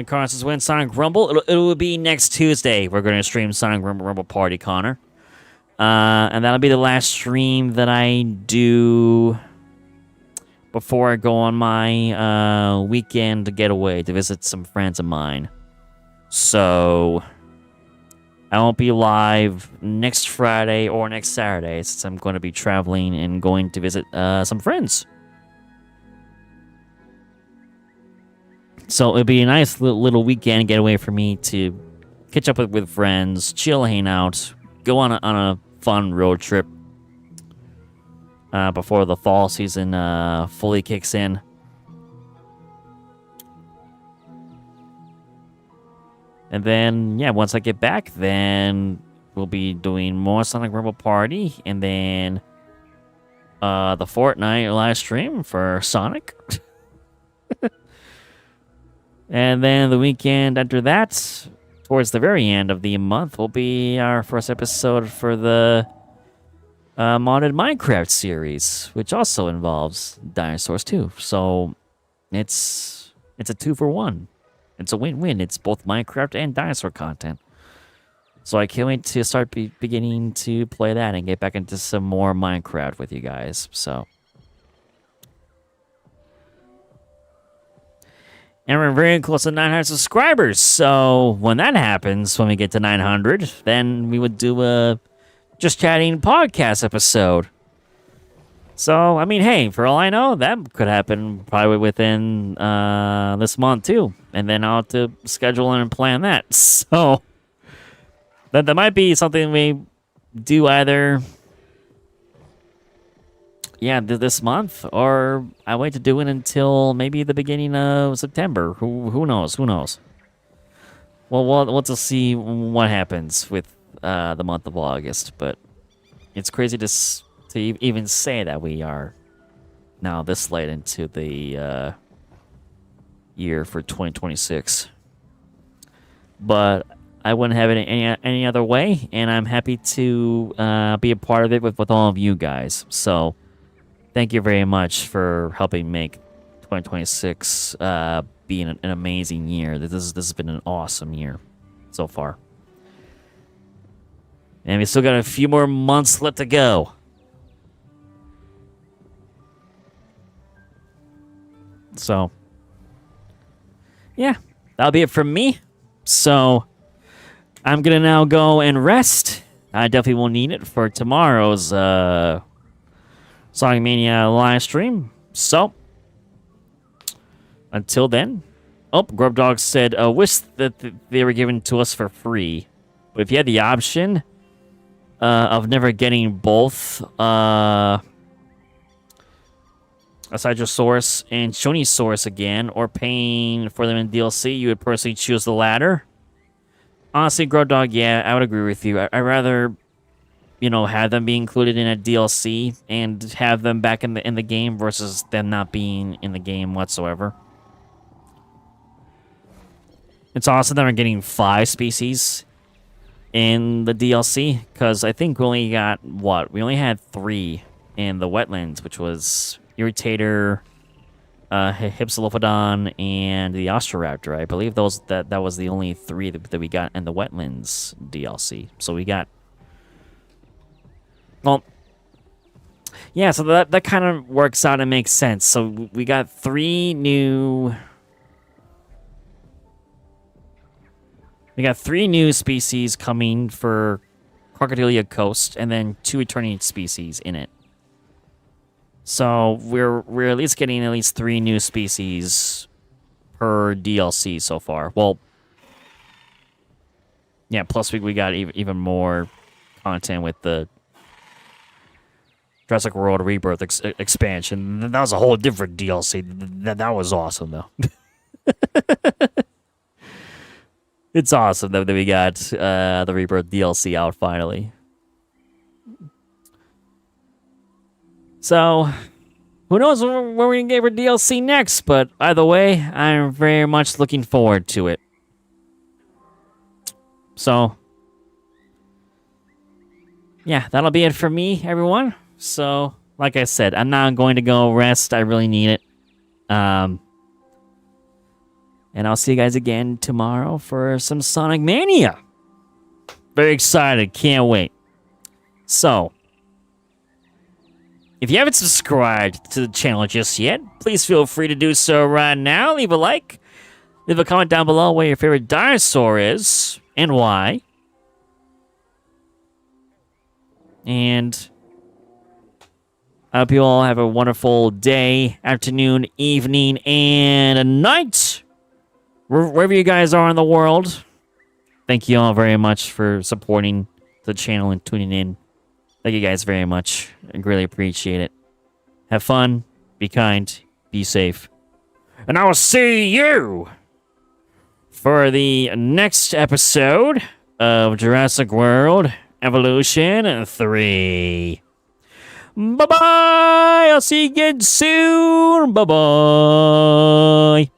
Connor says, when Sonic Rumble, it will be next Tuesday. We're going to stream Sonic Rumble Party, Connor. And that'll be the last stream that I do before I go on my weekend getaway to visit some friends of mine. So I won't be live next Friday or next Saturday since I'm going to be traveling and going to visit some friends. So it'll be a nice little weekend getaway for me to catch up with friends, chill, hang out, go on a fun road trip before the fall season fully kicks in. And then, yeah, once I get back, then we'll be doing more Sonic Rumble Party, and then the Fortnite live stream for Sonic. And then the weekend after that, towards the very end of the month, will be our first episode for the modded Minecraft series, which also involves Dinosaurs too. So it's a 2-for-1. It's a win-win. It's both Minecraft and dinosaur content. So I can't wait to start beginning to play that and get back into some more Minecraft with you guys. So, and we're very close to 900 subscribers. So when that happens, when we get to 900, then we would do a Just Chatting podcast episode. So, I mean, hey, for all I know, that could happen probably within this month, too. And then I'll have to schedule and plan that. So, that might be something we do either, yeah, this month, or I wait to do it until maybe the beginning of September. Who knows? Who knows? Well, we'll just see what happens with the month of August. But it's crazy to even say that we are now this late into the year for 2026. But I wouldn't have it any other way, and I'm happy to be a part of it with all of you guys. So thank you very much for helping make 2026 be an amazing year. This has been an awesome year so far. And we still got a few more months left to go. So, yeah, that'll be it from me. So, I'm going to now go and rest. I definitely will need it for tomorrow's Sonic Mania live stream. So, until then. Oh, Grub Dog said, wish that they were given to us for free. But if you had the option of never getting both Asajosaurus and Shonisaurus again, or paying for them in DLC, you would personally choose the latter. Honestly, Grub Dog, yeah, I would agree with you. I'd rather, have them be included in a DLC and have them back in the game versus them not being in the game whatsoever. It's awesome that we're getting 5 species in the DLC, because I think we only got, we only had 3 in the wetlands, which was Irritator, Hypsilophodon, and the Ostroraptor. I believe that was the only 3 that we got in the wetlands DLC. So we got, well, yeah. So that kind of works out and makes sense. So we got 3 new. We got 3 new species coming for Crocodilia Coast, and then 2 returning species in it. So we're at least getting at least 3 new species per DLC so far. Well, yeah. Plus we got even more content with the Jurassic World Rebirth expansion. That was a whole different DLC. That was awesome, though. It's awesome that we got the Rebirth DLC out finally. So, who knows where we're going to get for DLC next, but either way, I'm very much looking forward to it. So, yeah, that'll be it for me, everyone. So, like I said, I'm now going to go rest. I really need it. And I'll see you guys again tomorrow for some Sonic Mania. Very excited. Can't wait. So, if you haven't subscribed to the channel just yet, please feel free to do so right now. Leave a like. Leave a comment down below where your favorite dinosaur is and why. And I hope you all have a wonderful day, afternoon, evening, and a night. Wherever you guys are in the world, thank you all very much for supporting the channel and tuning in. Thank you guys very much. I really appreciate it. Have fun, be kind, be safe. And I will see you for the next episode of Jurassic World Evolution 3. Bye-bye! I'll see you again soon! Bye-bye!